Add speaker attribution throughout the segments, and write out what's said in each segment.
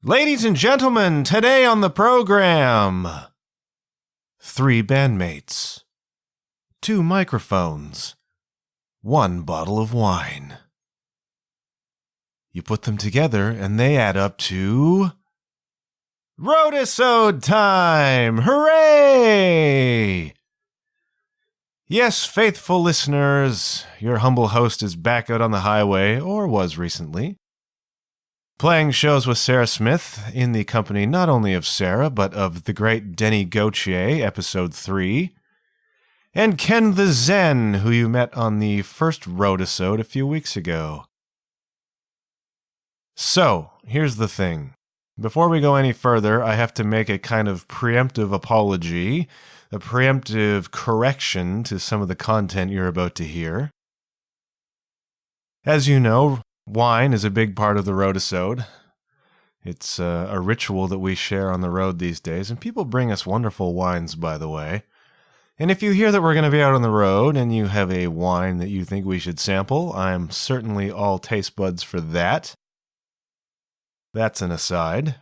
Speaker 1: Ladies and gentlemen, today on the program, 3 bandmates, 2 microphones, 1 bottle of wine. You put them together and they add up to Roadisode time! Hooray! Yes, faithful listeners, your humble host is back out on the highway, or was recently, playing shows with Sarah Smith in the company not only of Sarah, but of the great Deni Gauthier, episode 3, and Ken the Zen, who you met on the first Roadisode a few weeks ago. So, here's the thing. Before we go any further, I have to make a kind of preemptive apology, a preemptive correction to some of the content you're about to hear. As you know, wine is a big part of the Roadisode. It's a ritual that we share on the road these days, and people bring us wonderful wines, by the way. And if you hear that we're going to be out on the road and you have a wine that you think we should sample, I'm certainly all taste buds for that. That's an aside.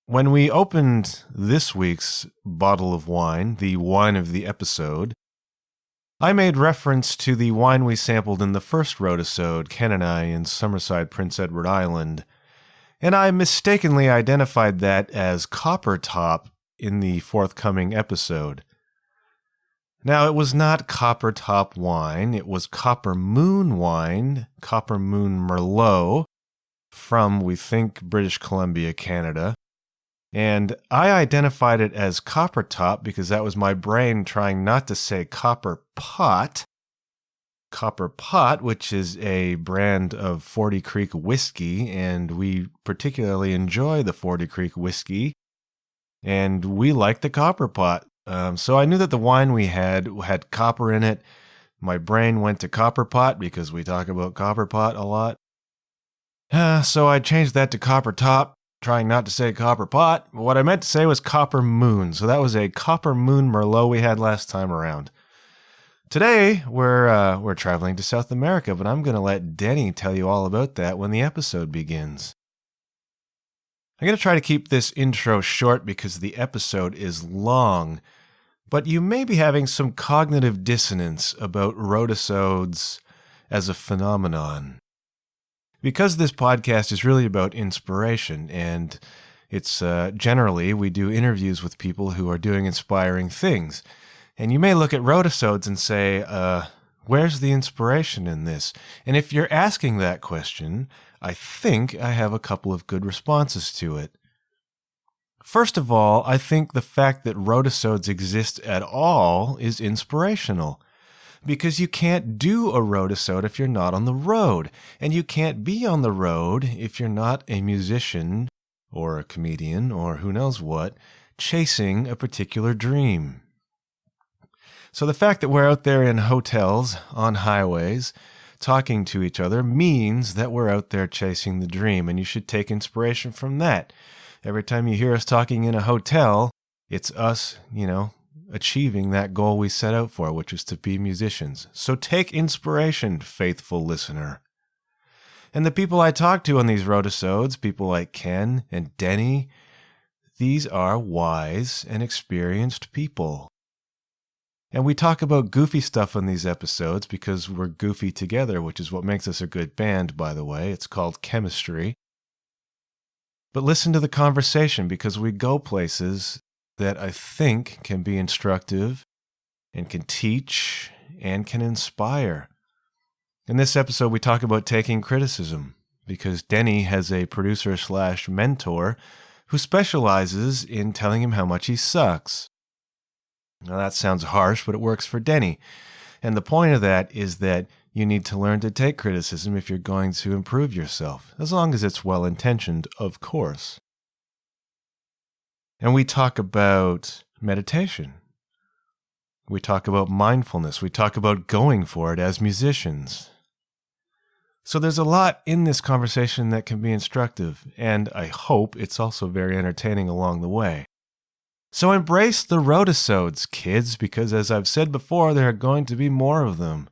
Speaker 1: When we opened this week's bottle of wine, the wine of the episode, I made reference to the wine we sampled in the first Roadisode, Ken and I, in Summerside, Prince Edward Island, and I mistakenly identified that as Copper Top in the forthcoming episode. Now, it was not Copper Top wine, it was Copper Moon wine, Copper Moon Merlot, from, we think, British Columbia, Canada. And I identified it as Copper Top because that was my brain trying not to say Copper Pot. Copper Pot, which is a brand of 40 Creek whiskey, and we particularly enjoy the 40 Creek whiskey, and we like the Copper Pot. So I knew that the wine we had copper in it. My brain went to Copper Pot because we talk about Copper Pot a lot. So I changed that to Copper Top, trying not to say Copper Pot. What I meant to say was Copper Moon. So that was a Copper Moon Merlot we had last time around. Today, we're traveling to South America, but I'm going to let Deni tell you all about that when the episode begins. I'm going to try to keep this intro short because the episode is long, but you may be having some cognitive dissonance about Roadisodes as a phenomenon. Because this podcast is really about inspiration, and it's generally we do interviews with people who are doing inspiring things. And you may look at Roadisodes and say, where's the inspiration in this? And if you're asking that question, I think I have a couple of good responses to it. First of all, I think the fact that Roadisodes exist at all is inspirational. Because you can't do a Roadisode if you're not on the road. And you can't be on the road if you're not a musician or a comedian or who knows what, chasing a particular dream. So the fact that we're out there in hotels, on highways, talking to each other means that we're out there chasing the dream. And you should take inspiration from that. Every time you hear us talking in a hotel, it's us, achieving that goal we set out for, which is to be musicians. So take inspiration, faithful listener. And the people I talk to on these Roadisodes, people like Ken and Deni, these are wise and experienced people. And we talk about goofy stuff on these episodes because we're goofy together, which is what makes us a good band, by the way. It's called chemistry. But listen to the conversation because we go places that I think can be instructive and can teach and can inspire. In this episode, we talk about taking criticism because Deni has a producer/mentor who specializes in telling him how much he sucks. Now that sounds harsh, but it works for Deni. And the point of that is that you need to learn to take criticism if you're going to improve yourself, as long as it's well-intentioned, of course. And we talk about meditation. We talk about mindfulness. We talk about going for it as musicians. So there's a lot in this conversation that can be instructive, and I hope it's also very entertaining along the way. So embrace the Roadisodes, kids, because as I've said before, there are going to be more of them.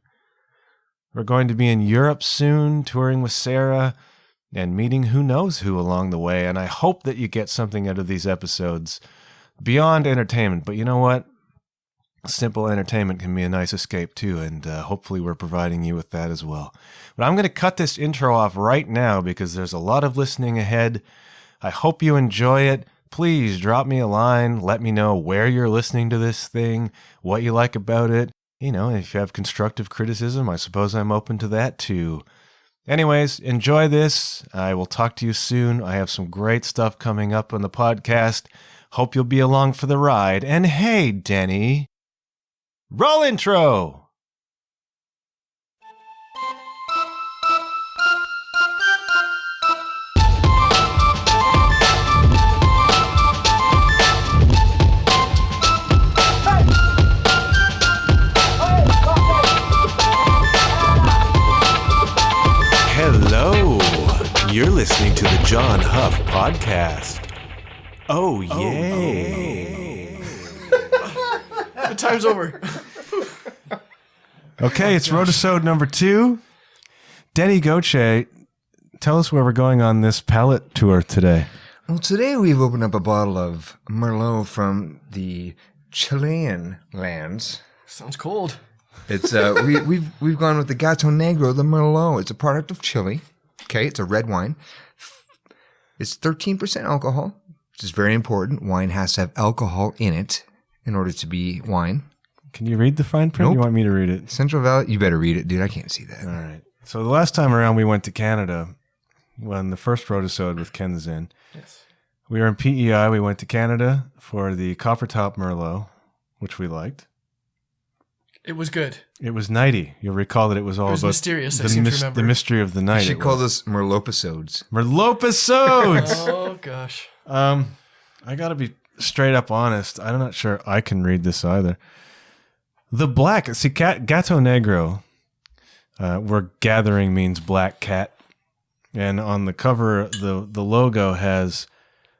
Speaker 1: We're going to be in Europe soon, touring with Sarah, and meeting who knows who along the way. And I hope that you get something out of these episodes beyond entertainment. But you know what? Simple entertainment can be a nice escape too, and hopefully we're providing you with that as well. But I'm going to cut this intro off right now because there's a lot of listening ahead. I hope you enjoy it. Please drop me a line. Let me know where you're listening to this thing, what you like about it. You know, if you have constructive criticism, I suppose I'm open to that too. Anyways, enjoy this. I will talk to you soon. I have some great stuff coming up on the podcast. Hope you'll be along for the ride. And hey, Deni, roll intro! Hello, you're listening to the John Huff Podcast. Oh, yay.
Speaker 2: The time's over.
Speaker 1: Okay, it's Roadisode number 2. Deni Gauthier, tell us where we're going on this palette tour today.
Speaker 3: Well, today we've opened up a bottle of Merlot from the Chilean lands.
Speaker 2: Sounds cold.
Speaker 3: It's we've gone with the Gato Negro, the Merlot. It's a product of Chile. Okay, it's a red wine. It's 13% alcohol, which is very important. Wine has to have alcohol in it in order to be wine.
Speaker 1: Can you read the fine print?
Speaker 3: Nope.
Speaker 1: You want me to read it?
Speaker 3: Central Valley, you better read it, dude. I can't see that.
Speaker 1: All right. So the last time around we went to Canada, when the first Roadisode with Ken's in.
Speaker 2: Yes.
Speaker 1: We were in PEI. We went to Canada for the Copper Top Merlot, which we liked.
Speaker 2: It was good.
Speaker 1: It was nighty. You'll recall that it was all about
Speaker 2: mysterious. I seem to remember.
Speaker 1: the mystery of the night.
Speaker 3: You should call this Merlopisodes.
Speaker 1: Merlopisodes!
Speaker 2: Oh, gosh.
Speaker 1: I got to be straight up honest. I'm not sure I can read this either. The black, see, Gato Negro, where gathering means black cat. And on the cover, the logo has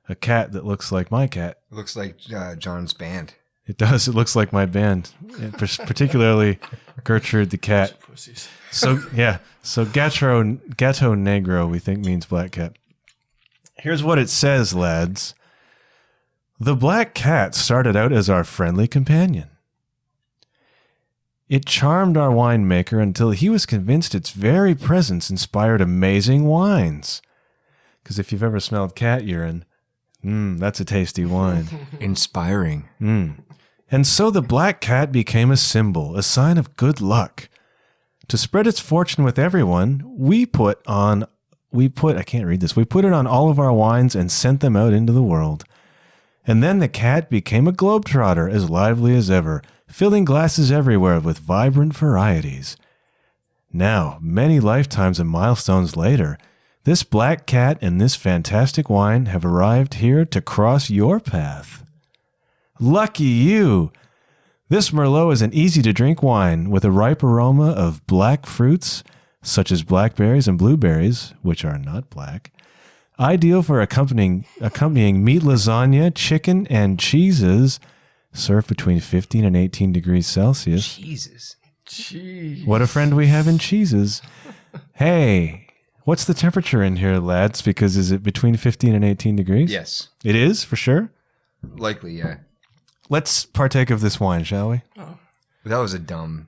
Speaker 1: a cat that looks like my cat.
Speaker 3: It looks like John's band.
Speaker 1: It does. It looks like my band, particularly Gertrude the cat.
Speaker 2: Pussies.
Speaker 1: So, yeah. So Gato Negro, we think, means black cat. Here's what it says, lads. The black cat started out as our friendly companion. It charmed our winemaker until he was convinced its very presence inspired amazing wines. Because if you've ever smelled cat urine, that's a tasty wine.
Speaker 3: Inspiring.
Speaker 1: And so the black cat became a symbol, a sign of good luck. To spread its fortune with everyone, we put it on all of our wines and sent them out into the world. And then the cat became a globetrotter, as lively as ever, filling glasses everywhere with vibrant varieties. Now, many lifetimes and milestones later, this black cat and this fantastic wine have arrived here to cross your path. Lucky you! This Merlot is an easy-to-drink wine with a ripe aroma of black fruits, such as blackberries and blueberries, which are not black, ideal for accompanying meat lasagna, chicken, and cheeses, served between 15 and 18 degrees Celsius.
Speaker 3: Jesus.
Speaker 2: Jeez.
Speaker 1: What a friend we have in cheeses. Hey, what's the temperature in here, lads? Because is it between 15 and 18 degrees?
Speaker 3: Yes.
Speaker 1: It is, for sure?
Speaker 3: Likely, yeah.
Speaker 1: Let's partake of this wine, shall we?
Speaker 2: Oh,
Speaker 3: That was dumb.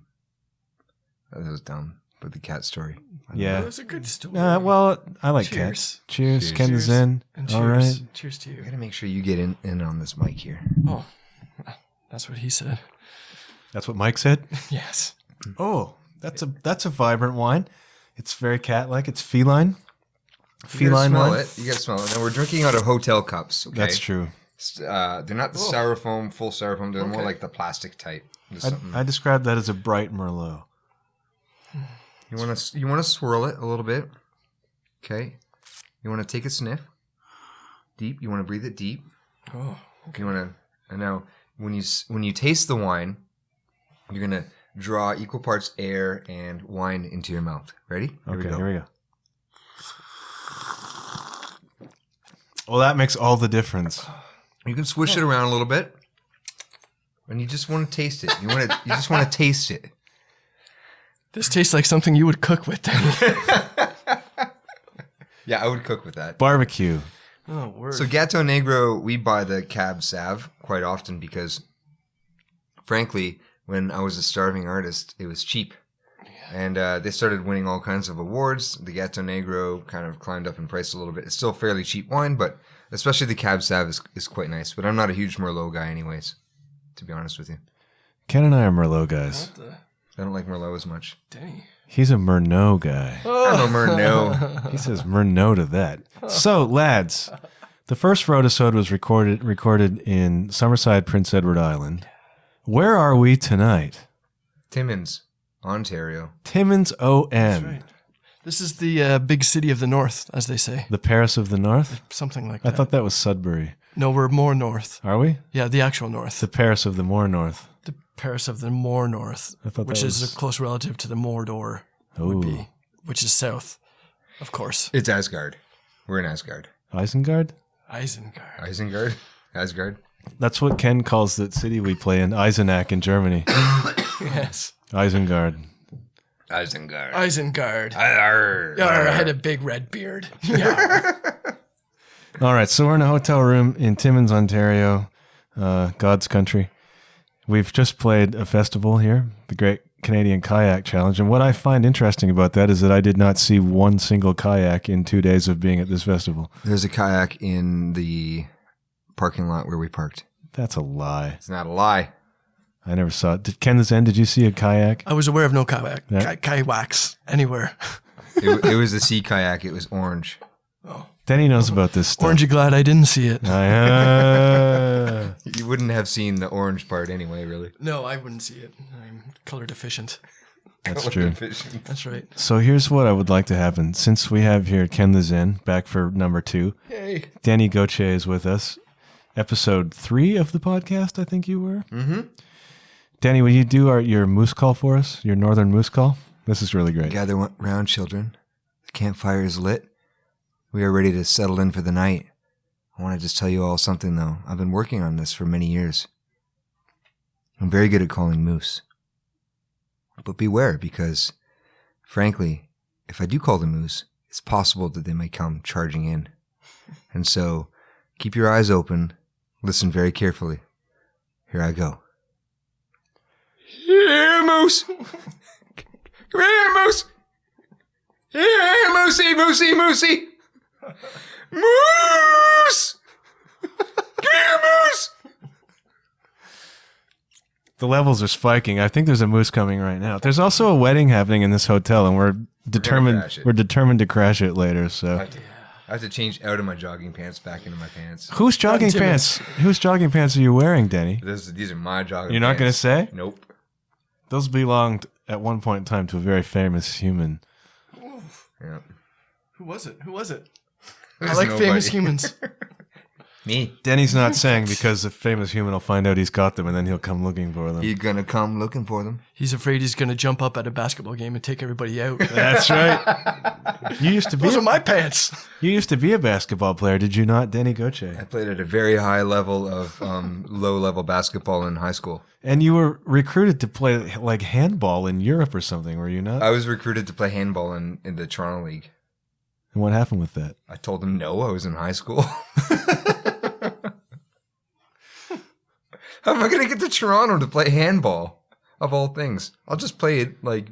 Speaker 3: But the cat story.
Speaker 1: Yeah.
Speaker 2: that was a good story.
Speaker 1: Well, I like
Speaker 2: Cheers.
Speaker 1: cats. Cheers.
Speaker 3: Cheers.
Speaker 1: Ken is in.
Speaker 2: And
Speaker 1: All
Speaker 2: cheers.
Speaker 1: right.
Speaker 2: Cheers to
Speaker 3: I
Speaker 2: you.
Speaker 3: gotta make sure you get in on this mic here.
Speaker 2: Oh, that's what he said.
Speaker 1: That's what Mike said.
Speaker 2: Yes.
Speaker 1: Oh, that's a vibrant wine. It's very cat-like. It's feline.
Speaker 3: You gotta smell
Speaker 1: wine.
Speaker 3: it. You gotta smell it. Now we're drinking out of hotel cups. Okay?
Speaker 1: That's true.
Speaker 3: They're not the styrofoam, full styrofoam. They're more
Speaker 2: Okay.
Speaker 3: like the plastic type.
Speaker 1: I describe that as a bright Merlot.
Speaker 3: You wanna swirl it a little bit. Okay. You wanna take a sniff. Deep. You wanna breathe it deep.
Speaker 2: Oh, okay.
Speaker 3: You wanna. And now, when you taste the wine, you're gonna draw equal parts air and wine into your mouth. Ready?
Speaker 1: Here we go. Well, that makes all the difference.
Speaker 3: You can swish it around a little bit, and you just want to taste it. You just want to taste it.
Speaker 2: This tastes like something you would cook with.
Speaker 3: Yeah, I would cook with that.
Speaker 1: Barbecue.
Speaker 2: Oh, word.
Speaker 3: So Gateau Negro, we buy the Cab Sav quite often because, frankly, when I was a starving artist, it was cheap. And they started winning all kinds of awards. The Gateau Negro kind of climbed up in price a little bit. It's still fairly cheap wine, but especially the Cab Sav is quite nice. But I'm not a huge Merlot guy anyways, to be honest with you.
Speaker 1: Ken and I are Merlot guys.
Speaker 2: What the?
Speaker 3: I don't like Merlot as much.
Speaker 2: Dang.
Speaker 1: He's a Merlot guy.
Speaker 3: I'm a Merlot.
Speaker 1: He says Merlot to that. So, lads, the first Roadisode was recorded in Summerside, Prince Edward Island. Where are we tonight?
Speaker 3: Timmins, Ontario.
Speaker 1: Timmins, O.N.
Speaker 2: That's right. This is the big city of the north, as they say.
Speaker 1: The Paris of the North?
Speaker 2: Something like
Speaker 1: I
Speaker 2: that.
Speaker 1: thought that was Sudbury.
Speaker 2: No, we're more north.
Speaker 1: Are we?
Speaker 2: Yeah, the actual north.
Speaker 1: The Paris of the more north.
Speaker 2: The Paris of the more north,
Speaker 1: I thought
Speaker 2: which
Speaker 1: that
Speaker 2: is
Speaker 1: was-
Speaker 2: a close relative to the Mordor,
Speaker 1: Ooh.
Speaker 2: would be, which is south, of course.
Speaker 3: It's Asgard. We're in Asgard.
Speaker 1: Isengard?
Speaker 2: Isengard.
Speaker 3: Isengard? Asgard?
Speaker 1: That's what Ken calls the city we play in, Eisenach in Germany.
Speaker 2: Yes.
Speaker 1: Isengard.
Speaker 3: Isengard.
Speaker 2: Isengard.
Speaker 3: Arr.
Speaker 2: Yarr, I had a big red beard. Yarr.
Speaker 1: All right, so we're in a hotel room in Timmins, Ontario, God's country. We've just played a festival here, the Great Canadian Kayak Challenge. And what I find interesting about that is that I did not see one single kayak in 2 days of being at this festival.
Speaker 3: There's a kayak in the parking lot where we parked.
Speaker 1: That's a lie.
Speaker 3: It's not a lie.
Speaker 1: I never saw it. Ken, did you see a kayak?
Speaker 2: I was aware of no kayak,
Speaker 1: Yeah.
Speaker 2: kayaks anywhere.
Speaker 3: It was a sea kayak. It was orange.
Speaker 2: Oh.
Speaker 1: Denny knows about this stuff.
Speaker 2: Aren't you glad I didn't see it?
Speaker 3: You wouldn't have seen the orange part anyway, really.
Speaker 2: No, I wouldn't see it. I'm color deficient.
Speaker 1: That's true.
Speaker 2: That's right.
Speaker 1: So here's what I would like to happen. Since we have here Ken the Zen, back for number 2.
Speaker 2: Yay.
Speaker 1: Deni Gauthier is with us. Episode 3 of the podcast, I think you were.
Speaker 3: Mm-hmm.
Speaker 1: Deni, will you do your moose call for us? Your northern moose call? This is really great.
Speaker 3: Gather round, children. The campfire is lit. We are ready to settle in for the night. I want to just tell you all something, though. I've been working on this for many years. I'm very good at calling moose. But beware, because, frankly, if I do call the moose, it's possible that they may come charging in. And so, keep your eyes open. Listen very carefully. Here I go. Here, moose! Come here, moose! Here, moosey, moosey, moosey! Moose! Come here, moose!
Speaker 1: The levels are spiking. I think there's a moose coming right now. There's also a wedding happening in this hotel, and we're determined to crash it later. So
Speaker 3: I have to change out of my jogging pants back into my pants.
Speaker 1: whose jogging pants? Whose jogging pants are you wearing, Denny?
Speaker 3: These are my jogging pants.
Speaker 1: You're not going to say?
Speaker 3: Nope.
Speaker 1: Those belonged at one point in time to a very famous human.
Speaker 3: Yeah.
Speaker 2: Who was it? Who was it?
Speaker 3: There's
Speaker 2: I like
Speaker 3: nobody.
Speaker 2: famous humans.
Speaker 3: Me.
Speaker 1: Denny's not saying because the famous human will find out he's got them and then he'll come looking for them.
Speaker 3: You're going to come looking for them.
Speaker 2: He's afraid he's going to jump up at a basketball game and take everybody out.
Speaker 1: That's right. You used to be.
Speaker 2: Those are my pants.
Speaker 1: You used to be a basketball player, did you not, Deni Gauthier?
Speaker 3: I played at a very high level of low-level basketball in high school.
Speaker 1: And you were recruited to play like handball in Europe or something, were you not?
Speaker 3: I was recruited to play handball in the Toronto League.
Speaker 1: And what happened with that?
Speaker 3: I told them no, I was in high school. How am I going to get to Toronto to play handball, of all things? I'll just play it, like,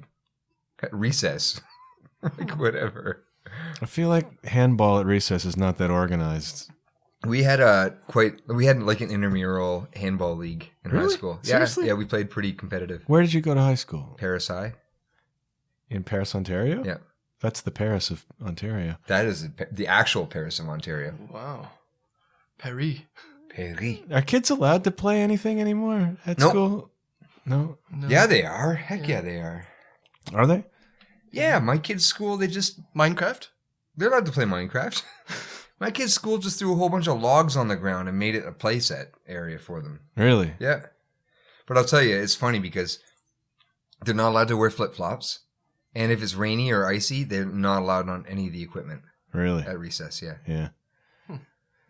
Speaker 3: at recess. Like, whatever.
Speaker 1: I feel like handball at recess is not that organized.
Speaker 3: We had like an intramural handball league in high
Speaker 1: Really?
Speaker 3: school.
Speaker 1: Seriously?
Speaker 3: Yeah, we played pretty competitive.
Speaker 1: Where did you go to high school?
Speaker 3: Paris High.
Speaker 1: In Paris, Ontario?
Speaker 3: Yeah.
Speaker 1: That's the Paris of Ontario.
Speaker 3: That is the actual Paris of Ontario.
Speaker 2: Wow. Paris.
Speaker 3: Paris.
Speaker 1: Are kids allowed to play anything anymore at
Speaker 3: Nope.
Speaker 1: school? No?
Speaker 2: No.
Speaker 3: Yeah, they are. Heck yeah, they are.
Speaker 1: Are they?
Speaker 3: Yeah, my kids' school,
Speaker 2: Minecraft?
Speaker 3: they're allowed to play Minecraft. My kids' school just threw a whole bunch of logs on the ground and made it a playset area for them.
Speaker 1: Really?
Speaker 3: Yeah. But I'll tell you, it's funny because they're not allowed to wear flip-flops. And if it's rainy or icy, they're not allowed on any of the equipment
Speaker 1: Really?
Speaker 3: at recess, yeah.
Speaker 1: Yeah.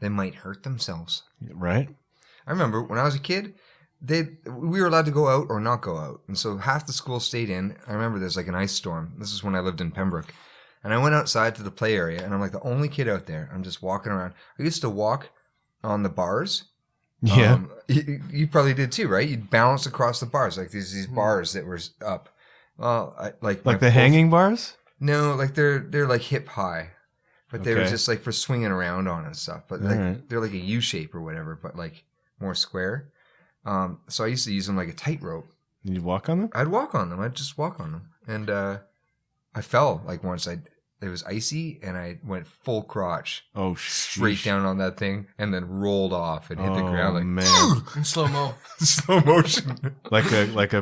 Speaker 3: They might hurt themselves.
Speaker 1: Right?
Speaker 3: I remember when I was a kid, we were allowed to go out or not go out. And so half the school stayed in. I remember there's like an ice storm. This is when I lived in Pembroke. And I went outside to the play area, and I'm like the only kid out there. I'm just walking around. I used to walk on the bars.
Speaker 1: Yeah.
Speaker 3: You probably did too, right? You'd bounce across the bars, like these bars that were up. Well,
Speaker 1: like the hanging bars?
Speaker 3: No, like they're like hip high, but they were
Speaker 1: Okay.
Speaker 3: just like for swinging around on and stuff. But like they're like a U shape or whatever, but like more square. So I used to use them like a tightrope.
Speaker 1: Did you walk on them?
Speaker 3: I'd walk on them. I'd just walk on them, and I fell like once. It was icy, and I went full crotch.
Speaker 1: Oh,
Speaker 3: straight down on that thing, and then rolled off and hit the ground like
Speaker 1: man.
Speaker 2: In slow-mo.
Speaker 3: slow motion.
Speaker 1: like a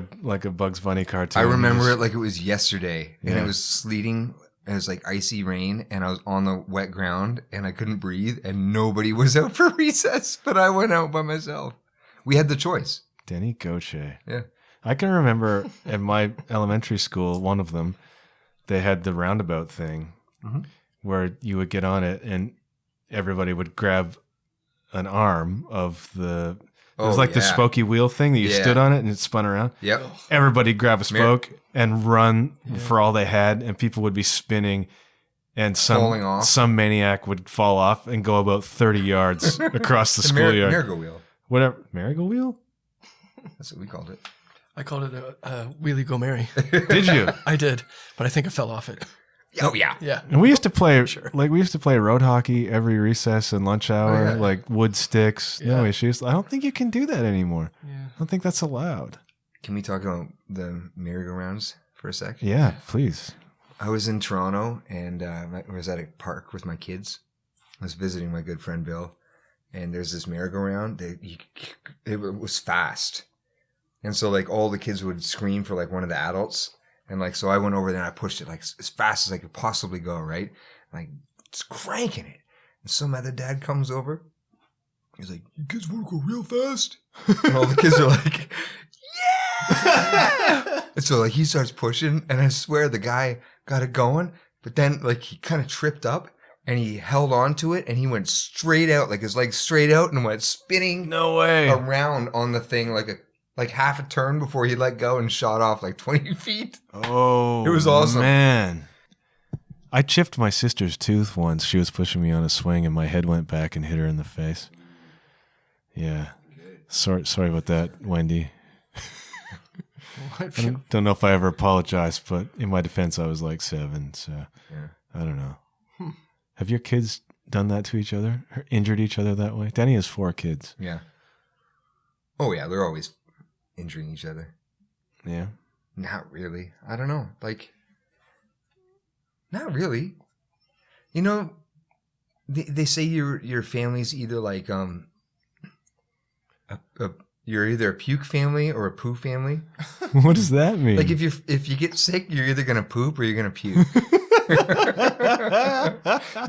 Speaker 1: Bugs Bunny cartoon.
Speaker 3: I remember it like it was yesterday, and
Speaker 1: Yeah.
Speaker 3: it was sleeting. It was like icy rain, and I was on the wet ground, and I couldn't breathe, and nobody was out for recess, but I went out by myself. We had the choice.
Speaker 1: Deni Gauthier.
Speaker 3: Yeah.
Speaker 1: I can remember at my elementary school, one of them, they had the roundabout thing where you would get on it and everybody would grab an arm of the... It was like the spokey wheel thing that you stood on it and it spun around.
Speaker 3: Yep.
Speaker 1: Everybody grab a spoke and run for all they had, and people would be spinning, and
Speaker 3: Falling off.
Speaker 1: some maniac would fall off and go about 30 yards across the schoolyard.
Speaker 3: Merry-go wheel.
Speaker 1: Whatever. Merry-go wheel?
Speaker 3: That's what we called it.
Speaker 2: I called it a wheelie go merry.
Speaker 1: Did you?
Speaker 2: I did, but I think I fell off it.
Speaker 3: Oh yeah.
Speaker 2: Yeah.
Speaker 1: And we used to play road hockey every recess and lunch hour,
Speaker 3: yeah.
Speaker 1: like wood sticks, no
Speaker 2: Yeah.
Speaker 1: issues. I don't think you can do that anymore.
Speaker 2: Yeah.
Speaker 1: I don't think that's allowed.
Speaker 3: Can we talk about the merry-go-rounds for a sec?
Speaker 1: Yeah, please.
Speaker 3: I was in Toronto, and I was at a park with my kids. I was visiting my good friend Bill, and there's this merry-go-round. It was fast, and so like all the kids would scream for like one of the adults, and like so I went over there and I pushed it like as fast as I could possibly go, right? Like just cranking it, and so my other dad comes over. He's like, "You kids want to go real fast?" And all the kids are like, "Yeah!" And so like he starts pushing, and I swear the guy got it going, but then like he kind of tripped up and he held on to it and he went straight out, like his legs straight out, and went spinning
Speaker 1: No way.
Speaker 3: around on the thing like half a turn before he let go and shot off like 20 feet.
Speaker 1: Oh,
Speaker 3: It was awesome.
Speaker 1: man. I chipped my sister's tooth once. She was pushing me on a swing and my head went back and hit her in the face. Yeah. Sorry about that, Wendy. I don't know if I ever apologized, but in my defense, I was like 7, so
Speaker 3: Yeah.
Speaker 1: I don't know. Have your kids done that to each other? Or injured each other that way? Danny has 4 kids.
Speaker 3: Yeah. Oh yeah, they're always injuring each other.
Speaker 1: Yeah.
Speaker 3: Not really. I don't know. Like, not really. You know, they say your family's either like you're either a puke family or a poo family.
Speaker 1: What does that mean?
Speaker 3: Like if you get sick, you're either gonna poop or you're gonna puke.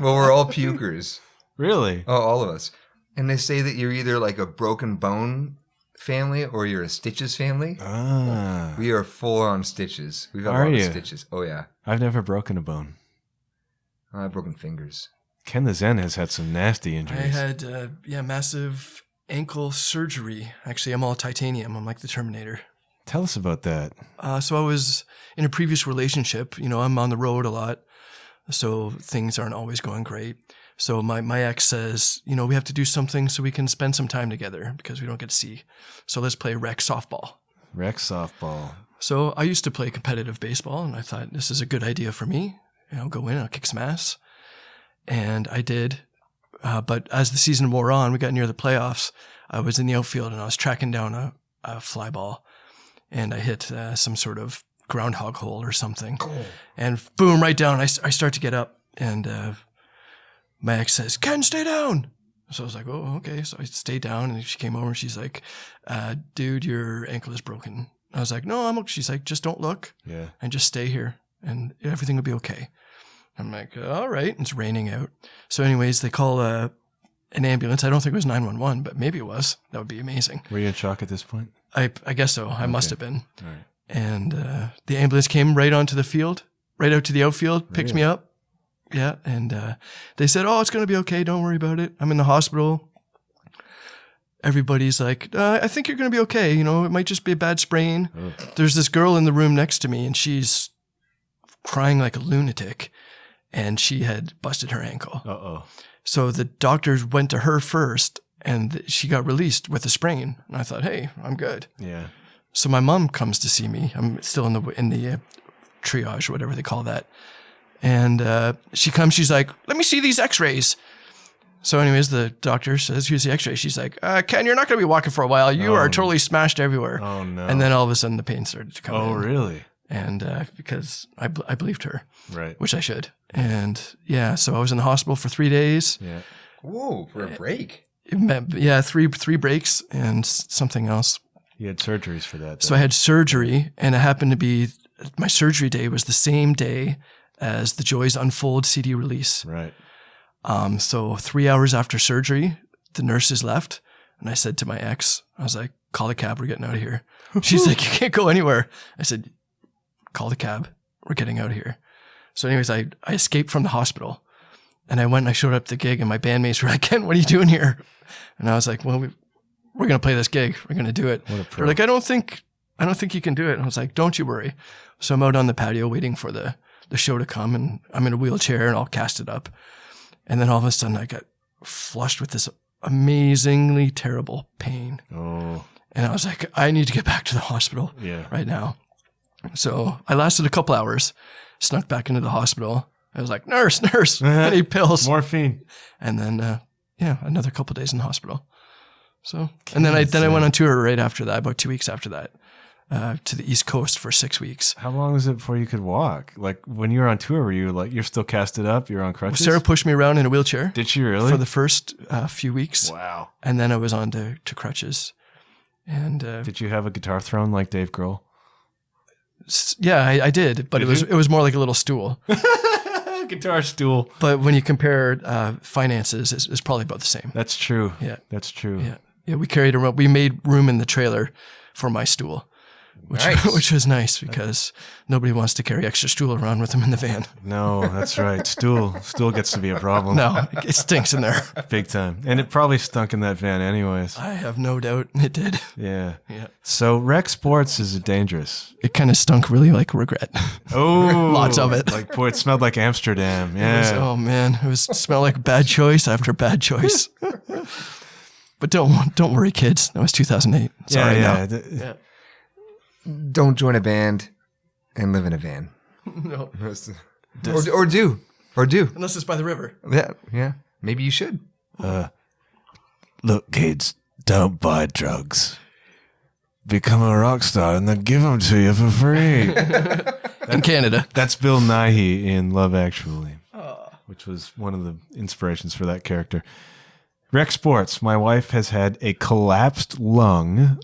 Speaker 3: Well, we're all pukers.
Speaker 1: Really?
Speaker 3: Oh, all of us. And they say that you're either like a broken bone family or you're a stitches family.
Speaker 1: Ah.
Speaker 3: We are full on stitches. We've got a
Speaker 1: Are
Speaker 3: lot
Speaker 1: you?
Speaker 3: of stitches. Oh yeah.
Speaker 1: I've never broken a bone.
Speaker 3: I've broken fingers.
Speaker 1: Ken the Zen has had some nasty
Speaker 2: I
Speaker 1: injuries.
Speaker 2: had massive ankle surgery. Actually, I'm all titanium. I'm like the Terminator.
Speaker 1: Tell us about that.
Speaker 2: So I was in a previous relationship. You know, I'm on the road a lot, so things aren't always going great. So my ex says, you know, we have to do something so we can spend some time together because we don't get to see. So let's play rec softball.
Speaker 1: Rec softball.
Speaker 2: So I used to play competitive baseball, and I thought this is a good idea for me. You know, go in, I'll kick some ass. And I did. But as the season wore on, we got near the playoffs. I was in the outfield, and I was tracking down a fly ball. And I hit some sort of groundhog hole or something.
Speaker 3: Oh.
Speaker 2: And boom, right down. I start to get up, and my ex says, "Ken, stay down." So I was like, "Oh, okay." So I stayed down, and she came over, and she's like, "Dude, your ankle is broken." I was like, "No, I'm okay." She's like, "Just don't look,
Speaker 1: Yeah.
Speaker 2: and just stay here, and everything will be okay." I'm like, "All right." It's raining out. So anyways, they call an ambulance. I don't think it was 911, but maybe it was. That would be amazing.
Speaker 1: Were you in shock at this point?
Speaker 2: I guess so. I must have been.
Speaker 1: All right.
Speaker 2: And the ambulance came right onto the field, right out to the outfield, picked me up. Yeah. And they said, "Oh, it's going to be okay. Don't worry about it. I'm in the hospital." Everybody's like, "I think you're going to be okay. You know, it might just be a bad sprain." There's this girl in the room next to me, and she's crying like a lunatic. and she had busted her ankle.
Speaker 1: Uh-oh.
Speaker 2: So the doctors went to her first, and she got released with a sprain. And I thought, hey, I'm good.
Speaker 1: Yeah.
Speaker 2: So my mom comes to see me. I'm still in the triage, or whatever they call that. And she comes, she's like, let me see these x-rays. So anyways, the doctor says, here's the x-ray. She's like, Ken, you're not going to be walking for a while. You are totally smashed everywhere.
Speaker 1: Oh, no.
Speaker 2: And then all of a sudden the pain started to come in.
Speaker 1: Oh, really?
Speaker 2: And because I believed her.
Speaker 1: Right.
Speaker 2: Which I should. And yeah, so I was in the hospital for 3 days.
Speaker 1: Yeah.
Speaker 3: Whoa, for a break.
Speaker 2: Yeah, three breaks and something else.
Speaker 1: You had surgeries for that.
Speaker 2: So I had surgery, and it happened to be, my surgery day was the same day as the Joys Unfold CD release.
Speaker 1: Right.
Speaker 2: So 3 hours after surgery, the nurses left, and I said to my ex, I was like, call a cab, we're getting out of here. She's like, you can't go anywhere. I said, call the cab, we're getting out of here. So anyways, I escaped from the hospital, and I went and I showed up at the gig, and my bandmates were like, Ken, what are you doing here? And I was like, well, we're going to play this gig. We're going to do it. They're like, I don't think you can do it. And I was like, don't you worry. So I'm out on the patio waiting for the show to come, and I'm in a wheelchair and all casted up. And then all of a sudden I got flushed with this amazingly terrible pain.
Speaker 1: Oh.
Speaker 2: And I was like, I need to get back to the hospital right now. So I lasted a couple hours, snuck back into the hospital. I was like, nurse, I need pills.
Speaker 1: Morphine.
Speaker 2: And then, another couple days in the hospital. So, and then I went on tour right after that, about 2 weeks after that, to the East Coast for 6 weeks.
Speaker 1: How long was it before you could walk? Like when you were on tour, were you like, you're still casted up? You're on crutches?
Speaker 2: Sarah pushed me around in a wheelchair.
Speaker 1: Did she really?
Speaker 2: For the first few weeks.
Speaker 1: Wow.
Speaker 2: And then I was on to crutches. And
Speaker 1: did you have a guitar throne like Dave Grohl?
Speaker 2: Yeah, I did, but it was more like a little stool.
Speaker 1: Guitar stool.
Speaker 2: But when you compare finances, it's probably about the same.
Speaker 1: That's true.
Speaker 2: Yeah.
Speaker 1: That's true.
Speaker 2: Yeah, we carried around. We made room in the trailer for my stool, which was nice because nobody wants to carry extra stool around with them in the van.
Speaker 1: No, that's right. Stool gets to be a problem.
Speaker 2: No, it stinks in there.
Speaker 1: Big time. And it probably stunk in that van anyways.
Speaker 2: I have no doubt it did.
Speaker 1: Yeah. So rec sports is dangerous.
Speaker 2: It kind of stunk really like regret.
Speaker 1: Oh.
Speaker 2: Lots of it.
Speaker 1: Like, boy, it smelled like Amsterdam. Yeah.
Speaker 2: It smelled like bad choice after bad choice. But don't worry, kids. That was 2008. It's all right now.
Speaker 3: Don't join a band and live in a van.
Speaker 2: No.
Speaker 3: Or do.
Speaker 2: Unless it's by the river.
Speaker 3: Yeah. Maybe you should.
Speaker 1: Look, kids, don't buy drugs. Become a rock star and they'll give them to you for free.
Speaker 2: In Canada.
Speaker 1: That's Bill Nighy in Love Actually, which was one of the inspirations for that character. Rec sports. My wife has had a collapsed lung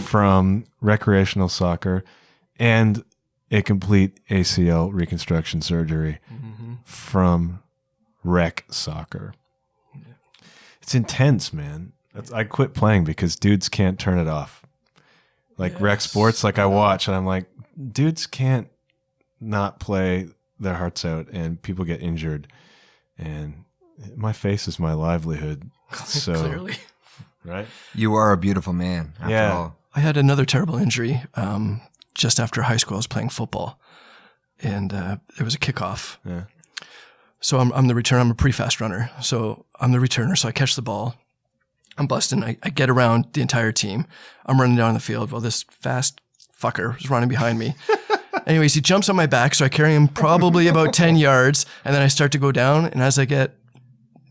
Speaker 1: from recreational soccer and a complete ACL reconstruction surgery from rec soccer. It's intense, man. I quit playing because dudes can't turn it off. Like rec sports, like I watch and I'm like, dudes can't not play their hearts out and people get injured. And my face is my livelihood. So,
Speaker 2: clearly.
Speaker 1: Right?
Speaker 3: You are a beautiful man, after all.
Speaker 2: I had another terrible injury just after high school. I was playing football, and it was a kickoff.
Speaker 1: Yeah.
Speaker 2: So I'm the returner. I'm a pretty fast runner. So I'm the returner. So I catch the ball. I'm busting. I get around the entire team. I'm running down the field while this fast fucker is running behind me. Anyways, he jumps on my back, so I carry him probably about 10 yards, and then I start to go down, and as I get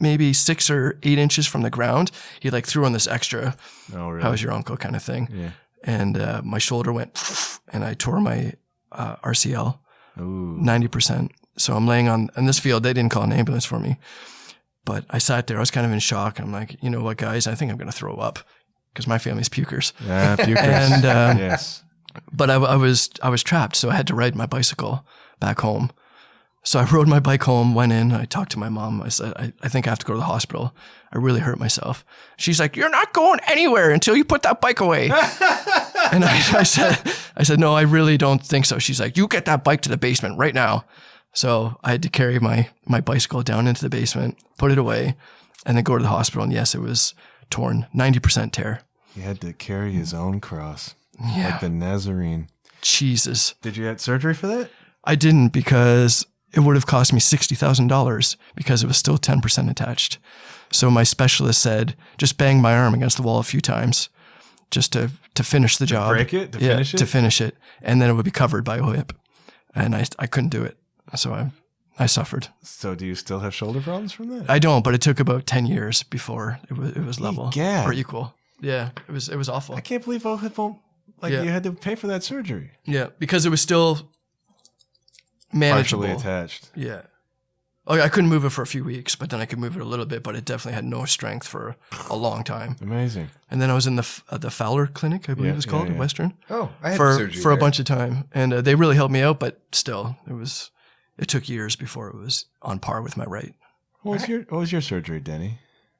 Speaker 2: maybe 6 or 8 inches from the ground, he like threw on this extra, how was your uncle kind of thing.
Speaker 1: Yeah.
Speaker 2: And my shoulder went, and I tore my RCL, 90%. So I'm laying on this field. They didn't call an ambulance for me. But I sat there. I was kind of in shock. I'm like, you know what, guys? I think I'm going to throw up because my family's pukers.
Speaker 1: Yeah, pukers.
Speaker 2: And
Speaker 1: yes.
Speaker 2: But I was trapped, so I had to ride my bicycle back home. So I rode my bike home, went in, I talked to my mom. I said, I think I have to go to the hospital. I really hurt myself. She's like, you're not going anywhere until you put that bike away. And I said, no, I really don't think so. She's like, you get that bike to the basement right now. So I had to carry my bicycle down into the basement, put it away, and then go to the hospital. And yes, it was torn, 90% tear.
Speaker 1: He had to carry his own cross.
Speaker 2: Yeah.
Speaker 1: Like the Nazarene.
Speaker 2: Jesus.
Speaker 1: Did you have surgery for that?
Speaker 2: I didn't, because it would have cost me $60,000 because it was still 10% attached. So my specialist said, just bang my arm against the wall a few times just to finish the job.
Speaker 1: Break it? Finish it?
Speaker 2: To finish it. And then it would be covered by a whip. And I couldn't do it. So I suffered.
Speaker 1: So do you still have shoulder problems from that?
Speaker 2: I don't, but it took about 10 years before it was level
Speaker 1: Egad.
Speaker 2: or equal. Yeah, it was awful.
Speaker 1: I can't believe you had to pay for that surgery.
Speaker 2: Yeah, because it was still manageable.
Speaker 1: Partially attached.
Speaker 2: Yeah. I couldn't move it for a few weeks, but then I could move it a little bit, but it definitely had no strength for a long time.
Speaker 1: Amazing.
Speaker 2: And then I was in the Fowler Clinic, I believe it was called, in Western.
Speaker 3: Oh, I had
Speaker 2: for
Speaker 3: surgery
Speaker 2: for a
Speaker 3: there.
Speaker 2: bunch of time. And they really helped me out, but still, it took years before it was on par with my right.
Speaker 1: What was your surgery, Deni?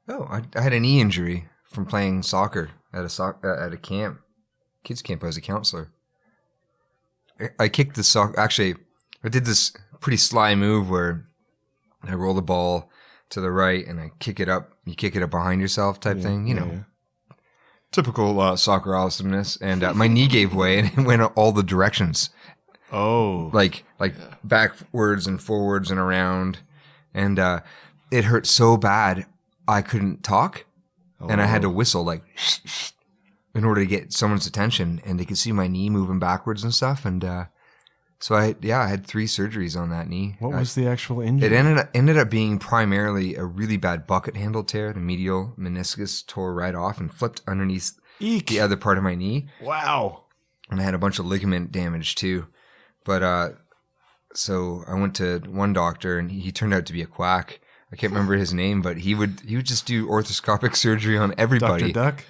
Speaker 3: Oh, I had a knee injury from playing soccer at a camp, kids camp. I was a counselor. I kicked the soccer. Actually, I did this pretty sly move where I roll the ball to the right and I kick it up. You kick it up behind yourself type thing, you know. Yeah. Typical soccer awesomeness. And my knee gave way and it went all the directions.
Speaker 1: Oh.
Speaker 3: Like backwards and forwards and around. And it hurt so bad I couldn't talk. And I had to whistle like in order to get someone's attention. And they could see my knee moving backwards and stuff. And so I had 3 surgeries on that knee.
Speaker 1: What was the actual injury?
Speaker 3: It ended up being primarily a really bad bucket handle tear. The medial meniscus tore right off and flipped underneath the other part of my knee.
Speaker 1: Wow.
Speaker 3: And I had a bunch of ligament damage too. But so I went to one doctor and he turned out to be a quack. I can't remember his name, but he would just do orthoscopic surgery on everybody.
Speaker 1: Dr. Duck?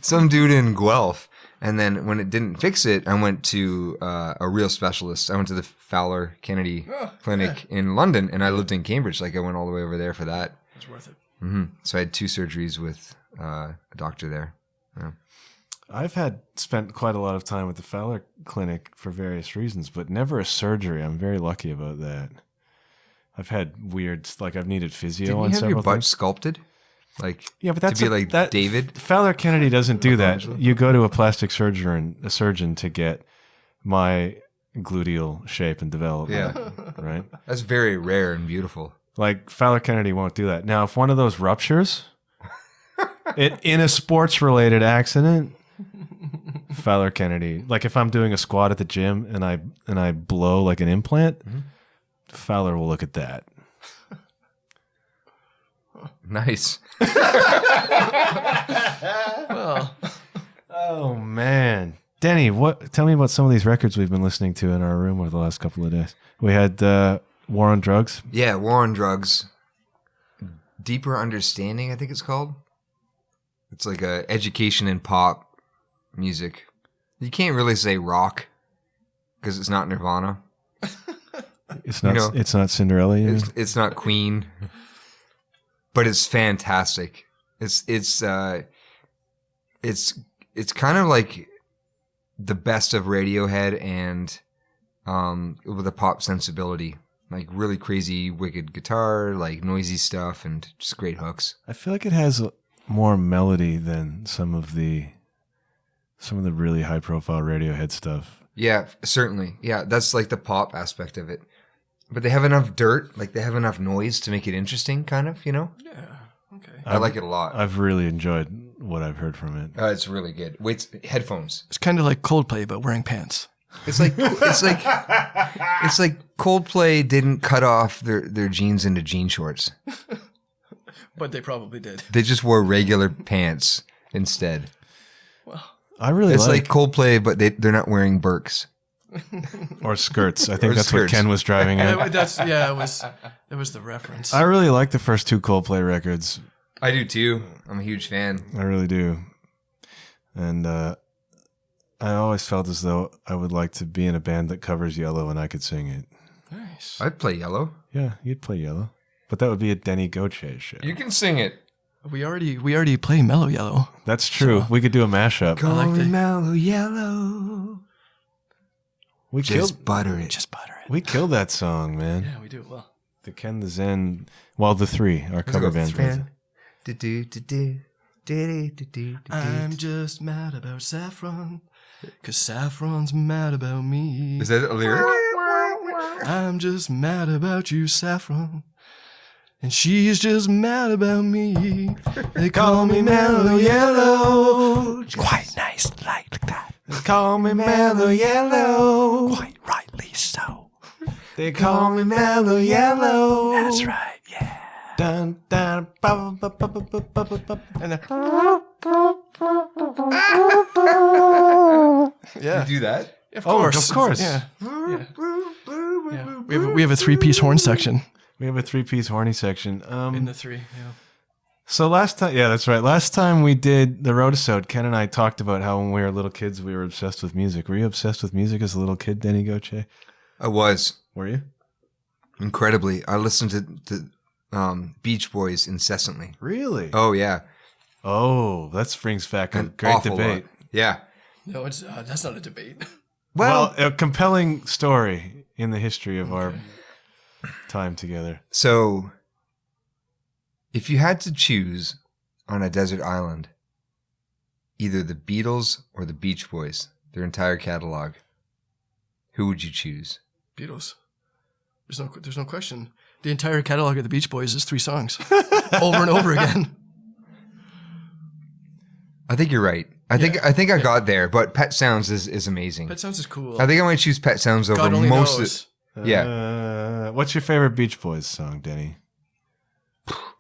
Speaker 3: Some dude in Guelph. And then when it didn't fix it, I went to a real specialist. I went to the Fowler Kennedy Clinic in London, and I lived in Cambridge. Like I went all the way over there for that.
Speaker 2: It's worth it.
Speaker 3: Mm-hmm. So I had 2 surgeries with a doctor there. Yeah.
Speaker 1: I've spent quite a lot of time with the Fowler Clinic for various reasons, but never a surgery. I'm very lucky about that. I've had weird, I've needed physio
Speaker 3: Didn't
Speaker 1: on
Speaker 3: you have
Speaker 1: several
Speaker 3: your butt
Speaker 1: things.
Speaker 3: sculpted?
Speaker 1: Yeah, but that's
Speaker 3: to be David.
Speaker 1: Fowler Kennedy doesn't do that. You go to a plastic surgeon to get my gluteal shape and development.
Speaker 3: Yeah.
Speaker 1: Right?
Speaker 3: That's very rare and beautiful.
Speaker 1: Fowler Kennedy won't do that. Now, if one of those ruptures in a sports-related accident, Fowler Kennedy, if I'm doing a squat at the gym and I blow like an implant, Fowler will look at that.
Speaker 3: Nice.
Speaker 2: Well,
Speaker 1: oh man, Deni, tell me about some of these records we've been listening to in our room over the last couple of days. We had War on Drugs.
Speaker 3: Yeah, War on Drugs. Deeper Understanding, I think it's called. It's like a education in pop music. You can't really say rock because it's not Nirvana.
Speaker 1: It's not. It's not Cinderella.
Speaker 3: It's not Queen. But it's fantastic. It's kind of like the best of Radiohead and with a pop sensibility, like really crazy, wicked guitar, like noisy stuff, and just great hooks.
Speaker 1: I feel like it has more melody than some of the really high profile Radiohead stuff.
Speaker 3: Yeah, certainly. Yeah, that's like the pop aspect of it. But they have enough dirt, they have enough noise to make it interesting, kind of,
Speaker 2: Yeah. Okay.
Speaker 3: I like it a lot.
Speaker 1: I've really enjoyed what I've heard from it.
Speaker 3: It's really good. Wait, headphones.
Speaker 2: It's kind of like Coldplay, but wearing pants.
Speaker 3: It's like Coldplay didn't cut off their jeans into jean shorts.
Speaker 2: But they probably did.
Speaker 3: They just wore regular pants instead.
Speaker 2: Well,
Speaker 1: I really
Speaker 3: it's like Coldplay, but they're not wearing Birks.
Speaker 1: Or skirts. I think
Speaker 3: Or
Speaker 1: that's
Speaker 3: skirts.
Speaker 1: what Ken was driving at.
Speaker 2: it was the reference.
Speaker 1: I really like the first 2 Coldplay records.
Speaker 3: I do too. I'm a huge fan.
Speaker 1: I really do. And I always felt as though I would like to be in a band that covers Yellow and I could sing it.
Speaker 2: Nice.
Speaker 3: I'd play Yellow.
Speaker 1: Yeah, you'd play Yellow. But that would be a Deni Gauthier show.
Speaker 3: You can sing it.
Speaker 2: We already play Mellow Yellow.
Speaker 1: That's true.
Speaker 2: So,
Speaker 1: we could do a mashup.
Speaker 3: Call me Mellow Yellow.
Speaker 1: We
Speaker 3: Just butter it.
Speaker 2: Just butter it.
Speaker 1: We killed that song, man.
Speaker 2: Yeah, we do it well.
Speaker 1: The Ken, the Zen, the 3, our cover band.
Speaker 2: I'm just mad about saffron. 'Cause Saffron's mad about me.
Speaker 3: Is that a lyric?
Speaker 2: I'm just mad about you, Saffron. And she's just mad about me. They call me Mellow Yellow. Quite nice like that.
Speaker 1: They call me Mellow Yellow.
Speaker 2: Quite rightly so.
Speaker 1: They call me Mellow Yellow.
Speaker 2: That's right, yeah.
Speaker 1: Dun, dun, ba, ba, ba, ba, ba, ba, ba, ba.
Speaker 2: And then,
Speaker 3: You do that?
Speaker 2: of
Speaker 1: Oh,
Speaker 2: course.
Speaker 1: of course.
Speaker 2: Yeah. Yeah. We have a three-piece horn section.
Speaker 1: We have a three-piece horny section.
Speaker 2: In the three, yeah.
Speaker 1: So last time, yeah, that's right. Last time we did the Roadisode, Ken and I talked about how when we were little kids, we were obsessed with music. Were you obsessed with music as a little kid, Deni Gauthier?
Speaker 3: I was.
Speaker 1: Were you?
Speaker 3: Incredibly. I listened to Beach Boys incessantly.
Speaker 1: Really?
Speaker 3: Oh, yeah.
Speaker 1: Oh, that brings back a
Speaker 3: An
Speaker 1: great
Speaker 3: awful
Speaker 1: debate.
Speaker 3: lot. Yeah.
Speaker 2: No, it's that's not a debate.
Speaker 3: Well,
Speaker 1: A compelling story in the history of our time together.
Speaker 3: so if you had to choose on a desert island, either the Beatles or the Beach Boys, their entire catalog, who would you choose?
Speaker 2: Beatles. There's no question. The entire catalog of the Beach Boys is 3 songs over and over again.
Speaker 3: I think you're right. I think I got there, but Pet Sounds is amazing.
Speaker 2: Pet Sounds is cool.
Speaker 3: I think I might choose Pet Sounds over
Speaker 2: God only
Speaker 3: most
Speaker 2: knows.
Speaker 3: of Yeah.
Speaker 1: What's your favorite Beach Boys song, Denny?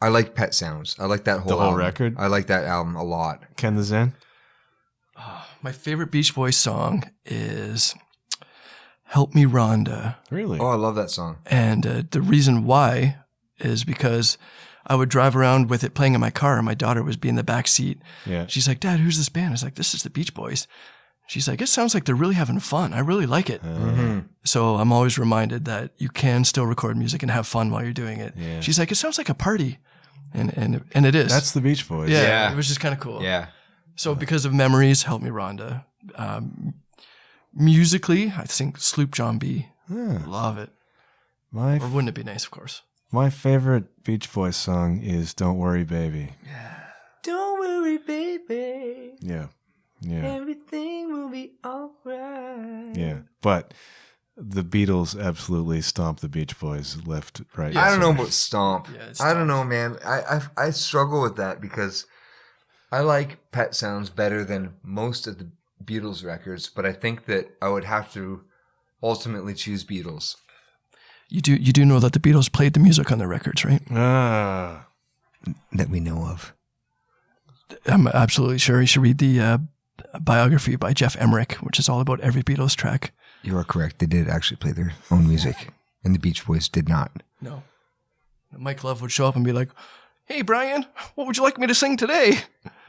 Speaker 3: I like Pet Sounds. I like that whole
Speaker 1: whole
Speaker 3: album.
Speaker 1: record?
Speaker 3: I like that album a lot.
Speaker 1: Ken the Zen?
Speaker 2: My favorite Beach Boys song is Help Me Rhonda.
Speaker 1: Really?
Speaker 3: Oh, I love that song.
Speaker 2: And the reason why is because I would drive around with it playing in my car and my daughter would be in the back seat.
Speaker 1: Yeah.
Speaker 2: She's like, Dad, who's this band? I was like, this is the Beach Boys. She's like, it sounds like they're really having fun. I really like it. So I'm always reminded that you can still record music and have fun while you're doing it.
Speaker 1: Yeah.
Speaker 2: She's like, it sounds like a party. And it is.
Speaker 1: That's the Beach Boys.
Speaker 2: yeah,
Speaker 3: Yeah.
Speaker 2: It was just kind of cool.
Speaker 3: Yeah.
Speaker 2: So because of memories, Help Me Rhonda. Musically, I think Sloop John B.
Speaker 1: Yeah.
Speaker 2: Love it.
Speaker 1: My
Speaker 2: Or wouldn't it be nice, of course?
Speaker 1: My favorite Beach Boys song is Don't Worry Baby.
Speaker 3: Don't worry, baby.
Speaker 1: Yeah. Yeah.
Speaker 3: Everything will be alright.
Speaker 1: Yeah. But the Beatles absolutely stomped the Beach Boys left, right.
Speaker 3: I don't know
Speaker 1: center.
Speaker 3: about stomp.
Speaker 2: Yeah, it's
Speaker 3: I don't know, man. I struggle with that because I like Pet Sounds better than most of the Beatles records, but I think that I would have to ultimately choose Beatles.
Speaker 2: You do know that the Beatles played the music on their records, right?
Speaker 1: Ah.
Speaker 3: That we know of.
Speaker 2: I'm absolutely sure you should read the biography by Jeff Emmerich, which is all about every Beatles track.
Speaker 3: You are correct. They did actually play their own music, and the Beach Boys did not.
Speaker 2: No. Mike Love would show up and be like, hey, Brian, what would you like me to sing today?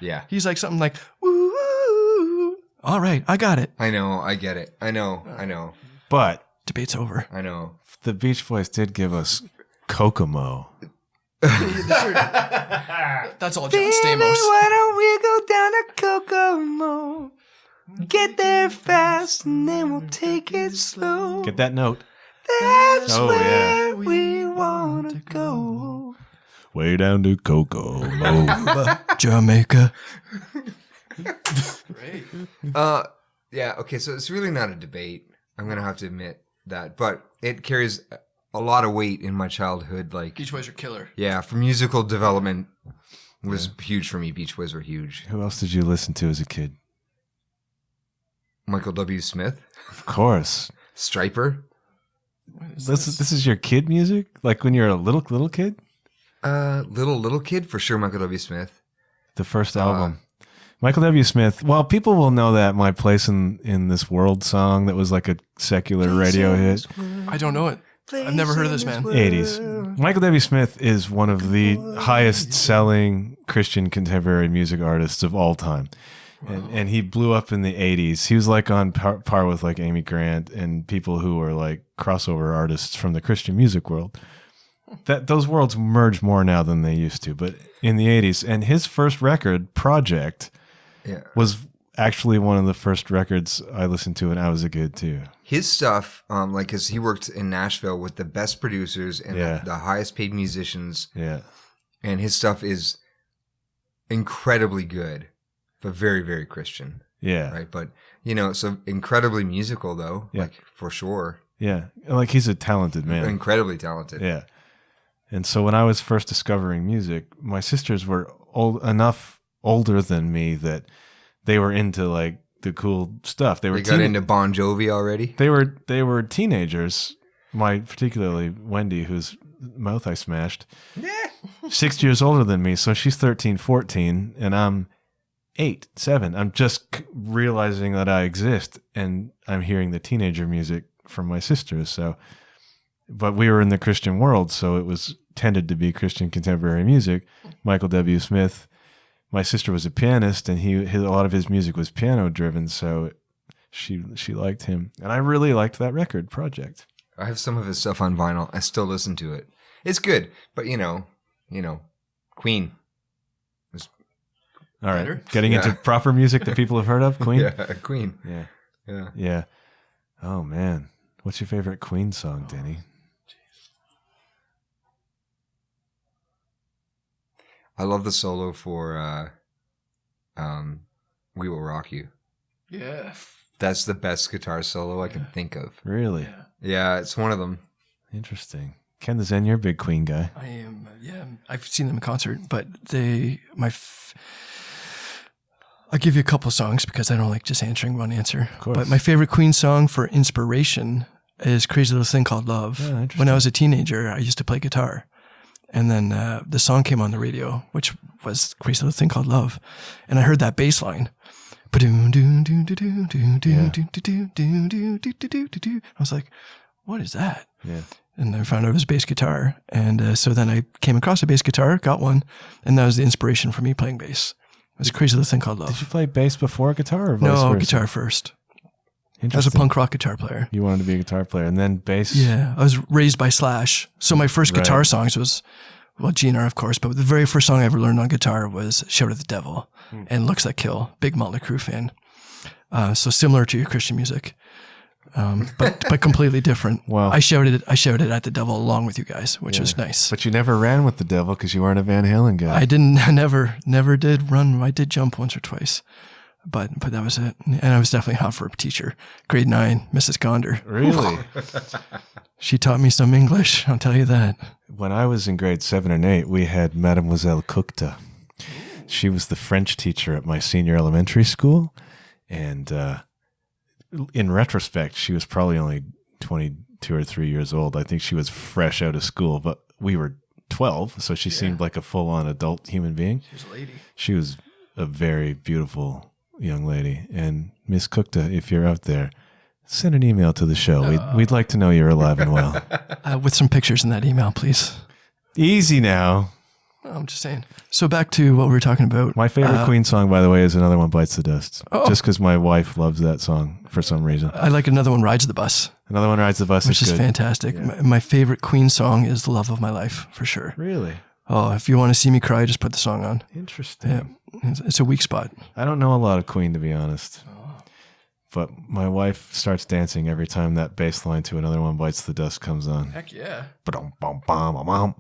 Speaker 3: Yeah.
Speaker 2: He's like something like, woo. All right, I got it.
Speaker 3: I know. I get it. I know.
Speaker 1: But
Speaker 2: Debate's over.
Speaker 3: I know.
Speaker 1: the Beach Boys did give us Kokomo.
Speaker 2: That's all John Stamos.
Speaker 3: Why don't we go down to Kokomo? Get there fast and then we'll take it slow.
Speaker 1: Get that note.
Speaker 3: That's
Speaker 1: Oh,
Speaker 3: where
Speaker 1: yeah.
Speaker 3: we want to go.
Speaker 1: Way down to Kokomo.
Speaker 2: Jamaica. Great.
Speaker 3: Yeah, okay, so it's really not a debate. I'm going to have to admit that. But it carries a lot of weight in my childhood. Like,
Speaker 2: Beach Boys are killer.
Speaker 3: yeah, for musical development was huge for me. Beach Boys were huge.
Speaker 1: Who else did you listen to as a kid?
Speaker 3: Michael W. Smith,
Speaker 1: Of course.
Speaker 3: Striper.
Speaker 1: This is your kid music? Like when you're a little kid?
Speaker 3: Little kid, for sure, Michael W. Smith.
Speaker 1: The first album. Michael W. Smith. Well, people will know that My Place in This World song that was like a secular radio hit.
Speaker 2: I don't know it. I've never heard of this man.
Speaker 1: 80s. Michael W. Smith is one of the highest selling Christian contemporary music artists of all time. And he blew up in the 80s. He was like on par with like Amy Grant and people who were like crossover artists from the Christian music world. Those worlds merge more now than they used to, but in the 80s. And his first record, Project, was actually one of the first records I listened to when I was a kid too.
Speaker 3: His stuff, like, cause he worked in Nashville with the best producers and the highest paid musicians.
Speaker 1: Yeah.
Speaker 3: And his stuff is incredibly good, but very, very Christian.
Speaker 1: Yeah.
Speaker 3: Right. But, so incredibly musical, though.
Speaker 1: Yeah.
Speaker 3: Like, for sure.
Speaker 1: Yeah. Like, he's a talented man.
Speaker 3: Incredibly talented.
Speaker 1: Yeah. And so when I was first discovering music, my sisters were enough older than me that they were into like the cool stuff. They
Speaker 3: got into Bon Jovi already?
Speaker 1: They were teenagers. Particularly Wendy, whose mouth I smashed. 6 years older than me. So she's 13, 14, and I'm 8, 7. I'm just realizing that I exist, and I'm hearing the teenager music from my sisters. So, but we were in the Christian world, so it was tended to be Christian contemporary music. Michael W. Smith. My sister was a pianist, and a lot of his music was piano driven. So she liked him, and I really liked that record Project.
Speaker 3: I have some of his stuff on vinyl. I still listen to it. It's good, but Queen.
Speaker 1: All right, getting into proper music that people have heard of. Queen.
Speaker 3: Yeah, Queen.
Speaker 1: Yeah. Oh man, what's your favorite Queen song, Deni?
Speaker 3: I love the solo for "We Will Rock You."
Speaker 2: Yeah,
Speaker 3: that's the best guitar solo I can think of.
Speaker 1: Really?
Speaker 3: Yeah, it's one of them.
Speaker 1: Interesting. Ken the Zen, you're a big Queen guy.
Speaker 2: I am. Yeah, I've seen them in concert, but I'll give you a couple songs because I don't like just answering one answer.
Speaker 1: Of course.
Speaker 2: But my favorite Queen song for inspiration is "Crazy Little Thing Called Love."
Speaker 1: Yeah,
Speaker 2: when I was a teenager, I used to play guitar. And then the song came on the radio, which was "Crazy Little Thing Called Love." And I heard that bass line. I was like, what is that?
Speaker 1: Yeah.
Speaker 2: And I found out it was bass guitar. And so then I came across a bass guitar, got one, and that was the inspiration for me playing bass. It was "Crazy Little Thing Called Love."
Speaker 1: Did you play bass before guitar or vice
Speaker 2: No,
Speaker 1: versa?
Speaker 2: guitar first. I was a punk rock guitar player.
Speaker 1: You wanted to be a guitar player and then bass?
Speaker 2: Yeah, I was raised by Slash. So my first guitar songs was, GNR, of course, but the very first song I ever learned on guitar was "Shout at the Devil" and "Looks Like Kill." Big Motley Crue fan. So similar to your Christian music, but completely different.
Speaker 1: Well,
Speaker 2: I shouted at the devil along with you guys, which was nice.
Speaker 1: But you never ran with the devil because you weren't a Van Halen guy.
Speaker 2: I never did run. I did jump once or twice. But that was it. And I was definitely hot for a teacher. Grade 9, Mrs. Gonder.
Speaker 1: Really?
Speaker 2: She taught me some English, I'll tell you that.
Speaker 1: When I was in grade 7 and 8, we had Mademoiselle Cookta. She was the French teacher at my senior elementary school. And in retrospect, she was probably only 22 or 3 years old. I think she was fresh out of school, but we were 12, so she seemed like a full-on adult human being.
Speaker 2: She was a lady.
Speaker 1: She was a very beautiful young lady. And Miss Cookta, if you're out there, send an email to the show. We'd like to know you're alive and well.
Speaker 2: With some pictures in that email, please.
Speaker 1: Easy now.
Speaker 2: No, I'm just saying. So back to what we were talking about.
Speaker 1: My favorite Queen song, by the way, is "Another One Bites the Dust."
Speaker 2: Oh.
Speaker 1: Just because my wife loves that song for some reason.
Speaker 2: I like "Another One Rides the Bus."
Speaker 1: "Another One Rides the Bus"
Speaker 2: which is
Speaker 1: good.
Speaker 2: Fantastic.
Speaker 1: Yeah.
Speaker 2: My favorite Queen song is "The Love of My Life," for sure.
Speaker 1: Really?
Speaker 2: Oh, if you want to see me cry, just put the song on.
Speaker 1: Interesting.
Speaker 2: Yeah, it's a weak spot.
Speaker 1: I don't know a lot of Queen, to be honest. But my wife starts dancing every time that bass line to "Another One Bites the Dust" comes on.
Speaker 2: Heck yeah.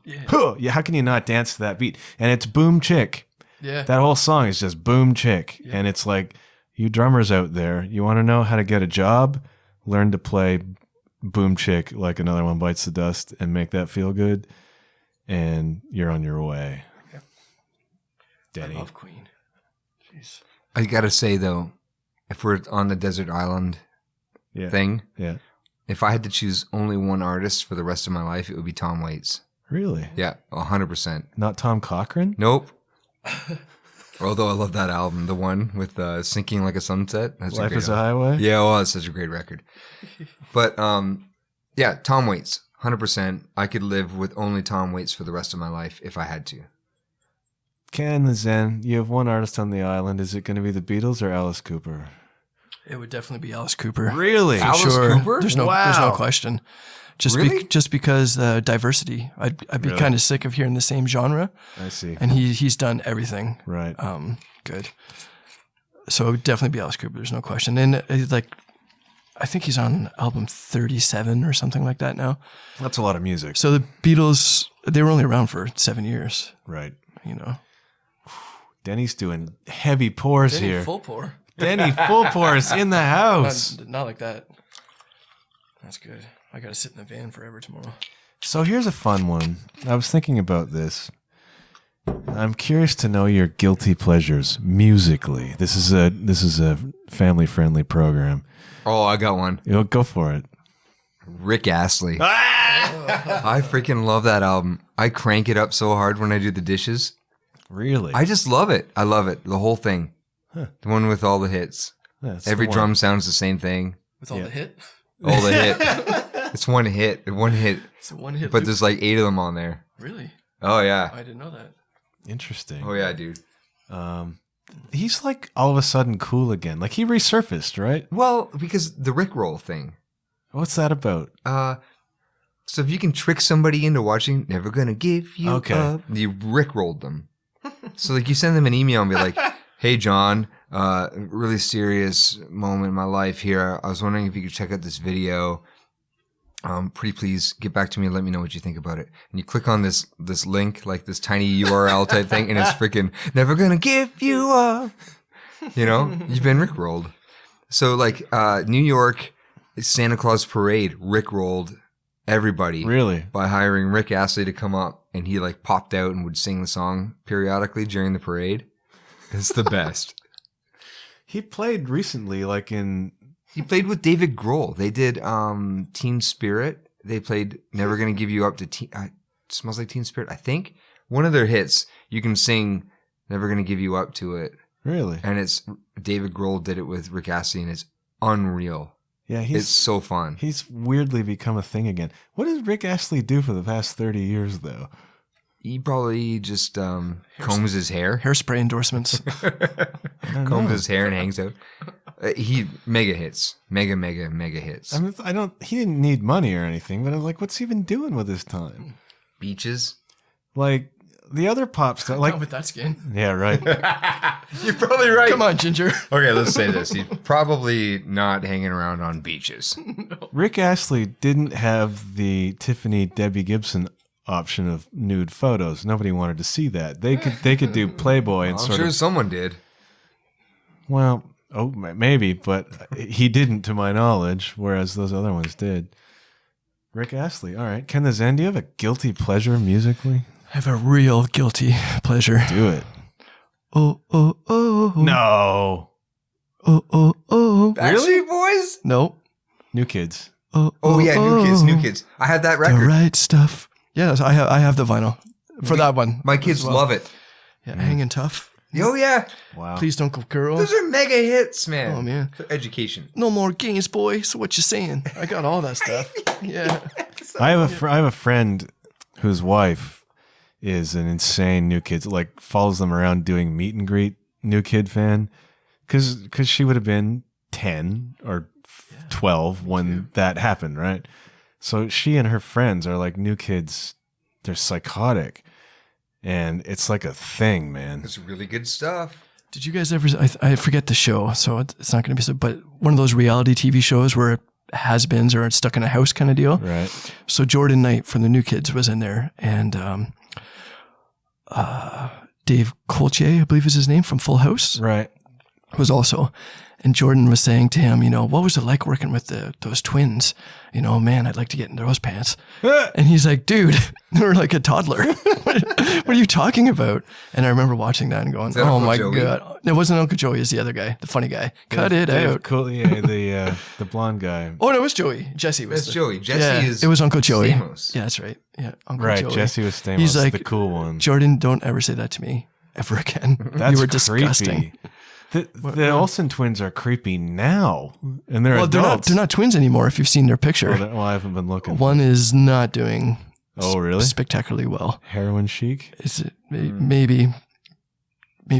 Speaker 1: Yeah. How can you not dance to that beat? And it's Boom Chick.
Speaker 2: Yeah.
Speaker 1: That whole song is just Boom Chick. Yeah. And it's like, you drummers out there, you want to know how to get a job? Learn to play Boom Chick like "Another One Bites the Dust" and make that feel good. And you're on your way.
Speaker 2: Yeah.
Speaker 1: Deni.
Speaker 2: I love Queen. Jeez.
Speaker 3: I got to say, though, if we're on the desert island thing, if I had to choose only one artist for the rest of my life, it would be Tom Waits.
Speaker 1: Really?
Speaker 3: Yeah, 100%.
Speaker 1: Not Tom Cochrane?
Speaker 3: Nope. Although I love that album, the one with "Sinking Like a Sunset." That's
Speaker 1: Life
Speaker 3: a great
Speaker 1: is a
Speaker 3: album.
Speaker 1: Highway?
Speaker 3: Yeah, well, it's such a great record. But yeah, Tom Waits, 100%. I could live with only Tom Waits for the rest of my life if I had to.
Speaker 1: Ken the Zen, you have one artist on the island. Is it going to be the Beatles or Alice Cooper?
Speaker 2: It would definitely be Alice Cooper.
Speaker 1: Really?
Speaker 2: For
Speaker 3: Alice
Speaker 2: sure.
Speaker 3: Cooper?
Speaker 2: There's no question.
Speaker 3: Really?
Speaker 2: Just because diversity. I'd be
Speaker 1: Really?
Speaker 2: kind of sick of hearing the same genre.
Speaker 1: I see.
Speaker 2: And he's done everything.
Speaker 1: Right.
Speaker 2: Good. So it would definitely be Alice Cooper. There's no question. And I think he's on album 37 or something like that now.
Speaker 1: That's a lot of music.
Speaker 2: So the Beatles, they were only around for 7 years.
Speaker 1: Right.
Speaker 2: You know.
Speaker 1: Denny's doing heavy pours here.
Speaker 2: Full pour.
Speaker 1: Deni Full Force in the house.
Speaker 2: Not like that. That's good. I got to sit in the van forever tomorrow.
Speaker 1: So here's a fun one. I was thinking about this. I'm curious to know your guilty pleasures musically. This is a family-friendly program.
Speaker 3: Oh, I got one.
Speaker 1: Go for it.
Speaker 3: Rick Astley. I freaking love that album. I crank it up so hard when I do the dishes.
Speaker 1: Really?
Speaker 3: I just love it. I love it. The whole thing.
Speaker 1: Huh.
Speaker 3: The one with all the hits.
Speaker 1: That's
Speaker 3: Every
Speaker 1: the one.
Speaker 3: drum sounds the same thing.
Speaker 2: With all the hit?
Speaker 3: All the hit. It's one hit. One hit.
Speaker 2: It's a one hit.
Speaker 3: But there's like 8 of them on there.
Speaker 2: Really?
Speaker 3: Oh, yeah.
Speaker 2: I didn't know that.
Speaker 1: Interesting.
Speaker 3: Oh, yeah, dude.
Speaker 1: He's like all of a sudden cool again. Like he resurfaced, right?
Speaker 3: Well, because the Rickroll thing.
Speaker 1: What's that about?
Speaker 3: So if you can trick somebody into watching Never Gonna Give You Up, you Rickrolled them. So like you send them an email and be like, hey, John, really serious moment in my life here. I was wondering if you could check out this video. Pretty please get back to me and let me know what you think about it. And you click on this link, like this tiny URL type thing, and it's freaking Never Gonna Give You Up. You know, you've been Rickrolled. So like New York Santa Claus Parade Rickrolled everybody.
Speaker 1: Really?
Speaker 3: By hiring Rick Astley to come up, and he like popped out and would sing the song periodically during the parade. It's the best.
Speaker 1: He played recently, like in...
Speaker 3: He played with David Grohl. They did Teen Spirit. They played Never Gonna Give You Up to Smells Like Teen Spirit, I think. One of their hits, you can sing Never Gonna Give You Up to it.
Speaker 1: Really?
Speaker 3: And it's David Grohl did it with Rick Astley, and it's unreal.
Speaker 1: Yeah,
Speaker 3: it's so fun.
Speaker 1: He's weirdly become a thing again. What did Rick Astley do for the past 30 years, though?
Speaker 3: He probably just combs his hair.
Speaker 2: Hairspray endorsements.
Speaker 3: Combs his hair and hangs out. He mega hits. Mega hits.
Speaker 1: I mean, he didn't need money or anything, but I'm like, what's he been doing with his time?
Speaker 3: Beaches.
Speaker 1: Like, the other pop stuff. Like,
Speaker 2: not with that skin.
Speaker 1: Yeah, right.
Speaker 3: You're probably right.
Speaker 2: Come on, Ginger.
Speaker 3: Okay, let's say this. He's probably not hanging around on beaches.
Speaker 2: No.
Speaker 1: Rick Astley didn't have the Tiffany Debbie Gibson option of nude photos. Nobody wanted to see that. They could do Playboy and
Speaker 3: I'm
Speaker 1: sort
Speaker 3: sure
Speaker 1: of...
Speaker 3: someone did.
Speaker 1: Well, maybe, but he didn't to my knowledge, whereas those other ones did. Rick Astley. All right. Ken the Zen, do you have a guilty pleasure musically?
Speaker 2: I have a real guilty pleasure.
Speaker 1: Do it.
Speaker 2: Oh, oh, oh.
Speaker 1: No.
Speaker 2: Oh, oh, oh.
Speaker 3: Backstreet Boys?
Speaker 2: No.
Speaker 1: New Kids.
Speaker 3: Oh, yeah, New Kids. I had that record.
Speaker 2: The right stuff. Yes, I have the vinyl for that one.
Speaker 3: My kids love it.
Speaker 2: Yeah, Hanging Tough.
Speaker 3: Oh, yeah.
Speaker 1: Wow.
Speaker 2: Please Don't Go Girl.
Speaker 3: Those are mega hits, man.
Speaker 2: Oh, man.
Speaker 3: For education.
Speaker 2: No more games, boy. So what you saying? I got all that stuff. Yeah.
Speaker 1: I have a friend whose wife is an insane New Kids, like follows them around doing meet and greet New Kid fan, because she would have been 10 or 12 when that happened, right? So she and her friends are like New Kids. They're psychotic, and it's like a thing, man.
Speaker 3: It's really good stuff.
Speaker 2: Did you guys ever? I forget the show, so it's not going to be so. But one of those reality TV shows where has-beens are stuck in a house kind of deal,
Speaker 1: right?
Speaker 2: So Jordan Knight from the New Kids was in there, and Dave Colchier, I believe is his name, from Full House,
Speaker 1: right?
Speaker 2: Was also, and Jordan was saying to him, what was it like working with those twins? Man, I'd like to get in those pants. And he's like, dude, they're like a toddler. What are you talking about? And I remember watching that and going, oh my God. It wasn't Uncle Joey, it's the other guy, the funny guy. Cut it out.
Speaker 1: Cool, yeah, the blonde guy.
Speaker 2: Oh, no, it was Joey. Jesse was
Speaker 3: Joey. Jesse is.
Speaker 2: It was Uncle Joey.
Speaker 3: Stamos.
Speaker 2: Yeah, that's right. Yeah, Uncle
Speaker 1: right,
Speaker 2: Joey.
Speaker 1: Jesse was Stamos.
Speaker 2: He's like,
Speaker 1: the cool one.
Speaker 2: Jordan, don't ever say that to me ever again.
Speaker 1: That's
Speaker 2: you were
Speaker 1: creepy.
Speaker 2: Disgusting.
Speaker 1: The Olsen twins are creepy now, and they're adults.
Speaker 2: They're not twins anymore. If you've seen their picture,
Speaker 1: I haven't been looking.
Speaker 2: One is not doing.
Speaker 1: Oh, really?
Speaker 2: Spectacularly well.
Speaker 1: Heroin chic?
Speaker 2: Is it maybe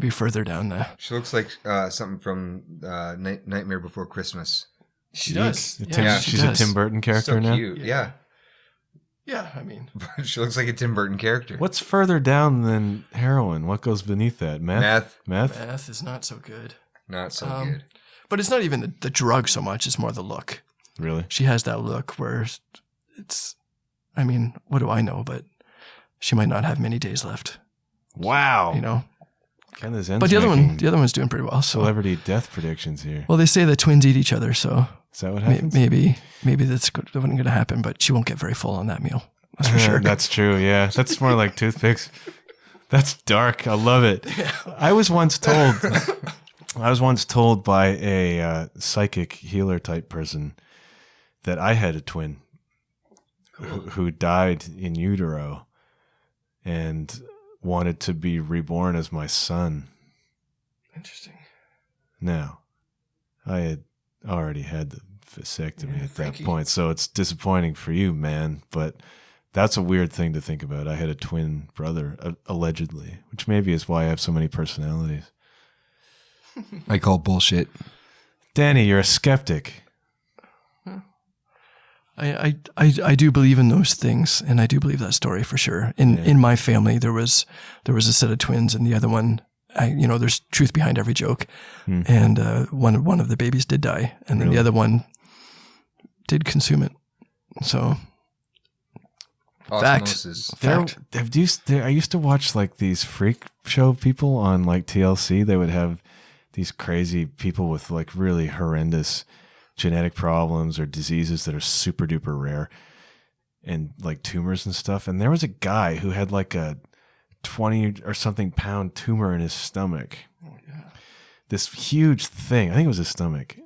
Speaker 2: further down there?
Speaker 3: She looks like something from Nightmare Before Christmas.
Speaker 2: She does.
Speaker 1: She's a Tim Burton character now.
Speaker 3: Cute. Yeah.
Speaker 2: Yeah, I mean,
Speaker 3: she looks like a Tim Burton character.
Speaker 1: What's further down than heroin? What goes beneath that? Meth?
Speaker 2: Meth is not so good.
Speaker 3: Not so good.
Speaker 2: But it's not even the drug so much. It's more the look.
Speaker 1: Really?
Speaker 2: She has that look where it's, I mean, what do I know? But she might not have many days left.
Speaker 1: Wow. Ken is
Speaker 2: But the other one's doing pretty well. So.
Speaker 1: Celebrity death predictions here.
Speaker 2: Well, they say that twins eat each other, so
Speaker 1: Is that what happens?
Speaker 2: maybe that's going to happen. But she won't get very full on that meal. That's for sure.
Speaker 1: That's true. Yeah, that's more like toothpicks. That's dark. I love it. Yeah. I was once told by a psychic healer type person that I had a twin who died in utero and wanted to be reborn as my son.
Speaker 2: Interesting.
Speaker 1: Now, I had already had the vasectomy at that point, so it's disappointing for you, man, but that's a weird thing to think about. I had a twin brother, allegedly, which maybe is why I have so many personalities.
Speaker 3: I call bullshit.
Speaker 1: Deni, you're a skeptic.
Speaker 2: I do believe in those things, and I do believe that story for sure. In my family, there was a set of twins, and the other one, there's truth behind every joke, and one of the babies did die, and then the other one did consume it. So. Fact.
Speaker 1: I used to watch like these freak show people on like TLC. They would have these crazy people with like really horrendous genetic problems or diseases that are super duper rare and like tumors and stuff. And there was a guy who had like a 20 or something pound tumor in his stomach. Oh, yeah. This huge thing. I think it was his stomach.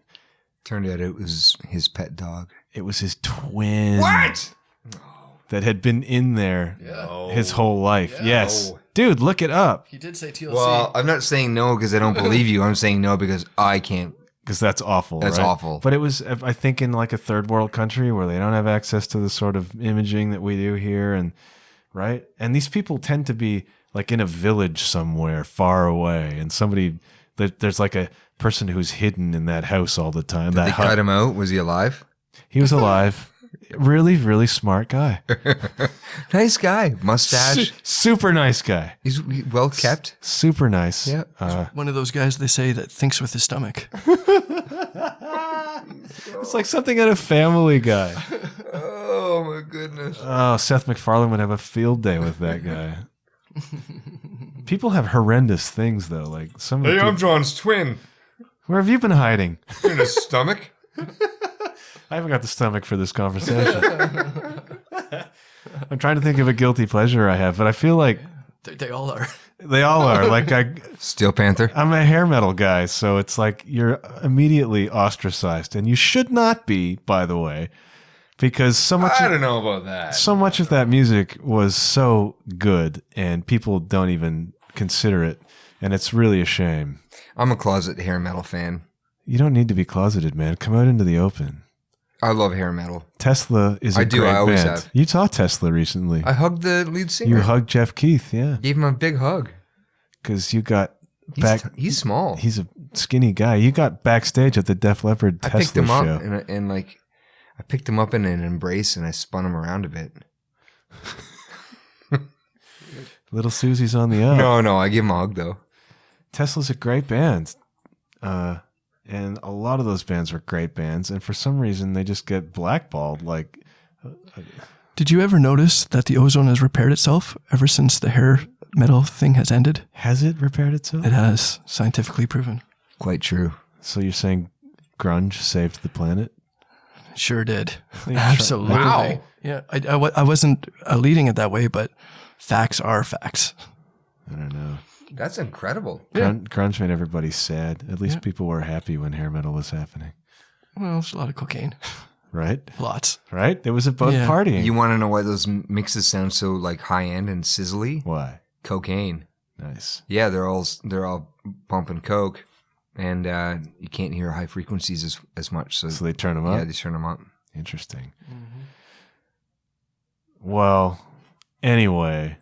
Speaker 3: Turned out it was his pet dog.
Speaker 1: It was his twin.
Speaker 3: What?
Speaker 1: That had been in there his whole life. Yeah. Yes. Dude, look it up.
Speaker 2: He did say TLC.
Speaker 3: Well, I'm not saying no because I don't believe you. I'm saying no because I can't.
Speaker 1: Because that's awful.
Speaker 3: That's
Speaker 1: right?
Speaker 3: awful.
Speaker 1: But it was, I think, in like a third world country where they don't have access to the sort of imaging that we do here. And right. And these people tend to be like in a village somewhere far away. And there's like a person who's hidden in that house all the time.
Speaker 3: Did they cut him out? Was he alive?
Speaker 1: He was alive. Really, really smart guy.
Speaker 3: Nice guy. Mustache.
Speaker 1: Super nice guy.
Speaker 3: He's well kept.
Speaker 1: Super nice.
Speaker 3: Yeah.
Speaker 2: One of those guys they say that thinks with his stomach.
Speaker 1: It's like something out of Family Guy.
Speaker 3: Oh, my goodness.
Speaker 1: Oh, Seth MacFarlane would have a field day with that guy. People have horrendous things, though. Like some.
Speaker 3: Hey, I'm John's twin.
Speaker 1: Where have you been hiding?
Speaker 3: In his stomach?
Speaker 1: I haven't got the stomach for this conversation. I'm trying to think of a guilty pleasure I have, but I feel like
Speaker 2: they all are.
Speaker 1: They all are. Like
Speaker 3: Steel Panther.
Speaker 1: I'm a hair metal guy, so it's like you're immediately ostracized, and you should not be, by the way, because so much.
Speaker 3: I don't know about that.
Speaker 1: So much of that music was so good, and people don't even consider it, and it's really a shame.
Speaker 3: I'm a closet hair metal fan.
Speaker 1: You don't need to be closeted, man. Come out into the open.
Speaker 3: I love hair metal.
Speaker 1: Tesla is a great band. I always have. You saw Tesla recently.
Speaker 3: I hugged the lead singer.
Speaker 1: You hugged Jeff Keith, yeah.
Speaker 3: Gave him a big hug.
Speaker 1: Because you got
Speaker 3: He's small.
Speaker 1: He's a skinny guy. You got backstage at the Def Leppard Tesla show. I picked him
Speaker 3: up and I picked him up in an embrace and I spun him around a bit.
Speaker 1: Little Susie's on the up.
Speaker 3: No, I gave him a hug though.
Speaker 1: Tesla's a great band. And a lot of those bands were great bands, and for some reason they just get blackballed. Like,
Speaker 2: did you ever notice that the ozone has repaired itself ever since the hair metal thing has ended?
Speaker 1: Has it repaired itself?
Speaker 2: It has, scientifically proven.
Speaker 3: Quite true.
Speaker 1: So you're saying grunge saved the planet?
Speaker 2: Sure did. Absolutely.
Speaker 3: Wow.
Speaker 2: Yeah, I wasn't leading it that way, but facts are facts.
Speaker 1: I don't know.
Speaker 3: That's incredible.
Speaker 1: Grunge made everybody sad. At least people were happy when hair metal was happening.
Speaker 2: Well, there's a lot of cocaine.
Speaker 1: Right?
Speaker 2: Lots.
Speaker 1: Right? It was about partying.
Speaker 3: You want to know why those mixes sound so like high-end and sizzly?
Speaker 1: Why?
Speaker 3: Cocaine.
Speaker 1: Nice.
Speaker 3: Yeah, they're all pumping coke, and you can't hear high frequencies as much. So
Speaker 1: they turn them up?
Speaker 3: Yeah, they turn them up.
Speaker 1: Interesting. Mm-hmm. Well, anyway,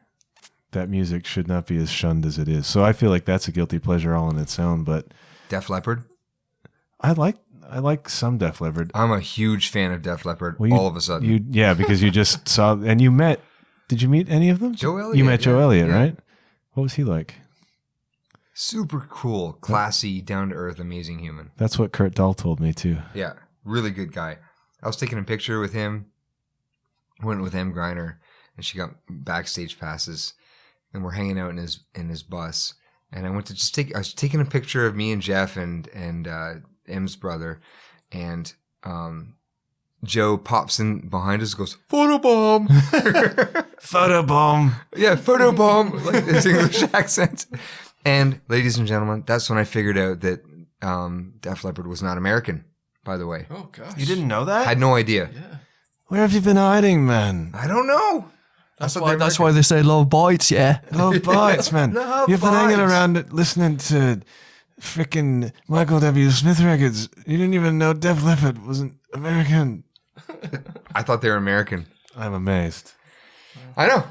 Speaker 1: that music should not be as shunned as it is. So I feel like that's a guilty pleasure all on its own. But
Speaker 3: Def Leppard?
Speaker 1: I like some Def Leppard.
Speaker 3: I'm a huge fan of Def Leppard all of a sudden.
Speaker 1: Because you just saw, and you met, did you meet any of them?
Speaker 3: Joe Elliott.
Speaker 1: You met Joe Elliott, right? What was he like?
Speaker 3: Super cool, classy, down-to-earth, amazing human.
Speaker 1: That's what Kurt Dahl told me too.
Speaker 3: Yeah, really good guy. I was taking a picture with him, went with M. Griner, and she got backstage passes, and we're hanging out in his bus, and I went to I was taking a picture of me and Jeff and M's brother, and Joe pops in behind us, goes, "Photobomb."
Speaker 1: Photobomb.
Speaker 3: Yeah, photobomb, like his English accent. And ladies and gentlemen, that's when I figured out that Def Leppard was not American, by the way.
Speaker 2: Oh, gosh.
Speaker 1: You didn't know
Speaker 3: I
Speaker 1: that?
Speaker 3: had no idea.
Speaker 2: Yeah.
Speaker 1: Where have you been hiding, man?
Speaker 3: I don't know.
Speaker 2: That's why they say love bites, yeah.
Speaker 1: Love bites, man.
Speaker 3: Love
Speaker 1: You've been hanging
Speaker 3: bites.
Speaker 1: around listening to freaking Michael W. Smith records. You didn't even know Def Leppard wasn't American.
Speaker 3: I thought they were American.
Speaker 1: I'm amazed.
Speaker 3: I know.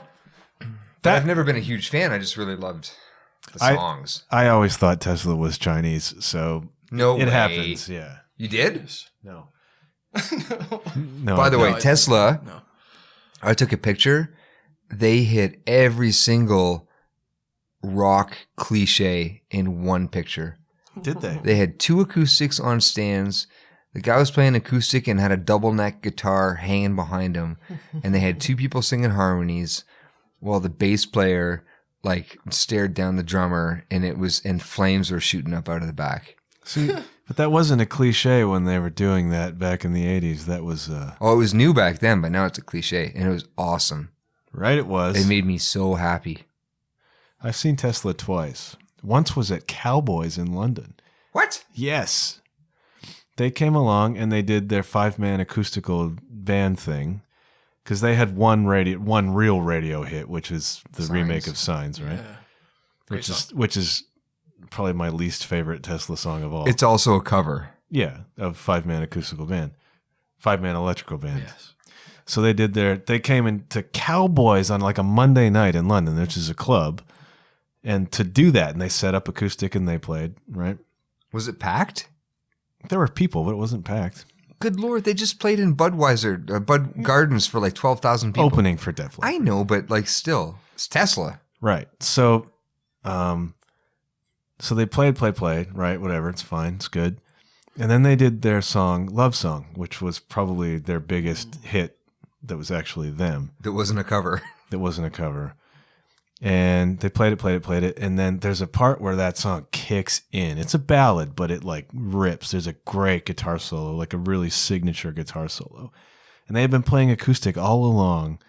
Speaker 1: That-
Speaker 3: I've never been a huge fan. I just really loved the songs.
Speaker 1: I always thought Tesla was Chinese, so
Speaker 3: No
Speaker 1: it
Speaker 3: way.
Speaker 1: happens. Yeah.
Speaker 3: You did?
Speaker 1: No.
Speaker 2: No.
Speaker 1: No.
Speaker 3: By the
Speaker 1: I
Speaker 3: way,
Speaker 1: don't.
Speaker 3: Tesla,
Speaker 2: No.
Speaker 3: I took a picture. They hit every single rock cliche in one picture.
Speaker 1: Did they?
Speaker 3: They had 2 acoustics on stands. The guy was playing acoustic and had a double neck guitar hanging behind him. And they had 2 people singing harmonies while the bass player like stared down the drummer, and flames were shooting up out of the back.
Speaker 1: See, but that wasn't a cliche when they were doing that back in the 80s. That was
Speaker 3: Oh, it was new back then, but now it's a cliche, and it was awesome.
Speaker 1: right. It was.
Speaker 3: It made me so happy.
Speaker 1: I've seen Tesla twice. Once was at Cowboys in London.
Speaker 3: What?
Speaker 1: Yes. They came along and they did their 5-man acoustical band thing because they had one real radio hit, which is the
Speaker 3: Signs.
Speaker 1: remake of Signs, right?
Speaker 2: Yeah.
Speaker 1: Which is probably my least favorite Tesla song of all.
Speaker 3: It's also a cover.
Speaker 1: Yeah, of 5-man acoustical band, 5-man electrical band.
Speaker 2: Yes.
Speaker 1: So they came into Cowboys on like a Monday night in London, which is a club, and to do that, and they set up acoustic and they played, right?
Speaker 3: Was it packed?
Speaker 1: There were people, but it wasn't packed.
Speaker 3: Good Lord, they just played in Budweiser, Bud Gardens for like 12,000 people.
Speaker 1: Opening for Def Leppard.
Speaker 3: I know, but like still, it's Tesla.
Speaker 1: Right. So, so they played, right? Whatever. It's fine. It's good. And then they did their song, Love Song, which was probably their biggest hit that was actually them.
Speaker 3: That wasn't a cover.
Speaker 1: That wasn't a cover. And they played it. And then there's a part where that song kicks in. It's a ballad, but it like rips. There's a great guitar solo, like a really signature guitar solo. And they had been playing acoustic all along.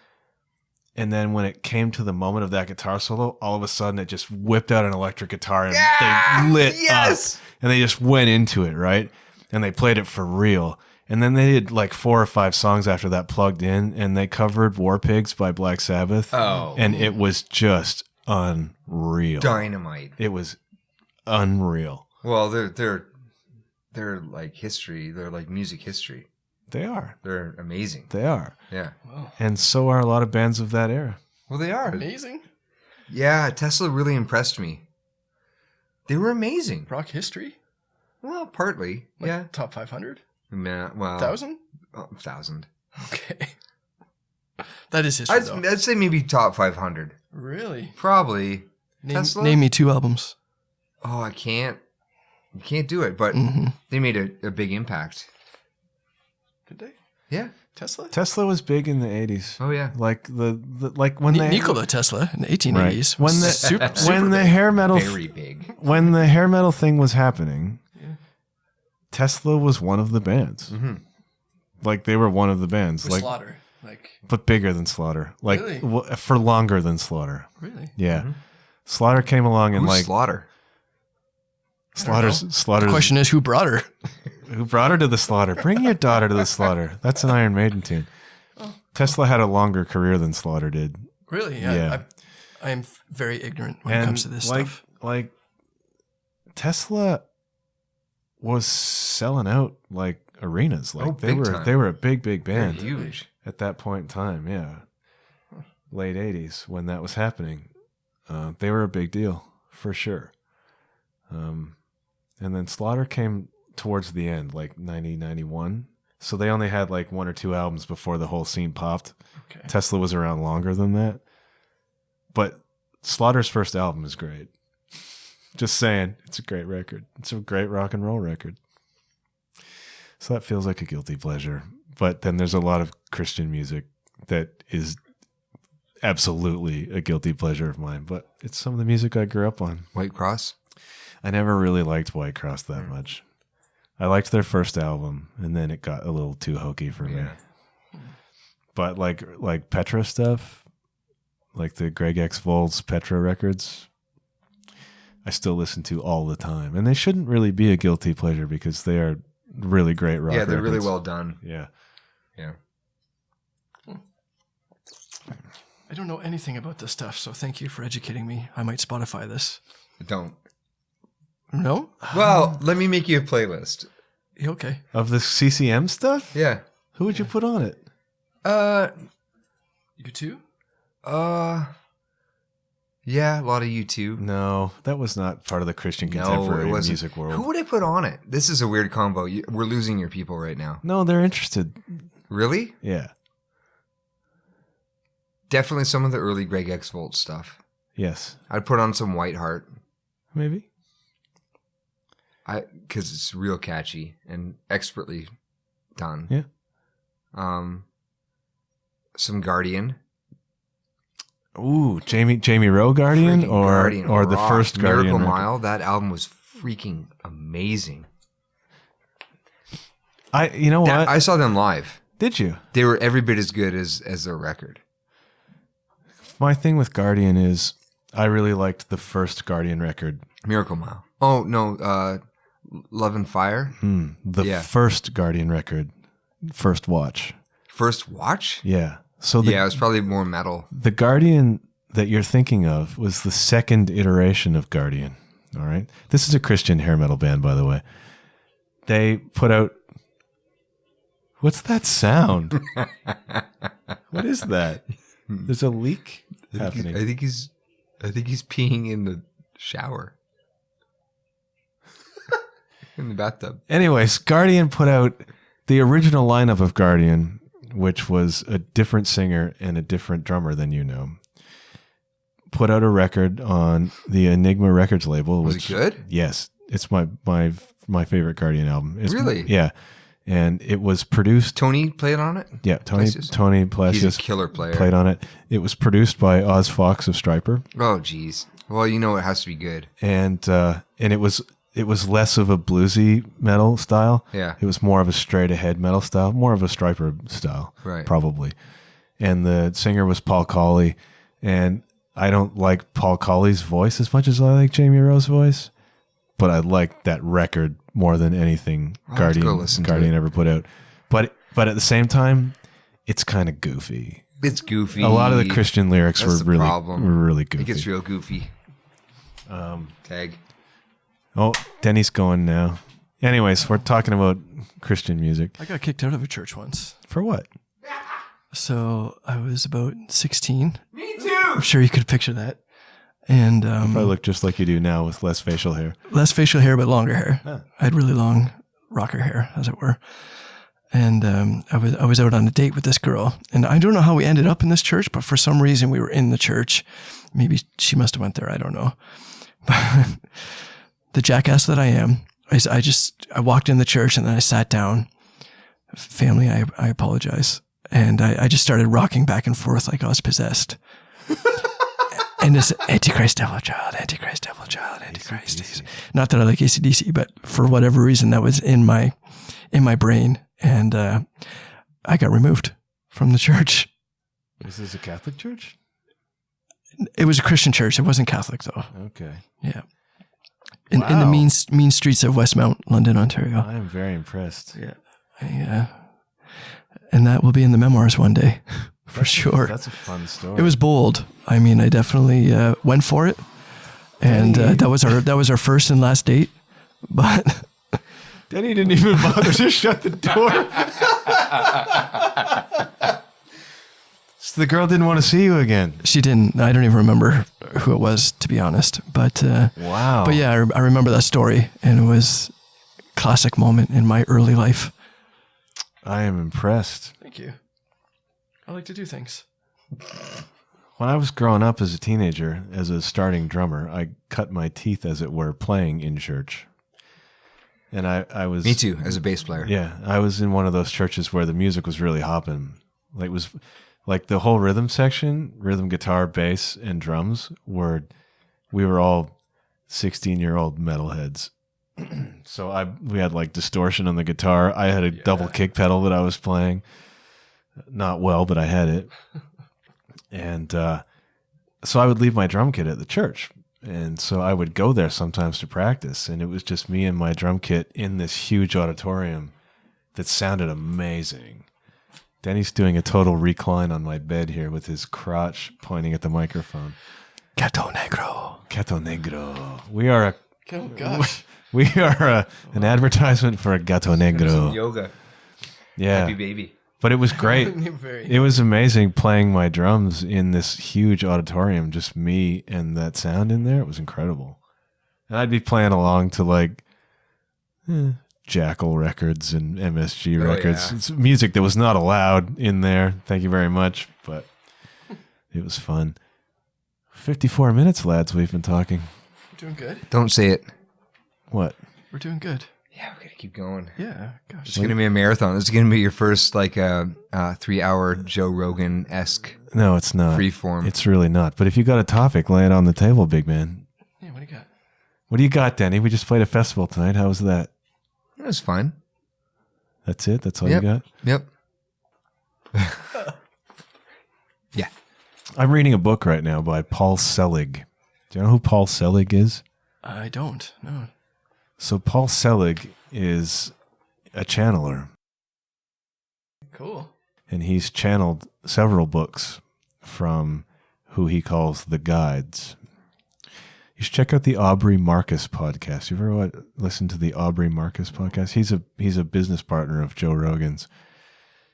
Speaker 1: And then when it came to the moment of that guitar solo, all of a sudden it just whipped out an electric guitar and they lit up. And they just went into it, right? And they played it for real. And then they did like 4 or 5 songs after that plugged in, and they covered War Pigs by Black Sabbath.
Speaker 3: Oh.
Speaker 1: And it was just unreal.
Speaker 3: Dynamite.
Speaker 1: It was unreal.
Speaker 3: Well, they're like history. They're like music history.
Speaker 1: They are.
Speaker 3: They're amazing.
Speaker 1: They are.
Speaker 3: Yeah.
Speaker 2: Wow.
Speaker 1: And so are a lot of bands of that era.
Speaker 3: Well, they are.
Speaker 2: Amazing.
Speaker 3: Yeah, Tesla really impressed me. They were amazing.
Speaker 2: Rock history?
Speaker 3: Well, partly.
Speaker 2: Like
Speaker 3: yeah.
Speaker 2: Top 500?
Speaker 3: Well,
Speaker 2: 1,000?
Speaker 3: 1,000.
Speaker 2: Okay. That is history, though.
Speaker 3: I'd say maybe top 500.
Speaker 2: Really?
Speaker 3: Probably. Tesla?
Speaker 2: Name me 2 albums.
Speaker 3: Oh, I can't. You can't do it, but they made a big impact.
Speaker 2: Did they?
Speaker 3: Yeah.
Speaker 1: Tesla was big in the 80s.
Speaker 3: Oh, yeah.
Speaker 1: Like like when they
Speaker 2: Nikola Tesla in the 1880s.
Speaker 1: Right. When the hair metal
Speaker 3: Very big.
Speaker 1: when the hair metal thing was happening, Tesla was one of the bands.
Speaker 3: Mm-hmm.
Speaker 1: Like they were one of the bands,
Speaker 2: With
Speaker 1: like
Speaker 2: Slaughter.
Speaker 1: but bigger than Slaughter. Like
Speaker 2: Really?
Speaker 1: for longer than Slaughter.
Speaker 2: Really?
Speaker 1: Yeah. Slaughter came along and
Speaker 3: Who's
Speaker 1: like
Speaker 3: Slaughter?
Speaker 1: Slaughter's
Speaker 2: The question is, who brought her?
Speaker 1: who brought her to the slaughter? Bring your daughter to the slaughter. That's an Iron Maiden tune. Tesla had a longer career than Slaughter did.
Speaker 2: Really?
Speaker 1: Yeah.
Speaker 2: I am very ignorant when it comes to this stuff.
Speaker 1: Like Tesla was selling out like arenas. Like they
Speaker 3: big
Speaker 1: were
Speaker 3: time.
Speaker 1: they were a big
Speaker 3: They're
Speaker 1: band
Speaker 3: huge.
Speaker 1: at that point in time. Yeah, late 80s when that was happening. They were a big deal for sure. And then Slaughter came towards the end, like 90, 91. So they only had like 1 or 2 albums before the whole scene popped.
Speaker 2: Okay.
Speaker 1: Tesla was around longer than that. But Slaughter's first album is great. Just saying, it's a great record. It's a great rock and roll record. So that feels like a guilty pleasure. But then there's a lot of Christian music that is absolutely a guilty pleasure of mine, but it's some of the music I grew up on.
Speaker 3: White Cross?
Speaker 1: I never really liked White Cross that much. I liked their first album, and then it got a little too hokey for me. But like Petra stuff, like the Greg X Volz Petra records, I still listen to all the time. And they shouldn't really be a guilty pleasure because they are really great rock records.
Speaker 3: Yeah, they're really well done.
Speaker 1: Yeah.
Speaker 3: Yeah.
Speaker 2: I don't know anything about this stuff, so thank you for educating me. I might Spotify this.
Speaker 3: Don't.
Speaker 2: No?
Speaker 3: Well, let me make you a playlist.
Speaker 2: Okay.
Speaker 1: Of the CCM stuff?
Speaker 3: Yeah.
Speaker 1: Who would you put on it?
Speaker 2: You too?
Speaker 3: Yeah, a lot of U2.
Speaker 1: No, that was not part of the Christian contemporary music world.
Speaker 3: Who would I put on it? This is a weird combo. We're losing your people right now.
Speaker 1: No, they're interested.
Speaker 3: Really?
Speaker 1: Yeah.
Speaker 3: Definitely some of the early Greg X Volt stuff.
Speaker 1: Yes.
Speaker 3: I'd put on some Whiteheart.
Speaker 1: Maybe.
Speaker 3: Because it's real catchy and expertly done.
Speaker 1: Yeah.
Speaker 3: Some Guardian.
Speaker 1: Ooh, Jamie Rowe Guardian or the first Guardian
Speaker 3: Miracle
Speaker 1: record?
Speaker 3: Mile. That album was freaking amazing.
Speaker 1: You know what?
Speaker 3: I saw them live.
Speaker 1: Did you?
Speaker 3: They were every bit as good as their record.
Speaker 1: My thing with Guardian is I really liked the first Guardian record.
Speaker 3: Miracle Mile. Oh, no. Love and Fire.
Speaker 1: The first Guardian record. First Watch.
Speaker 3: First Watch?
Speaker 1: Yeah. So
Speaker 3: it was probably more metal.
Speaker 1: The Guardian that you're thinking of was the second iteration of Guardian. All right. This is a Christian hair metal band, by the way. They put out. What's that sound? What is that? There's a leak happening.
Speaker 3: I think he's peeing in the shower. In the bathtub.
Speaker 1: Anyways, Guardian put out the original lineup of Guardian, which was a different singer and a different drummer than you know. Put out a record on the Enigma Records label.
Speaker 3: Was it good?
Speaker 1: Yes. It's my favorite Guardian album.
Speaker 3: Really?
Speaker 1: Yeah. And it was produced.
Speaker 3: Tony played on it?
Speaker 1: Yeah, Tony Palacios.
Speaker 3: He's a killer player.
Speaker 1: Played on it. It was produced by Oz Fox of Striper.
Speaker 3: Oh, geez. Well, you know it has to be good.
Speaker 1: And it was less of a bluesy metal style.
Speaker 3: Yeah.
Speaker 1: It was more of a straight ahead metal style, more of a Striper style,
Speaker 3: right? Probably.
Speaker 1: And the singer was Paul Colley. And I don't like Paul Colley's voice as much as I like Jamie Rowe's voice, but I like that record more than anything Guardian ever put out. But at the same time, it's kind of goofy.
Speaker 3: It's goofy.
Speaker 1: A lot of the Christian lyrics were really goofy.
Speaker 3: It gets real goofy. Tag.
Speaker 1: Oh, Deni's going now. Anyways, we're talking about Christian music.
Speaker 2: I got kicked out of a church once.
Speaker 1: For what?
Speaker 2: So I was about 16.
Speaker 3: Me too.
Speaker 2: I'm sure you could picture that. And
Speaker 1: if I look just like you do now with less facial hair.
Speaker 2: Less facial hair, but longer hair.
Speaker 1: Huh.
Speaker 2: I had really long rocker hair, as it were. And I was out on a date with this girl. And I don't know how we ended up in this church, but for some reason we were in the church. Maybe she must have went there. I don't know. But the jackass that I am, I walked in the church and then I sat down. Family, I apologize. And I just started rocking back and forth like I was possessed. And this Antichrist, devil child, Antichrist, devil child, Antichrist. AC/DC. Not that I like AC/DC, but for whatever reason that was in my brain. And I got removed from the church.
Speaker 1: Is this a Catholic church?
Speaker 2: It was a Christian church. It wasn't Catholic though.
Speaker 1: Okay.
Speaker 2: Yeah. In the mean streets of Westmount, London, Ontario.
Speaker 1: I am very impressed.
Speaker 2: Yeah. And that will be in the memoirs one day, for sure.
Speaker 1: That's a fun story.
Speaker 2: It was bold. I mean, I definitely went for it, and that was our first and last date. But
Speaker 1: Deni didn't even bother to shut the door. So the girl didn't want to see you again.
Speaker 2: She didn't. I don't even remember who it was, to be honest. But
Speaker 1: wow.
Speaker 2: But yeah, I remember that story, and it was a classic moment in my early life.
Speaker 1: I am impressed.
Speaker 2: Thank you. I like to do things.
Speaker 1: When I was growing up as a teenager, as a starting drummer, I cut my teeth, as it were, playing in church. And I was...
Speaker 3: Me too, as a bass player.
Speaker 1: Yeah, I was in one of those churches where the music was really hopping. Like it was Like the whole rhythm section, rhythm, guitar, bass, and drums we were all 16-year-old metalheads. So we had like distortion on the guitar. I had a double kick pedal that I was playing. Not well, but I had it. And so I would leave my drum kit at the church. And so I would go there sometimes to practice. And it was just me and my drum kit in this huge auditorium that sounded amazing. Deni's doing a total recline on my bed here with his crotch pointing at the microphone.
Speaker 2: Gato Negro.
Speaker 1: Gato Negro. We are
Speaker 2: Oh, gosh.
Speaker 1: we are an advertisement for a Gato Negro.
Speaker 3: Yoga.
Speaker 1: Yeah.
Speaker 3: Happy baby.
Speaker 1: But it was great. It was amazing playing my drums in this huge auditorium, just me and that sound in there. It was incredible. And I'd be playing along to like Jackal Records and MSG Records.
Speaker 3: Yeah.
Speaker 1: It's music that was not allowed in there. Thank you very much. But it was fun. 54 minutes, lads, we've been talking.
Speaker 2: We're doing good.
Speaker 3: Don't say it.
Speaker 1: What?
Speaker 2: We're doing good.
Speaker 3: Yeah, we're going to keep going.
Speaker 2: Yeah, gosh.
Speaker 3: It's going to be a marathon. This is going to be your first 3-hour Joe Rogan-esque
Speaker 1: No, it's not.
Speaker 3: free form.
Speaker 1: It's really not. But if you got a topic, lay it on the table, big man.
Speaker 2: Yeah, what do you got?
Speaker 1: What do you got, Deni? We just played a festival tonight. How was that?
Speaker 3: It was fun.
Speaker 1: That's it? That's all
Speaker 3: Yep.
Speaker 1: you got?
Speaker 3: Yep. Yeah.
Speaker 1: I'm reading a book right now by Paul Selig. Do you know who Paul Selig is?
Speaker 2: I don't. No.
Speaker 1: So Paul Selig is a channeler,
Speaker 2: Cool.
Speaker 1: and he's channeled several books from who he calls the guides. You should check out the Aubrey Marcus podcast. You ever listen to the Aubrey Marcus podcast? He's a business partner of Joe Rogan's,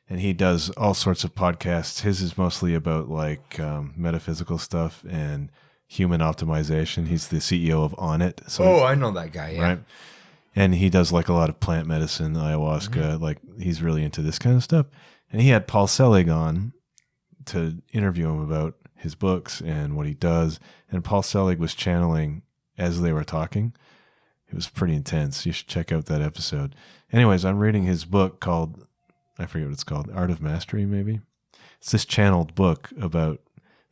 Speaker 1: and he does all sorts of podcasts. His is mostly about like metaphysical stuff and human optimization. He's the CEO of On It. So,
Speaker 3: I know that guy, yeah.
Speaker 1: right? And he does like a lot of plant medicine, ayahuasca. Like he's really into this kind of stuff. And he had Paul Selig on to interview him about his books and what he does. And Paul Selig was channeling as they were talking. It was pretty intense. You should check out that episode. Anyways, I'm reading his book called, I forget what it's called, Art of Mastery, maybe. It's this channeled book about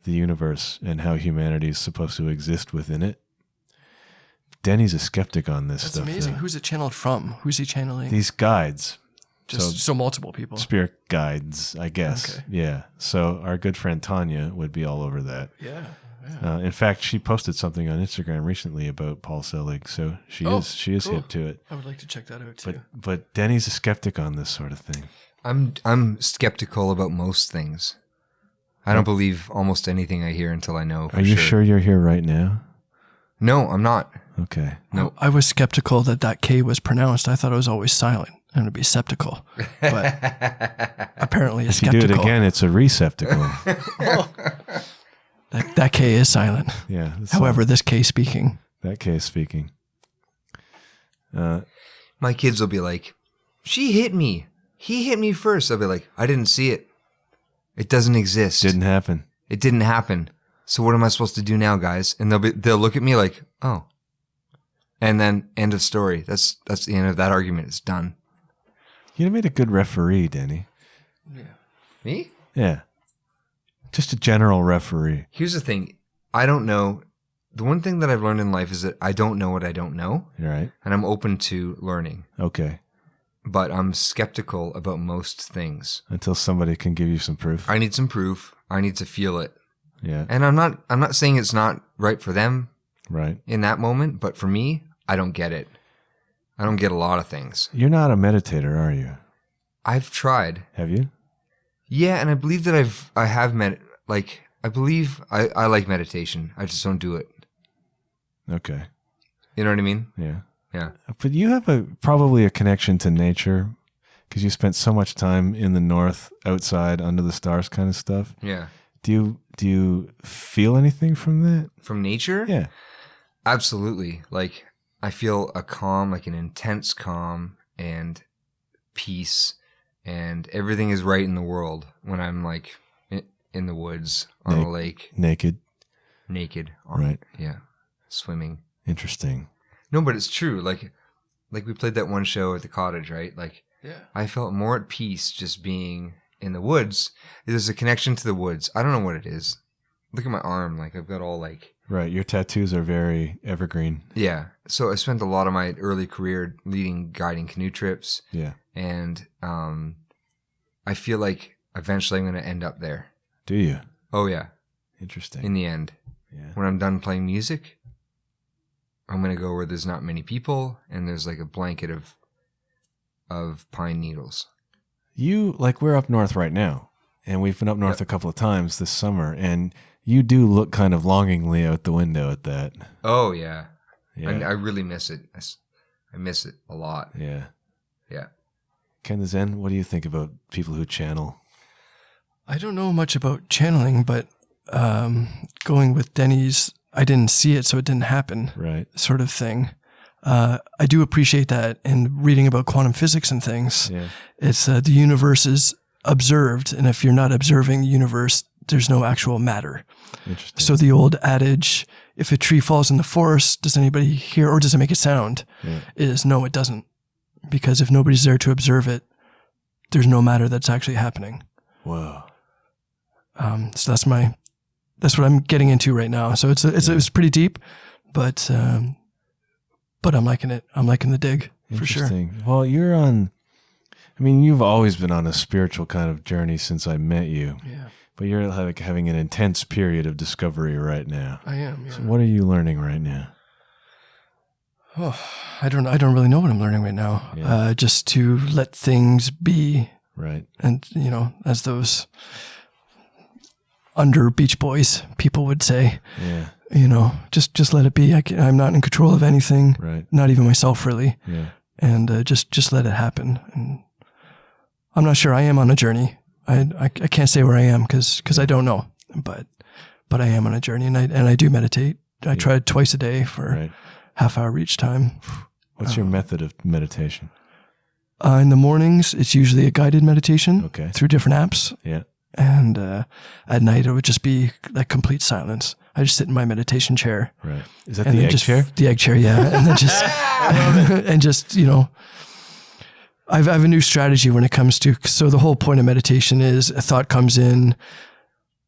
Speaker 1: the universe and how humanity is supposed to exist within it. Deni's a skeptic on this
Speaker 2: That's
Speaker 1: stuff.
Speaker 2: amazing. Who's it channeled from? Who's he channeling?
Speaker 1: These guides.
Speaker 2: So multiple people.
Speaker 1: Spirit guides, I guess.
Speaker 2: Okay.
Speaker 1: Yeah. So our good friend Tanya would be all over that.
Speaker 2: Yeah.
Speaker 1: In fact, she posted something on Instagram recently about Paul Selig, so she is
Speaker 2: cool.
Speaker 1: hip to it.
Speaker 2: I would like to check that out too.
Speaker 1: But Deni's a skeptic on this sort of thing.
Speaker 3: I'm skeptical about most things. I don't believe almost anything I hear until I know for
Speaker 1: Are you sure you're here right now?
Speaker 3: No, I'm not.
Speaker 1: Okay.
Speaker 3: No.
Speaker 2: I was skeptical that K was pronounced. I thought it was always silent. And it'd be septical. But apparently it's
Speaker 1: If you do
Speaker 2: skeptical.
Speaker 1: it again, it's a receptacle.
Speaker 2: That K is silent.
Speaker 1: Yeah. that's
Speaker 2: However, this K speaking.
Speaker 1: that case speaking.
Speaker 3: My kids will be like, she hit me. He hit me first. I'll be like, I didn't see it. It doesn't exist.
Speaker 1: Didn't happen.
Speaker 3: It didn't happen. So what am I supposed to do now, guys? And they'll look at me like, oh. And then end of story. That's the end of that argument. It's done.
Speaker 1: You'd have made a good referee, Deni.
Speaker 2: Yeah.
Speaker 3: Me?
Speaker 1: Yeah. Just a general referee.
Speaker 3: Here's the thing. I don't know. The one thing that I've learned in life is that I don't know what I don't know.
Speaker 1: Right.
Speaker 3: And I'm open to learning.
Speaker 1: Okay.
Speaker 3: But I'm skeptical about most things.
Speaker 1: Until somebody can give you some proof.
Speaker 3: I need some proof. I need to feel it.
Speaker 1: Yeah.
Speaker 3: And I'm not saying it's not right for them
Speaker 1: Right.
Speaker 3: in that moment, but for me, I don't get it. I don't get a lot of things.
Speaker 1: You're not a meditator, are you?
Speaker 3: I've tried.
Speaker 1: Have you?
Speaker 3: Yeah, and I believe that I believe I like meditation. I just don't do it.
Speaker 1: Okay.
Speaker 3: You know what I mean?
Speaker 1: Yeah.
Speaker 3: Yeah.
Speaker 1: But you have probably a connection to nature because you spent so much time in the north, outside, under the stars kind of stuff.
Speaker 3: Yeah.
Speaker 1: Do you feel anything from that?
Speaker 3: From nature?
Speaker 1: Yeah.
Speaker 3: Absolutely. Like I feel a calm, like an intense calm and peace, and everything is right in the world when I'm like in the woods on a lake,
Speaker 1: Naked.
Speaker 3: Right. Yeah. Swimming.
Speaker 1: Interesting.
Speaker 3: No, but it's true. Like we played that one show at the cottage, right? Like
Speaker 2: Yeah.
Speaker 3: I felt more at peace just being in the woods. There's a connection to the woods. I don't know what it is. Look at my arm. Like I've got all like...
Speaker 1: Right. Your tattoos are very evergreen.
Speaker 3: Yeah. So I spent a lot of my early career guiding canoe trips.
Speaker 1: Yeah.
Speaker 3: And I feel like eventually I'm going to end up there.
Speaker 1: Do you?
Speaker 3: Oh, yeah.
Speaker 1: Interesting.
Speaker 3: In the end.
Speaker 1: Yeah.
Speaker 3: When I'm done playing music, I'm going to go where there's not many people and there's like a blanket of pine needles.
Speaker 1: We're up north right now, and we've been up north a couple of times this summer, and you do look kind of longingly out the window at that.
Speaker 3: Oh, yeah.
Speaker 1: Yeah.
Speaker 3: I really miss it. I miss it a lot.
Speaker 1: Yeah.
Speaker 3: Yeah.
Speaker 1: Ken the Zen, what do you think about people who channel?
Speaker 2: I don't know much about channeling, but going with Deni's, I didn't see it, so it didn't happen,
Speaker 1: right?
Speaker 2: Sort of thing. I do appreciate that, and reading about quantum physics and things.
Speaker 1: Yeah.
Speaker 2: It's the universe is observed, and if you're not observing the universe, there's no actual matter.
Speaker 1: Interesting.
Speaker 2: So the old adage, if a tree falls in the forest, does anybody hear, or does it make a sound?
Speaker 1: Yeah.
Speaker 2: Is no, it doesn't. Because if nobody's there to observe it, there's no matter that's actually happening.
Speaker 1: Whoa.
Speaker 2: So that's what I'm getting into right now. So it's pretty deep, but I'm liking it. I'm liking the dig for sure.
Speaker 1: Well, you've always been on a spiritual kind of journey since I met you.
Speaker 2: Yeah.
Speaker 1: But you're like having an intense period of discovery right now.
Speaker 2: I am. Yeah.
Speaker 1: So what are you learning right now?
Speaker 2: Oh, I don't really know what I'm learning right now.
Speaker 1: Yeah.
Speaker 2: Just to let things be.
Speaker 1: Right.
Speaker 2: And, as those under Beach Boys people would say,
Speaker 1: yeah.
Speaker 2: Just let it be. I'm not in control of anything.
Speaker 1: Right.
Speaker 2: Not even myself, really.
Speaker 1: Yeah.
Speaker 2: And just let it happen. And I'm not sure I am on a journey. I can't say where I am because I don't know, but I am on a journey, and I do meditate. I try it twice a day for half hour each time.
Speaker 1: What's your method of meditation?
Speaker 2: In the mornings, it's usually a guided meditation through different apps.
Speaker 1: Yeah. And
Speaker 2: at night, it would just be like complete silence. I just sit in my meditation chair.
Speaker 1: Right. Is that the egg chair?
Speaker 2: The egg chair, yeah. And then just, and just, I have a new strategy when it comes to, so the whole point of meditation is a thought comes in,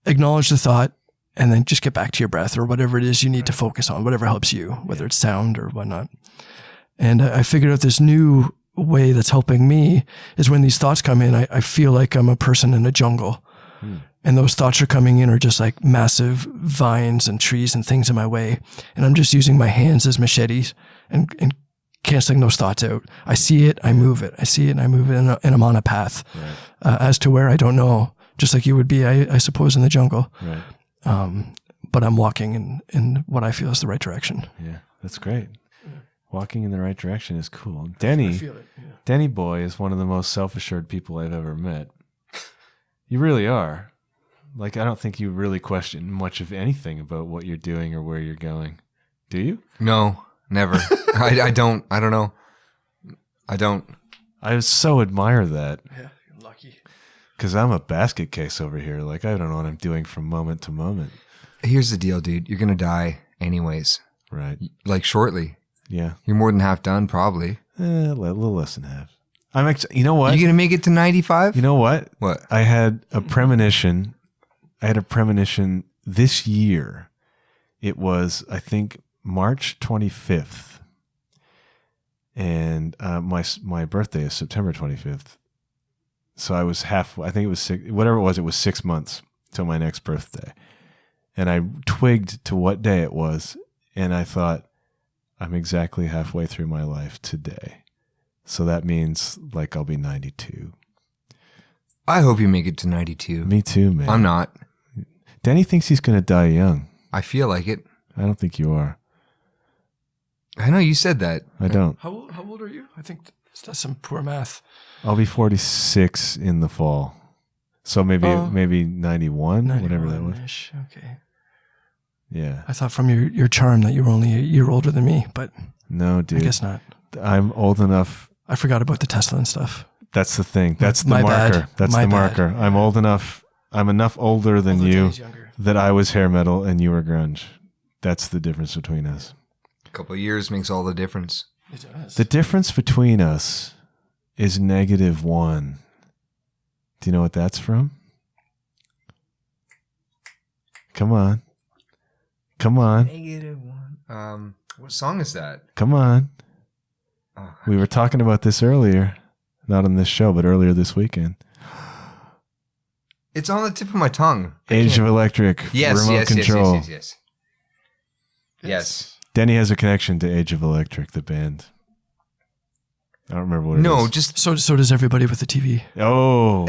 Speaker 2: acknowledge the thought, and then just get back to your breath or whatever it is you need to focus on, whatever helps you, whether it's sound or whatnot. And I figured out this new way that's helping me is when these thoughts come in, I feel like I'm a person in a jungle. And those thoughts are coming in are just like massive vines and trees and things in my way. And I'm just using my hands as machetes and canceling those thoughts out. I see it, I move it. I see it, and I move it, and I'm on a path. Right. As to where, I don't know, just like you would be, I suppose, in the jungle.
Speaker 1: Right.
Speaker 2: But I'm walking in what I feel is the right direction.
Speaker 1: Yeah, that's great. Walking in the right direction is cool. Deni,
Speaker 2: I feel it, yeah.
Speaker 1: Deni boy is one of the most self-assured people I've ever met. You really are. Like, I don't think you really question much of anything about what you're doing or where you're going. Do you?
Speaker 3: No, never. I don't know. I don't.
Speaker 1: I so admire that.
Speaker 2: Yeah, you're lucky.
Speaker 1: Because I'm a basket case over here. Like, I don't know what I'm doing from moment to moment.
Speaker 3: Here's the deal, dude. You're going to die anyways.
Speaker 1: Right.
Speaker 3: Like, shortly.
Speaker 1: Yeah.
Speaker 3: You're more than half done, probably.
Speaker 1: A little less than half. I'm actually, you know what?
Speaker 3: You going to make it to 95?
Speaker 1: You know what?
Speaker 3: What?
Speaker 1: I had a premonition. This year. It was, I think, March 25th. And my birthday is September 25th. So I was I think it was whatever it was 6 months till my next birthday. And I twigged to what day it was. And I thought, I'm exactly halfway through my life today. So that means like I'll be 92.
Speaker 3: I hope you make it to 92.
Speaker 1: Me too, man.
Speaker 3: I'm not.
Speaker 1: Deni thinks he's going to die young.
Speaker 3: I feel like it.
Speaker 1: I don't think you are.
Speaker 3: I know you said that.
Speaker 1: I don't.
Speaker 2: How old are you? I think that's some poor math.
Speaker 1: I'll be 46 in the fall. So maybe 91, whatever that was.
Speaker 2: Okay.
Speaker 1: Yeah.
Speaker 2: I thought from your charm that you were only a year older than me, but
Speaker 1: no, dude.
Speaker 2: I guess not.
Speaker 1: I'm old enough.
Speaker 2: I forgot about the Tesla and stuff.
Speaker 1: That's the thing. That's the
Speaker 2: My
Speaker 1: marker.
Speaker 2: bad.
Speaker 1: That's
Speaker 2: My
Speaker 1: the
Speaker 2: bad.
Speaker 1: marker. I'm old enough. I'm enough older than you that I was hair metal and you were grunge. That's the difference between us.
Speaker 3: A couple of years makes all the difference.
Speaker 2: It does.
Speaker 1: The difference between us is -1. Do you know what that's from? Come on. Come on.
Speaker 3: -1. What song is that?
Speaker 1: Come on.
Speaker 3: Oh,
Speaker 1: We were talking about this earlier. Not on this show, but earlier this weekend.
Speaker 3: it's on the tip of my tongue.
Speaker 1: Age of Electric.
Speaker 3: Yes,
Speaker 1: remote
Speaker 3: yes,
Speaker 1: control.
Speaker 3: Yes.
Speaker 1: Denny has a connection to Age of Electric, the band. I don't remember what it is.
Speaker 3: No, just
Speaker 2: So does everybody with the TV.
Speaker 1: Oh.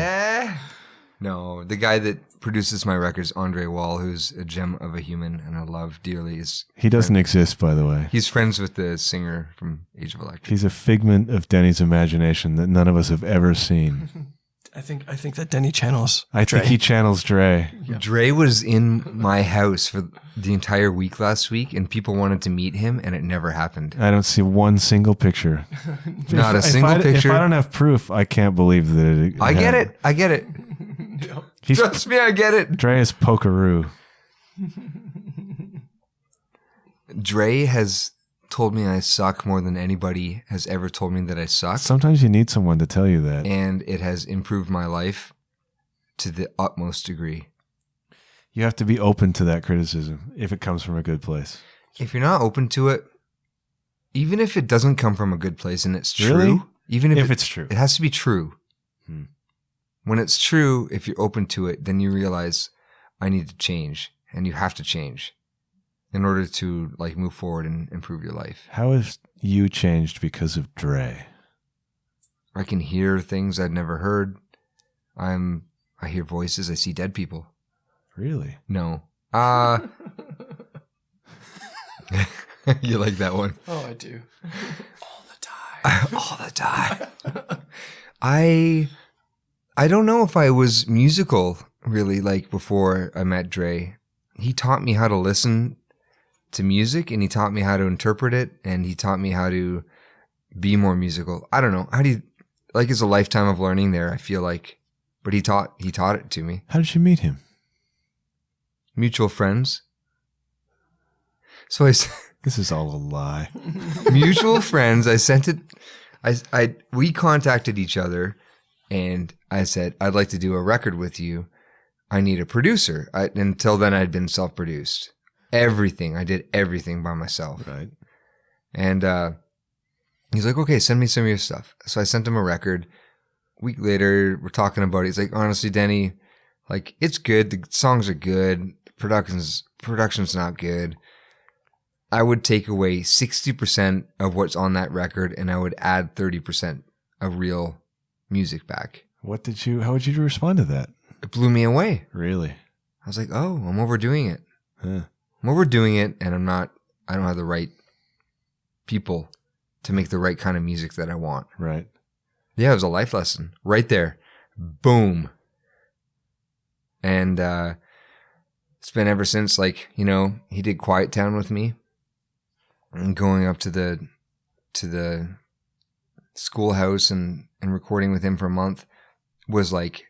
Speaker 3: no. The guy that produces my records, Andre Wall, who's a gem of a human and I love dearly.
Speaker 1: He doesn't exist, by the way.
Speaker 3: He's friends with the singer from Age of Electric.
Speaker 1: He's a figment of Denny's imagination that none of us have ever seen.
Speaker 2: I think that Deni channels.
Speaker 1: I think he channels Dre.
Speaker 2: Yeah.
Speaker 3: Dre was in my house for the entire week last week, and people wanted to meet him, and it never happened.
Speaker 1: I don't see one single picture.
Speaker 3: Not a single picture.
Speaker 1: If I don't have proof, I can't believe that it
Speaker 3: I get it. I get it.
Speaker 1: He's,
Speaker 3: Trust me, I get it.
Speaker 1: Dre is pokeroo.
Speaker 3: Dre has told me I suck more than anybody has ever told me that I suck.
Speaker 1: Sometimes you need someone to tell you that.
Speaker 3: And it has improved my life to the utmost degree.
Speaker 1: You have to be open to that criticism if it comes from a good place.
Speaker 3: If you're not open to it, even if it doesn't come from a good place and it's true,
Speaker 1: Really?
Speaker 3: even if
Speaker 1: it's true.
Speaker 3: it has to be true.
Speaker 1: Hmm.
Speaker 3: When it's true, if you're open to it, then you realize I need to change, and you have to change in order to like move forward and improve your life.
Speaker 1: How have you changed because of Dre?
Speaker 3: I can hear things I'd never heard. I hear voices. I see dead people.
Speaker 1: Really?
Speaker 3: No. You like that one?
Speaker 2: Oh, I do. All the time.
Speaker 3: All the time. I don't know if I was musical really like before I met Dre. He taught me how to listen to music, and he taught me how to interpret it, and he taught me how to be more musical. I don't know. How do you like it's a lifetime of learning there, I feel like. But he taught it to me.
Speaker 1: How did you meet him?
Speaker 3: Mutual friends. So
Speaker 1: This is all a lie.
Speaker 3: mutual friends. I sent it. We contacted each other, and I said, I'd like to do a record with you. I need a producer. Until then, I'd been self-produced. Everything. I did everything by myself.
Speaker 1: Right.
Speaker 3: And he's like, okay, send me some of your stuff. So I sent him a record. A week later, we're talking about it. He's like, honestly, Deni, like, it's good. The songs are good. Production's not good. I would take away 60% of what's on that record, and I would add 30% of real music back.
Speaker 1: How would you respond to that?
Speaker 3: It blew me away.
Speaker 1: Really?
Speaker 3: I was like, oh, I'm overdoing it.
Speaker 1: Huh.
Speaker 3: I'm overdoing it, and I don't have the right people to make the right kind of music that I want.
Speaker 1: Right.
Speaker 3: Yeah, it was a life lesson right there. Boom. And it's been ever since, like, you know, he did Quiet Town with me, and going up to the schoolhouse and recording with him for a month was like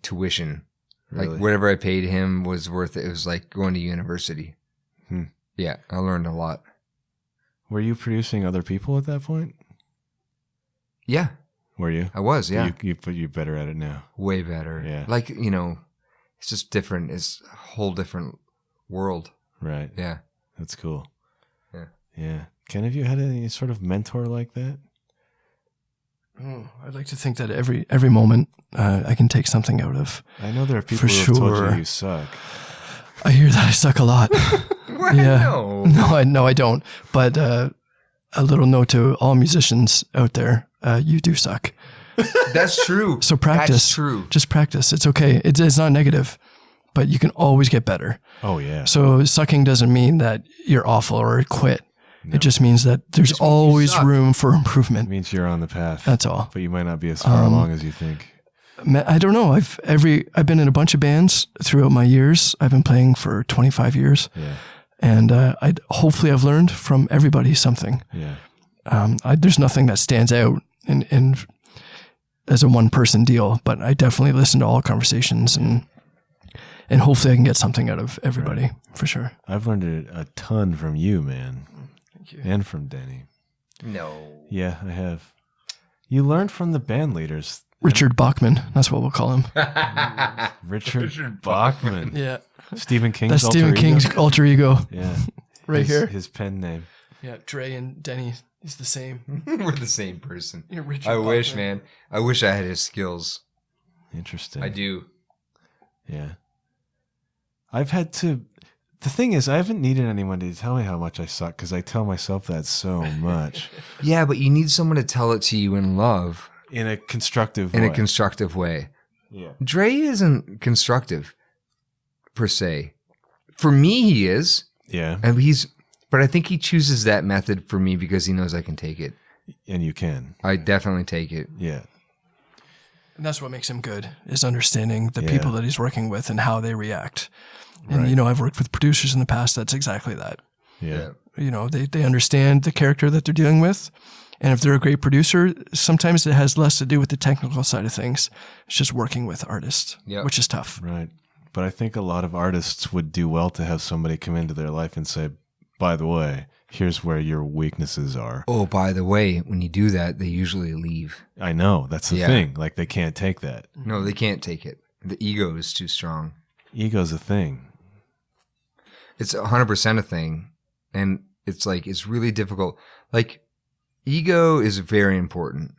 Speaker 3: tuition.
Speaker 1: Really?
Speaker 3: Like whatever I paid him was worth it. It was like going to university. Yeah, I learned a lot.
Speaker 1: Were you producing other people at that point?
Speaker 3: Yeah.
Speaker 1: Were you?
Speaker 3: I was, yeah.
Speaker 1: You're better at it now.
Speaker 3: Way better.
Speaker 1: Yeah.
Speaker 3: Like, you know, it's just different. It's a whole different world.
Speaker 1: Right.
Speaker 3: Yeah.
Speaker 1: That's cool.
Speaker 3: Yeah.
Speaker 1: Yeah. Ken, have you had any sort of mentor like that?
Speaker 2: Oh, I'd like to think that every moment I can take something out of.
Speaker 1: I know there are people who have told you suck.
Speaker 2: I hear that I suck a lot.
Speaker 3: What?
Speaker 2: Yeah.
Speaker 3: No.
Speaker 2: I don't. But a little note to all musicians out there: you do suck.
Speaker 3: That's true.
Speaker 2: So practice.
Speaker 3: That's true.
Speaker 2: Just practice. It's okay. It's not negative, but you can always get better.
Speaker 1: Oh, yeah.
Speaker 2: So sucking doesn't mean that you're awful or quit.
Speaker 1: No.
Speaker 2: It just means that there's always room for improvement.
Speaker 1: It means you're on the path.
Speaker 2: That's all.
Speaker 1: But you might not be as far along as you think.
Speaker 2: I don't know. I've been in a bunch of bands throughout my years. I've been playing for 25 years.
Speaker 1: Yeah.
Speaker 2: And hopefully I've learned from everybody something.
Speaker 1: Yeah.
Speaker 2: There's nothing that stands out in as a one-person deal, but I definitely listen to all conversations and hopefully I can get something out of everybody, for sure.
Speaker 1: I've learned a ton from you, man.
Speaker 2: Thank you.
Speaker 1: And from Deni.
Speaker 3: No.
Speaker 1: Yeah, I have. You learned from the band leaders
Speaker 2: Richard Bachman. That's what we'll call him.
Speaker 1: Richard Bachman.
Speaker 2: Yeah.
Speaker 1: Stephen King's
Speaker 2: That's
Speaker 1: alter
Speaker 2: Stephen
Speaker 1: ego?
Speaker 2: King's alter ego.
Speaker 1: Yeah.
Speaker 2: Right here.
Speaker 1: His pen name.
Speaker 2: Yeah, Dre and Deni is the same.
Speaker 3: We're the same person.
Speaker 2: You're Richard
Speaker 3: I wish,
Speaker 2: Bachman.
Speaker 3: man. I wish I had his skills.
Speaker 1: Interesting.
Speaker 3: I do.
Speaker 1: Yeah. The thing is, I haven't needed anyone to tell me how much I suck because I tell myself that so much.
Speaker 3: Yeah, but you need someone to tell it to you in love.
Speaker 1: In a constructive
Speaker 3: In
Speaker 1: way.
Speaker 3: a constructive way.
Speaker 1: Yeah.
Speaker 3: Dre isn't constructive, per se. For me, he is.
Speaker 1: Yeah.
Speaker 3: But I think he chooses that method for me because he knows I can take it.
Speaker 1: And you can.
Speaker 3: I definitely take it.
Speaker 1: Yeah.
Speaker 2: And that's what makes him good, is understanding the
Speaker 1: Yeah.
Speaker 2: people that he's working with and how they react. And,
Speaker 1: Right.
Speaker 2: I've worked with producers in the past. That's exactly that.
Speaker 1: Yeah.
Speaker 2: They understand the character that they're dealing with. And if they're a great producer, sometimes it has less to do with the technical side of things. It's just working with artists,
Speaker 3: Yep.
Speaker 2: which is tough.
Speaker 1: Right. But I think a lot of artists would do well to have somebody come into their life and say, by the way, here's where your weaknesses are.
Speaker 3: Oh, by the way, when you do that, they usually leave.
Speaker 1: I know. That's the
Speaker 3: Yeah.
Speaker 1: thing. Like, they can't take that.
Speaker 3: No, they can't take it. The ego is too strong.
Speaker 1: Ego's a thing.
Speaker 3: It's 100% a thing. And it's like, it's really difficult. Like, ego is very important,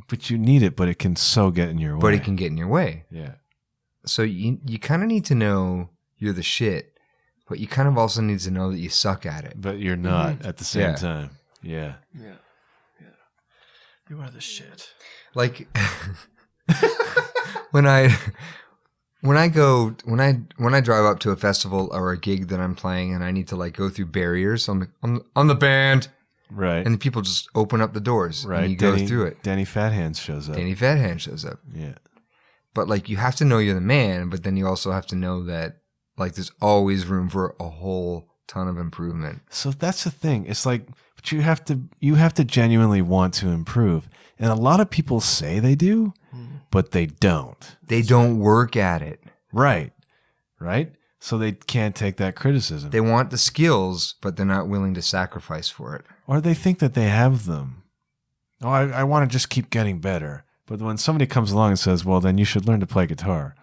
Speaker 1: But you need it, but it can so get in your way.
Speaker 3: but it can get in your way.
Speaker 1: Yeah.
Speaker 3: So you kind of need to know you're the shit, but you kind of also need to know that you suck at it.
Speaker 1: But you're not at the same
Speaker 3: Yeah.
Speaker 1: time. Yeah.
Speaker 2: Yeah. You are the shit.
Speaker 3: Like when I drive up to a festival or a gig that I'm playing and I need to like go through barriers, I'm the band,
Speaker 1: Right.
Speaker 3: and people just open up the doors
Speaker 1: right.
Speaker 3: and you go through it.
Speaker 1: Danny Fathands shows up.
Speaker 3: Danny Fathand shows up.
Speaker 1: Yeah.
Speaker 3: But like you have to know you're the man, but then you also have to know that like there's always room for a whole ton of improvement.
Speaker 1: So that's the thing. It's like, but you have to genuinely want to improve. And a lot of people say they do, but they don't.
Speaker 3: They don't work at it.
Speaker 1: Right. Right. So they can't take that criticism.
Speaker 3: They want the skills, but they're not willing to sacrifice for it.
Speaker 1: Or they think that they have them. Oh, I want to just keep getting better. But when somebody comes along and says, well, then you should learn to play guitar,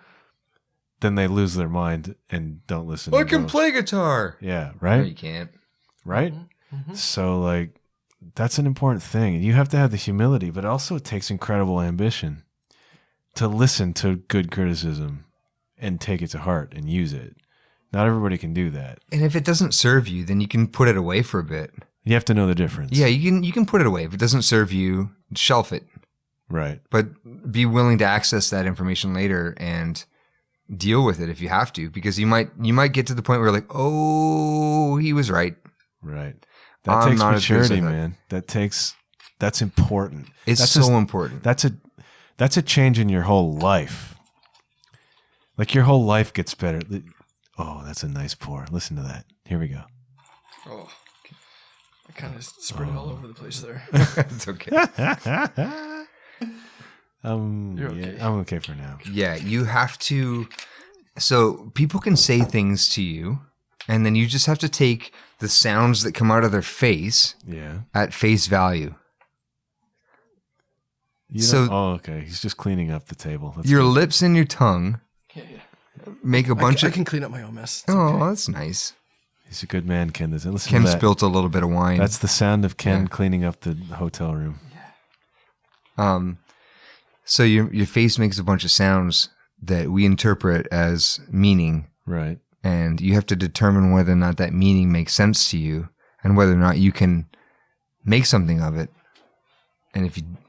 Speaker 1: then they lose their mind and don't listen.
Speaker 3: I
Speaker 1: and
Speaker 3: can
Speaker 1: go,
Speaker 3: play guitar.
Speaker 1: Yeah,
Speaker 3: No,
Speaker 1: right?
Speaker 3: you can't.
Speaker 1: Right?
Speaker 2: Mm-hmm.
Speaker 1: So, like, that's an important thing. You have to have the humility, but also it takes incredible ambition to listen to good criticism and take it to heart and use it. Not everybody can do that.
Speaker 3: And if it doesn't serve you, then you can put it away for a bit.
Speaker 1: You have to know the difference.
Speaker 3: Yeah, you can put it away. If it doesn't serve you, shelf it.
Speaker 1: Right.
Speaker 3: But be willing to access that information later and deal with it if you have to, because you might get to the point where you're like, oh, he was right.
Speaker 1: Right. That
Speaker 3: I'm
Speaker 1: takes
Speaker 3: not as good as I
Speaker 1: maturity,
Speaker 3: thought.
Speaker 1: man. That's important.
Speaker 3: It's
Speaker 1: that's
Speaker 3: so important.
Speaker 1: That's a change in your whole life. Like your whole life gets better. Oh, that's a nice pour. Listen to that. Here we go.
Speaker 2: Oh, I kind of spread it all over the place there.
Speaker 3: It's okay.
Speaker 2: You're okay.
Speaker 1: I'm okay for now.
Speaker 3: Yeah, you have to. So people can say things to you, and then you just have to take the sounds that come out of their face
Speaker 1: Yeah.
Speaker 3: at face value.
Speaker 1: Okay. He's just cleaning up the table. That's
Speaker 3: Your
Speaker 1: good.
Speaker 3: lips and your tongue
Speaker 2: Yeah.
Speaker 3: make a bunch
Speaker 2: I
Speaker 3: of.
Speaker 2: can clean up my own mess. It's
Speaker 3: Oh,
Speaker 2: okay.
Speaker 3: that's nice.
Speaker 1: He's a good man, Ken. Listen
Speaker 3: Ken
Speaker 1: to that.
Speaker 3: spilt a little bit of wine.
Speaker 1: That's the sound of Ken
Speaker 3: Yeah.
Speaker 1: cleaning up the hotel room.
Speaker 3: So your face makes a bunch of sounds that we interpret as meaning,
Speaker 1: Right.
Speaker 3: and you have to determine whether or not that meaning makes sense to you, and whether or not you can make something of it. And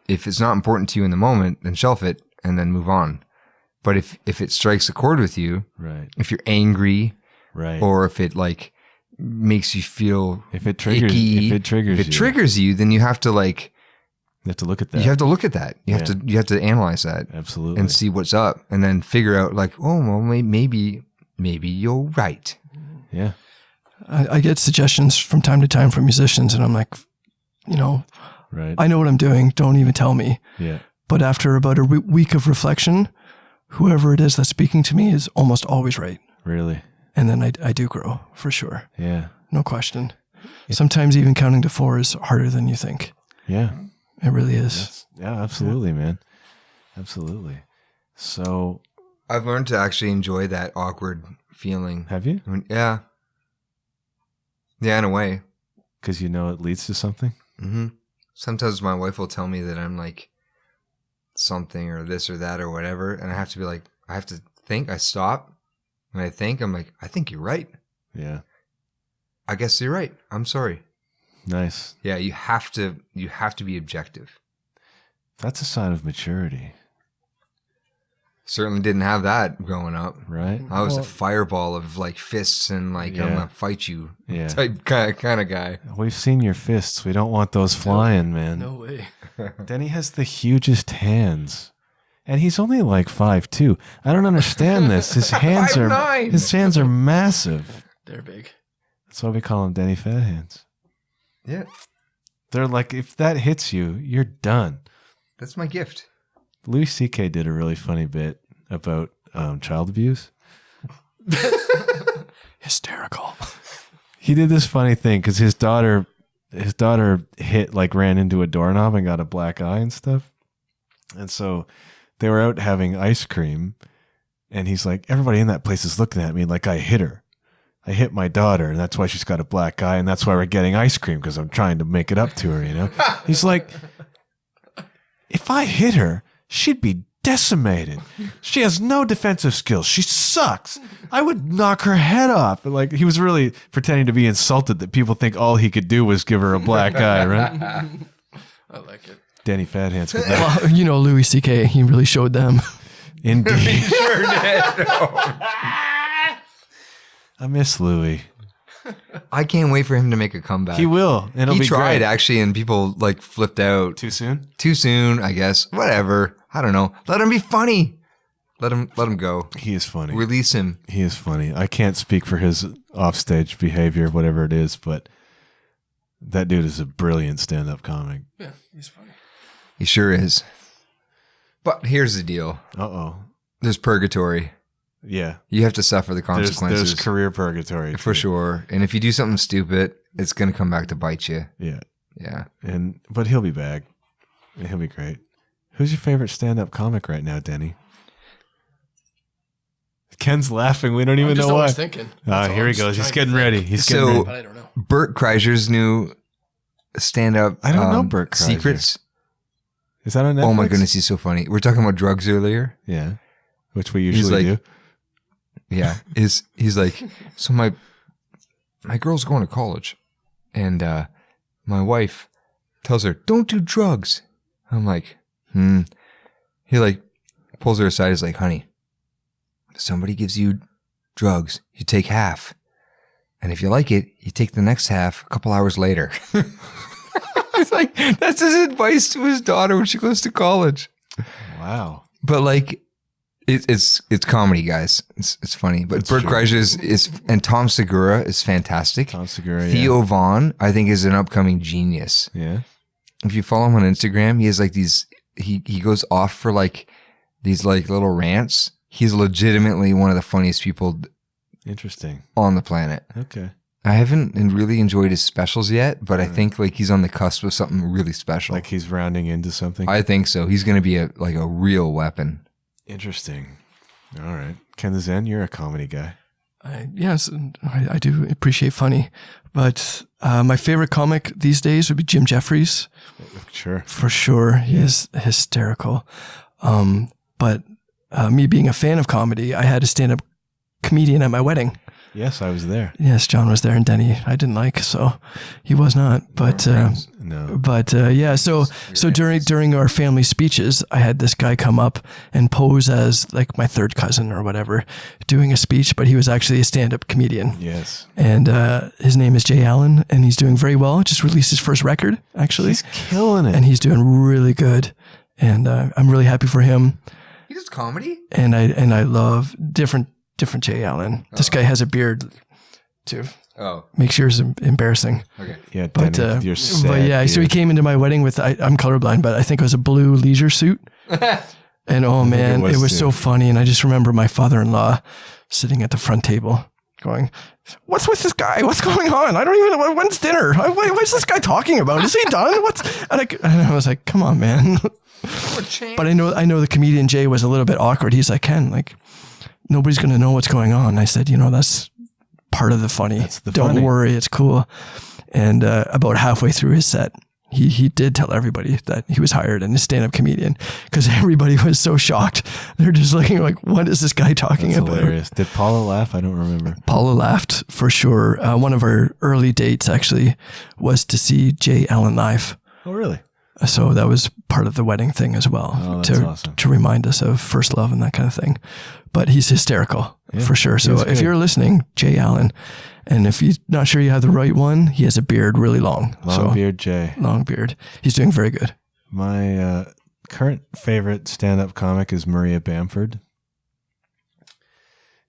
Speaker 3: if it's not important to you in the moment, then shelf it and then move on. But if it strikes a chord with you,
Speaker 1: Right.
Speaker 3: if you're angry,
Speaker 1: Right.
Speaker 3: or if it like makes you feel
Speaker 1: if it triggers,
Speaker 3: icky,
Speaker 1: if it triggers,
Speaker 3: you, then you have to like
Speaker 1: you have to look at that.
Speaker 3: you have to look at that. You
Speaker 1: Yeah.
Speaker 3: have to analyze that.
Speaker 1: Absolutely.
Speaker 3: And see what's up, and then figure out like, oh, well, maybe you're right.
Speaker 1: Yeah.
Speaker 2: I get suggestions from time to time from musicians, and I'm like,
Speaker 1: Right.
Speaker 2: I know what I'm doing. Don't even tell me.
Speaker 1: Yeah.
Speaker 2: But after about a week of reflection, whoever it is that's speaking to me is almost always right.
Speaker 1: Really.
Speaker 2: And then I do grow, for sure.
Speaker 1: Yeah.
Speaker 2: No question. Sometimes even counting to 4 is harder than you think.
Speaker 1: Yeah.
Speaker 2: It really is.
Speaker 1: Yeah, absolutely, man. Absolutely. So
Speaker 3: I've learned to actually enjoy that awkward feeling.
Speaker 1: have you?
Speaker 3: Yeah. Yeah, in a way.
Speaker 1: Because you know it leads to something?
Speaker 3: Mm-hmm. Sometimes my wife will tell me that I'm like something or this or that or whatever. And I have to be like, I have to think. I stop. And I think, I'm like, I think you're right.
Speaker 1: Yeah.
Speaker 3: I guess you're right. I'm sorry.
Speaker 1: Nice.
Speaker 3: Yeah, you have to be objective.
Speaker 1: That's a sign of maturity.
Speaker 3: Certainly didn't have that growing up.
Speaker 1: Right?
Speaker 3: I was a fireball of like fists and like I'm gonna fight you type kind of guy.
Speaker 1: We've seen your fists. We don't want those flying, man.
Speaker 2: No way.
Speaker 1: Deni has the hugest hands. And he's only like 5'2". I don't understand this. His hands
Speaker 3: 5'9".
Speaker 1: His hands are massive.
Speaker 2: They're big.
Speaker 1: That's why we call him Deni Fat Hands.
Speaker 3: Yeah.
Speaker 1: They're like, if that hits you, you're done.
Speaker 3: That's my gift.
Speaker 1: Louis C.K. did a really funny bit about child abuse.
Speaker 2: Hysterical.
Speaker 1: He did this funny thing because his daughter ran into a doorknob and got a black eye and stuff. And so they were out having ice cream, and he's like, everybody in that place is looking at me like I hit her. I hit my daughter, and that's why she's got a black eye, and that's why we're getting ice cream, because I'm trying to make it up to her, you know? He's like, if I hit her, she'd be decimated. She has no defensive skills. She sucks. I would knock her head off. And like, he was really pretending to be insulted that people think all he could do was give her a black eye, right?
Speaker 2: I like it.
Speaker 1: Deni Fat Hands.
Speaker 2: Well, you know, Louis C.K., he really showed them.
Speaker 1: Indeed.
Speaker 3: He sure did.
Speaker 1: I miss Louis.
Speaker 3: I can't wait for him to make a comeback.
Speaker 1: He will. It'll
Speaker 3: He
Speaker 1: be
Speaker 3: tried
Speaker 1: great.
Speaker 3: actually, and people like flipped out.
Speaker 1: Too soon?
Speaker 3: Too soon, I guess. Whatever. I don't know. Let him be funny. Let him go.
Speaker 1: He is funny.
Speaker 3: Release him.
Speaker 1: He is funny. I can't speak for his offstage behavior, whatever it is, but that dude is a brilliant stand-up comic.
Speaker 2: Yeah, he's funny.
Speaker 3: He sure is. But here's the deal.
Speaker 1: Uh-oh.
Speaker 3: There's purgatory.
Speaker 1: Yeah.
Speaker 3: You have to suffer the consequences.
Speaker 1: There's career purgatory.
Speaker 3: For sure. And if you do something stupid, it's going to come back to bite you.
Speaker 1: Yeah.
Speaker 3: Yeah.
Speaker 1: But he'll be back. He'll be great. Who's your favorite stand-up comic right now, Deni? Ken's laughing. We don't even know why.
Speaker 2: I was thinking.
Speaker 1: Here he goes. He's getting ready. He's getting
Speaker 3: So-
Speaker 1: ready.
Speaker 2: But I don't know.
Speaker 3: Bert Kreischer's new stand-up
Speaker 1: I don't know Bert Kreischer.
Speaker 3: Secrets.
Speaker 1: Is that on Netflix?
Speaker 3: Oh my goodness, he's so funny. We're talking about drugs earlier.
Speaker 1: Yeah. Which we usually do.
Speaker 3: Yeah. He's like, so my girl's going to college, and my wife tells her, don't do drugs. I'm like, He like pulls her aside. He's like, honey, if somebody gives you drugs, you take half. And if you like it, you take the next half a couple hours later. It's like, that's his advice to his daughter when she goes to college.
Speaker 1: Wow.
Speaker 3: But like, it's comedy, guys. It's funny. But
Speaker 1: That's
Speaker 3: Bert
Speaker 1: true.
Speaker 3: Kreischer is and Tom Segura is fantastic.
Speaker 1: Tom Segura,
Speaker 3: Theo Vaughn, I think, is an upcoming genius.
Speaker 1: Yeah.
Speaker 3: If you follow him on Instagram, he has like these. He goes off for like these like little rants. He's legitimately one of the funniest people
Speaker 1: Interesting.
Speaker 3: on the planet.
Speaker 1: Okay.
Speaker 3: I haven't really enjoyed his specials yet, but I think like he's on the cusp of something really special.
Speaker 1: Like he's rounding into something.
Speaker 3: I think so. He's going to be a real weapon.
Speaker 1: Interesting. All right. Ken the Zen, you're a comedy guy.
Speaker 2: Yes, I do appreciate funny. But my favorite comic these days would be Jim Jeffries.
Speaker 1: Sure.
Speaker 2: For sure. He is hysterical. But me being a fan of comedy, I had a stand-up comedian at my wedding.
Speaker 1: Yes, I was there.
Speaker 2: Yes, John was there, and Deni I didn't like, so he was not. But
Speaker 1: No.
Speaker 2: yeah, so during our family speeches, I had this guy come up and pose as like my third cousin or whatever, doing a speech, but he was actually a stand-up comedian.
Speaker 1: Yes.
Speaker 2: And his name is Jay Allen, and he's doing very well. Just released his first record, actually.
Speaker 1: He's killing it.
Speaker 2: And he's doing really good. And I'm really happy for him.
Speaker 3: He does comedy?
Speaker 2: And I love different Jay Allen. This guy has a beard too.
Speaker 3: Oh,
Speaker 2: Makes yours embarrassing.
Speaker 3: okay.
Speaker 1: Yeah,
Speaker 2: But,
Speaker 1: Deni, you're sad.
Speaker 2: but yeah, so he
Speaker 1: dude.
Speaker 2: came into my wedding with, I'm colorblind, but I think it was a blue leisure suit. And oh man,
Speaker 1: it
Speaker 2: it
Speaker 1: was
Speaker 2: was
Speaker 1: too.
Speaker 2: so funny. And I just remember my father-in-law sitting at the front table going, "What's with this guy? What's going on? I don't even know. When's dinner? What's this guy talking about? Is he done? And I was like, come on, man. But I know the comedian Jay was a little bit awkward. He's like, Ken, like, nobody's going to know what's going on. I said, that's part of the funny. Don't worry, it's cool. And about halfway through his set, he did tell everybody that he was hired and a stand-up comedian, because everybody was so shocked. They're just looking like, what is this guy talking about?
Speaker 1: Hilarious. Did Paula laugh? I don't remember.
Speaker 2: Paula laughed for sure. One of our early dates actually was to see Jay Allen live.
Speaker 1: Oh, really?
Speaker 2: So that was part of the wedding thing as well.
Speaker 1: Oh, that's awesome.
Speaker 2: To remind us of first love and that kind of thing. But he's hysterical for sure. So if you're listening, Jay Allen, and if you're not sure you have the right one, he has a beard really long.
Speaker 1: Long beard Jay.
Speaker 2: Long beard. He's doing very good.
Speaker 1: My current favorite stand-up comic is Maria Bamford.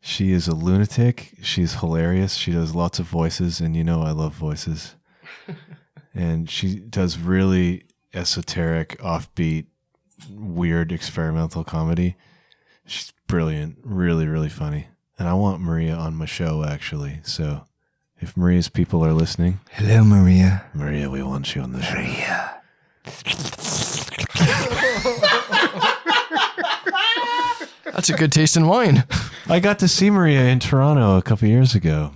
Speaker 1: She is a lunatic. She's hilarious. She does lots of voices, and I love voices. And she does really esoteric, offbeat, weird experimental comedy. She's brilliant, really, really funny. And I want Maria on my show, actually. So if Maria's people are listening.
Speaker 3: Hello, Maria.
Speaker 1: Maria, we want you on the show.
Speaker 3: Maria.
Speaker 2: That's a good taste in wine.
Speaker 1: I got to see Maria in Toronto a couple years ago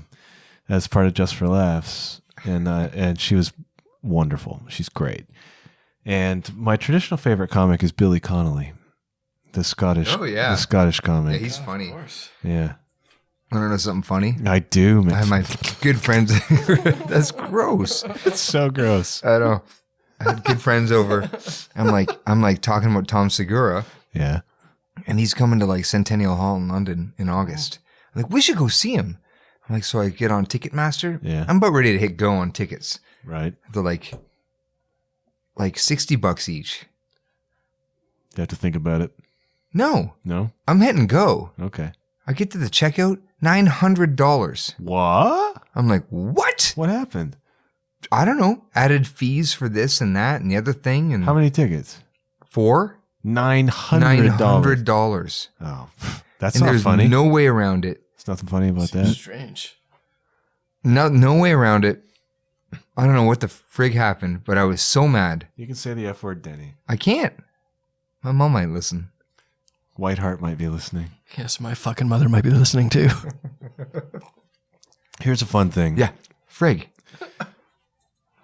Speaker 1: as part of Just for Laughs. And she was wonderful. She's great. And my traditional favorite comic is Billy Connolly, the Scottish comic.
Speaker 3: Yeah, he's funny. Of course.
Speaker 1: Yeah.
Speaker 3: Want to know something funny?
Speaker 1: I do, man.
Speaker 3: I have my good friends. That's gross.
Speaker 1: It's so gross.
Speaker 3: I know. I had good friends over. I'm like talking about Tom Segura.
Speaker 1: Yeah.
Speaker 3: And he's coming to like Centennial Hall in London in August. I'm like, we should go see him. I'm like, so I get on Ticketmaster.
Speaker 1: Yeah.
Speaker 3: I'm about ready to hit go on tickets.
Speaker 1: Right.
Speaker 3: They're like $60 each.
Speaker 1: You have to think about it.
Speaker 3: No.
Speaker 1: No?
Speaker 3: I'm hitting go.
Speaker 1: Okay.
Speaker 3: I get to the checkout, $900.
Speaker 1: What?
Speaker 3: I'm like, what?
Speaker 1: What happened?
Speaker 3: I don't know. Added fees for this and that and the other thing. And
Speaker 1: how many tickets?
Speaker 3: 4?
Speaker 1: $900. Oh, that's not funny.
Speaker 3: There's no way around it.
Speaker 1: There's nothing funny about that.
Speaker 2: Strange.
Speaker 3: No way around it. I don't know what the frig happened, but I was so mad.
Speaker 1: You can say the F word, Deni.
Speaker 3: I can't. My mom might listen.
Speaker 1: Whiteheart might be listening.
Speaker 2: Yes, my fucking mother might be listening too.
Speaker 1: Here's a fun thing.
Speaker 3: Yeah, frig.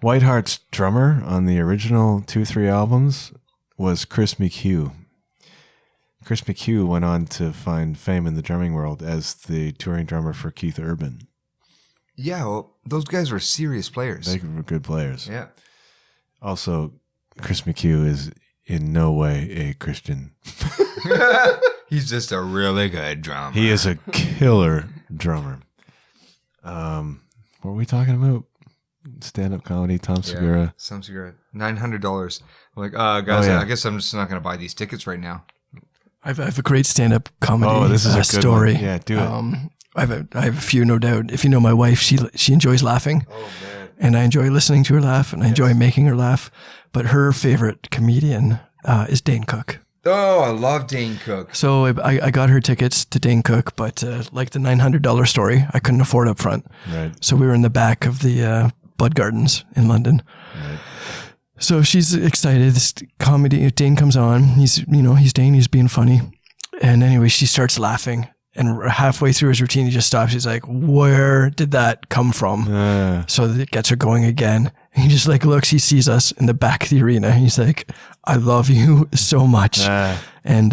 Speaker 1: Whiteheart's drummer on the original 2-3 albums was Chris McHugh. Chris McHugh went on to find fame in the drumming world as the touring drummer for Keith Urban.
Speaker 3: Yeah, well, those guys were serious players.
Speaker 1: They were good players.
Speaker 3: Yeah.
Speaker 1: Also, Chris McHugh is in no way a Christian.
Speaker 3: He's just a really good drummer.
Speaker 1: He is a killer drummer. What were we talking about? Stand-up comedy, Tom Segura.
Speaker 3: Tom Segura. $900. I'm like, guys, I guess I'm just not going to buy these tickets right now.
Speaker 2: I have a great stand-up comedy
Speaker 1: this is a good
Speaker 2: story.
Speaker 1: One. Yeah, do it.
Speaker 2: I have a few, no doubt. If you know my wife, she enjoys laughing. Oh, man. And I enjoy listening to her laugh, and I enjoy making her laugh. But her favorite comedian is Dane Cook.
Speaker 3: Oh, I love Dane Cook.
Speaker 2: So I got her tickets to Dane Cook, but like the $900 story, I couldn't afford up front.
Speaker 1: Right.
Speaker 2: So we were in the back of the Bud Gardens in London. Right. So she's excited. This comedy, Dane comes on. He's Dane. He's being funny. And anyway, she starts laughing. And halfway through his routine, he just stops. He's like, where did that come from? So it gets her going again. And he just like looks, he sees us in the back of the arena. He's like, I love you so much. And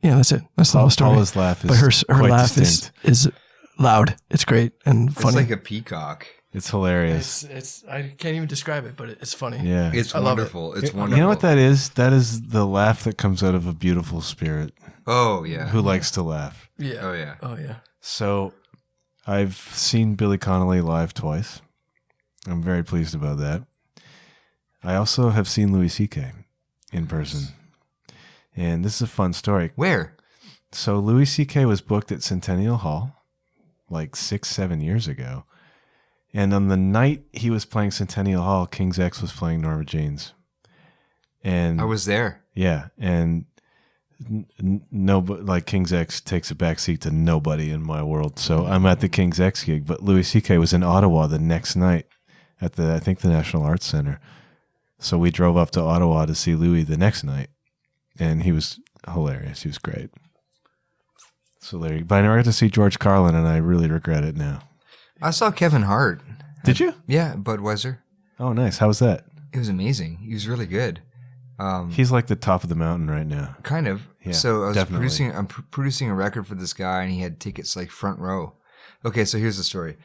Speaker 2: that's it. That's the whole story.
Speaker 1: Paula's laugh is
Speaker 2: but her laugh
Speaker 1: distinct.
Speaker 2: is loud. It's great and funny.
Speaker 3: It's like a peacock.
Speaker 1: It's hilarious.
Speaker 2: It's I can't even describe it, but it's funny.
Speaker 1: Yeah.
Speaker 3: It's wonderful. It's wonderful.
Speaker 1: You know what that is? That is the laugh that comes out of a beautiful spirit.
Speaker 3: Oh, yeah.
Speaker 1: Who likes to laugh.
Speaker 2: Yeah.
Speaker 3: Oh, yeah.
Speaker 2: Oh, yeah.
Speaker 1: So I've seen Billy Connolly live twice. I'm very pleased about that. I also have seen Louis C.K. in person. And this is a fun story.
Speaker 3: Where?
Speaker 1: So Louis C.K. was booked at Centennial Hall like 6-7 years ago. And on the night he was playing Centennial Hall, King's X was playing Norma Jean's. And
Speaker 3: I was there.
Speaker 1: Yeah. And Nobody, like King's X takes a backseat to nobody in my world. So I'm at the King's X gig, but Louis C.K. was in Ottawa the next night at I think the National Arts Center. So we drove up to Ottawa to see Louis the next night, and he was hilarious. He was great. So there, but I never got to see George Carlin, and I really regret it now.
Speaker 3: I saw Kevin Hart.
Speaker 1: Did you?
Speaker 3: Yeah, Budweiser.
Speaker 1: Oh, nice. How was that?
Speaker 3: It was amazing. He was really good.
Speaker 1: He's like the top of the mountain right now.
Speaker 3: Kind of.
Speaker 1: Yeah,
Speaker 3: so I was
Speaker 1: definitely.
Speaker 3: producing a record for this guy, and he had tickets like front row. Okay, so here's the story.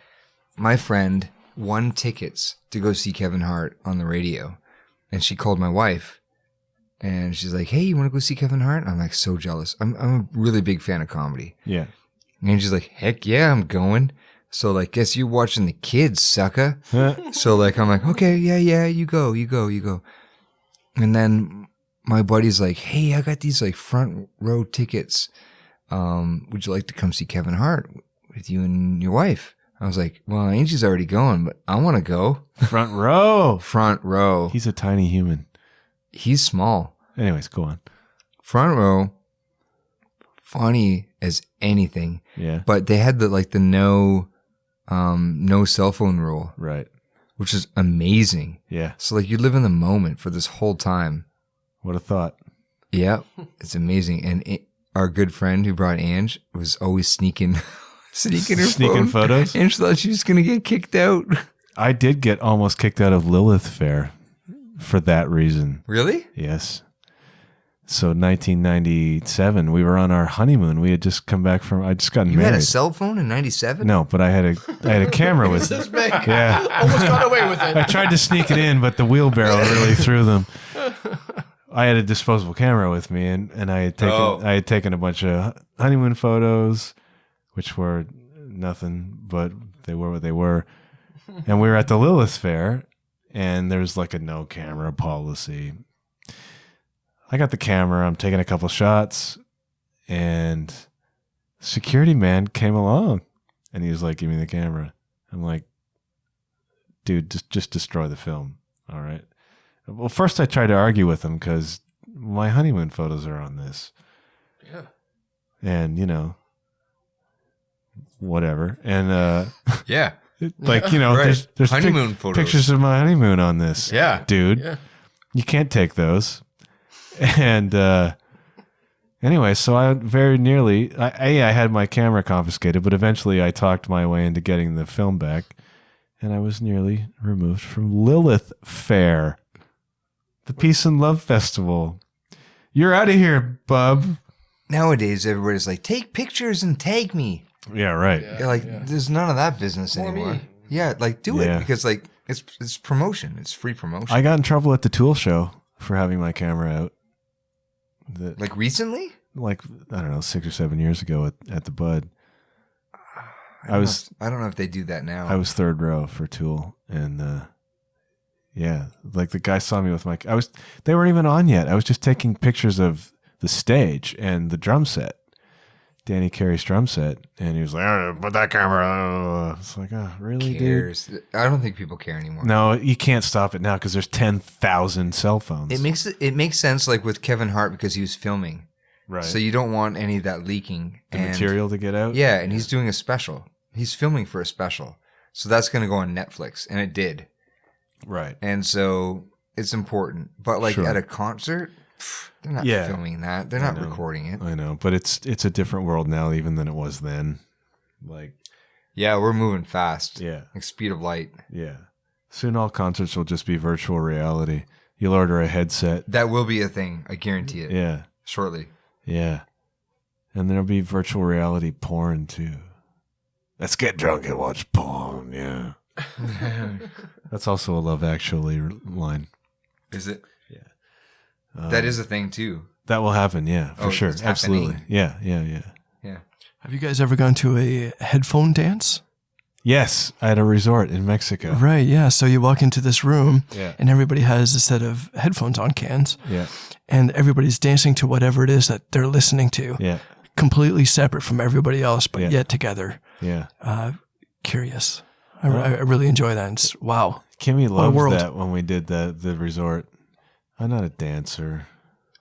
Speaker 3: My friend won tickets to go see Kevin Hart on the radio, and she called my wife, and she's like, "Hey, you want to go see Kevin Hart?" I'm like, so jealous. I'm a really big fan of comedy.
Speaker 1: Yeah.
Speaker 3: And she's like, "Heck yeah, I'm going." So like, guess you're watching the kids, sucker. So like, I'm like, okay, yeah, you go. And then my buddy's like, "Hey, I got these like front row tickets. Would you like to come see Kevin Hart with you and your wife?" I was like, "Well, Angie's already going, but I want to go."
Speaker 1: Front row.
Speaker 3: Front row.
Speaker 1: He's a tiny human.
Speaker 3: He's small.
Speaker 1: Anyways, go on.
Speaker 3: Front row. Funny as anything.
Speaker 1: Yeah.
Speaker 3: But they had the no cell phone rule,
Speaker 1: Right.
Speaker 3: which is amazing.
Speaker 1: Yeah.
Speaker 3: So like you live in the moment for this whole time.
Speaker 1: What a thought.
Speaker 3: Yeah, it's amazing. And our good friend who brought Ange was always sneaking her phone.
Speaker 1: Photos.
Speaker 3: And she thought she was going to get kicked out.
Speaker 1: I did get almost kicked out of Lilith Fair for that reason.
Speaker 3: Really?
Speaker 1: Yes. So 1997, we were on our honeymoon. We had just come back from. I just gotten
Speaker 3: You
Speaker 1: married.
Speaker 3: had a cell phone in 97?
Speaker 1: No, but I had a camera with
Speaker 2: This big.
Speaker 1: Yeah.
Speaker 2: Almost got away with
Speaker 1: I
Speaker 2: it.
Speaker 1: tried to sneak it in, but the wheelbarrow really threw them. I had a disposable camera with me, and I had taken a bunch of honeymoon photos, which were nothing, but they were what they were. And we were at the Lilith Fair, and there's like a no camera policy. I got the camera. I'm taking a couple shots, and security man came along, and he was like, "Give me the camera." I'm like, "Dude, just destroy the film, all right?" Well, first I tried to argue with him because my honeymoon photos are on this.
Speaker 2: Yeah.
Speaker 1: And, whatever. And,
Speaker 3: Yeah.
Speaker 1: right. there's
Speaker 3: honeymoon photos.
Speaker 1: pictures of my honeymoon on this.
Speaker 3: Yeah.
Speaker 1: Dude.
Speaker 2: Yeah.
Speaker 1: You can't take those. And, anyway, so I very nearly, I had my camera confiscated, but eventually I talked my way into getting the film back, and I was nearly removed from Lilith Fair. The Peace and Love Festival. You're out of here, bub.
Speaker 3: Nowadays, everybody's like, take pictures and tag me.
Speaker 1: Yeah, right.
Speaker 2: Yeah.
Speaker 3: You're like, there's none of that business
Speaker 2: More
Speaker 3: anymore.
Speaker 2: me.
Speaker 3: Yeah, like do
Speaker 1: Yeah.
Speaker 3: it because like it's promotion. It's free promotion.
Speaker 1: I got in trouble at the Tool show for having my camera out.
Speaker 3: Like recently?
Speaker 1: I don't know, 6 or 7 years ago at the Bud.
Speaker 3: I don't know if they do that now.
Speaker 1: I was third row for Tool, and yeah, like the guy saw me with they weren't even on yet. I was just taking pictures of the stage and the drum set, Danny Carey's drum set, and he was like, "Oh, put that camera." It's like, oh, really,
Speaker 3: cares? I don't think people care anymore.
Speaker 1: No, you can't stop it now because there's 10,000 cell phones.
Speaker 3: It makes sense like with Kevin Hart because he was filming,
Speaker 1: right.
Speaker 3: so you don't want any of that leaking.
Speaker 1: The material to get out.
Speaker 3: Yeah, and he's doing a special. He's filming for a special, so that's going to go on Netflix, and it did.
Speaker 1: Right.
Speaker 3: And so it's important. But like
Speaker 1: Sure.
Speaker 3: at a concert, they're not filming that. They're not recording it.
Speaker 1: I know, but it's a different world now even than it was then. Like,
Speaker 3: Yeah, we're moving fast.
Speaker 1: yeah,
Speaker 3: Like speed of light.
Speaker 1: yeah. Soon all concerts will just be virtual reality. You'll order a headset.
Speaker 3: That will be a thing. I guarantee it.
Speaker 1: Yeah,
Speaker 3: Shortly.
Speaker 1: yeah. And there'll be virtual reality porn too. Let's get drunk and watch porn, yeah. That's also a Love Actually line.
Speaker 3: Is it?
Speaker 1: Yeah.
Speaker 3: That is a thing too.
Speaker 1: That will happen, yeah, for sure.
Speaker 3: it's
Speaker 1: Absolutely.
Speaker 3: happening.
Speaker 1: Yeah.
Speaker 3: Yeah.
Speaker 2: Have you guys ever gone to a headphone dance?
Speaker 1: Yes, at a resort in Mexico.
Speaker 2: Right, yeah. So you walk into this room
Speaker 1: Yeah.
Speaker 2: and everybody has a set of headphones on cans
Speaker 1: Yeah.
Speaker 2: and everybody's dancing to whatever it is that they're listening to.
Speaker 1: Yeah.
Speaker 2: Completely separate from everybody else, but
Speaker 1: Yeah.
Speaker 2: yet together.
Speaker 1: Yeah.
Speaker 2: Curious. I really enjoy that. It's, wow.
Speaker 1: Kimmy
Speaker 2: a
Speaker 1: loved
Speaker 2: world.
Speaker 1: that when we did the resort. I'm not a dancer.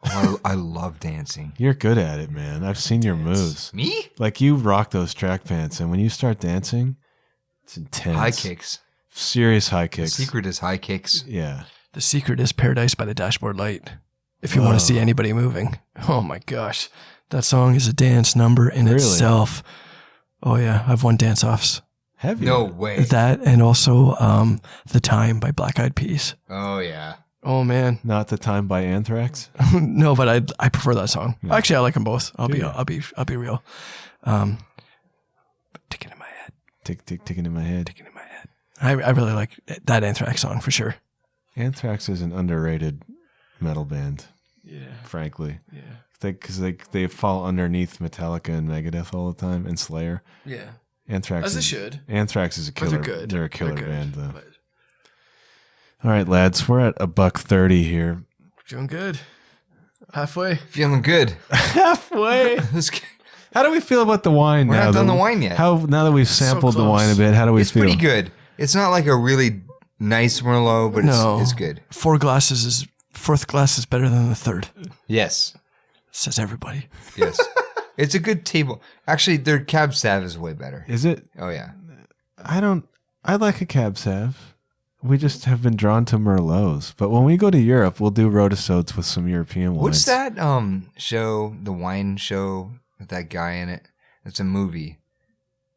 Speaker 3: Oh, I love dancing.
Speaker 1: You're good at it, man. I've seen your moves.
Speaker 3: Me?
Speaker 1: Like you rock those track pants, and when you start dancing, it's intense.
Speaker 3: High kicks.
Speaker 1: Serious high
Speaker 3: The
Speaker 1: kicks.
Speaker 3: secret is high kicks.
Speaker 1: Yeah.
Speaker 2: The secret is Paradise by the Dashboard Light. If you want to see anybody moving. Oh my gosh. That song is a dance number in itself. Oh yeah. I've won dance-offs.
Speaker 1: Have you?
Speaker 3: No way.
Speaker 2: That and also The Time by Black Eyed Peas.
Speaker 3: Oh, yeah.
Speaker 2: Oh man.
Speaker 1: Not the Time by Anthrax?
Speaker 2: No, but I prefer that song.
Speaker 1: Yeah.
Speaker 2: Actually, I like them both. I'll be real. Ticking in my head.
Speaker 1: Ticking in my head.
Speaker 2: Ticking in my head. I really like that Anthrax song for sure.
Speaker 1: Anthrax is an underrated metal band,
Speaker 2: Yeah.
Speaker 1: frankly.
Speaker 2: Yeah.
Speaker 1: Because they fall underneath Metallica and Megadeth all the time, and Slayer.
Speaker 2: Yeah.
Speaker 1: Anthrax
Speaker 2: As they
Speaker 1: is,
Speaker 2: should.
Speaker 1: Anthrax is a
Speaker 2: But
Speaker 1: killer.
Speaker 2: they're good.
Speaker 1: They're a killer
Speaker 2: They're good,
Speaker 1: band, though.
Speaker 2: but
Speaker 1: All right, lads, we're at $1.30 here.
Speaker 2: doing good. Halfway.
Speaker 3: Feeling good.
Speaker 1: Halfway.
Speaker 3: Let's
Speaker 1: How do we feel about the wine
Speaker 3: We're
Speaker 1: now?
Speaker 3: not done the wine yet.
Speaker 1: Now that we've sampled the wine a bit, how do we
Speaker 3: It's
Speaker 1: feel?
Speaker 3: pretty good. It's not like a really nice Merlot, but it's good.
Speaker 2: Fourth glass is better than the third,
Speaker 3: Yes.
Speaker 2: says everybody.
Speaker 3: Yes. It's a good table. Actually, their Cab Sav is way better.
Speaker 1: Is it?
Speaker 3: Oh, yeah.
Speaker 1: I like a Cab Sav. We just have been drawn to Merlots. But when we go to Europe, we'll do Roadisodes with some European wines.
Speaker 3: What's that show, the wine show with that guy in it? It's a movie.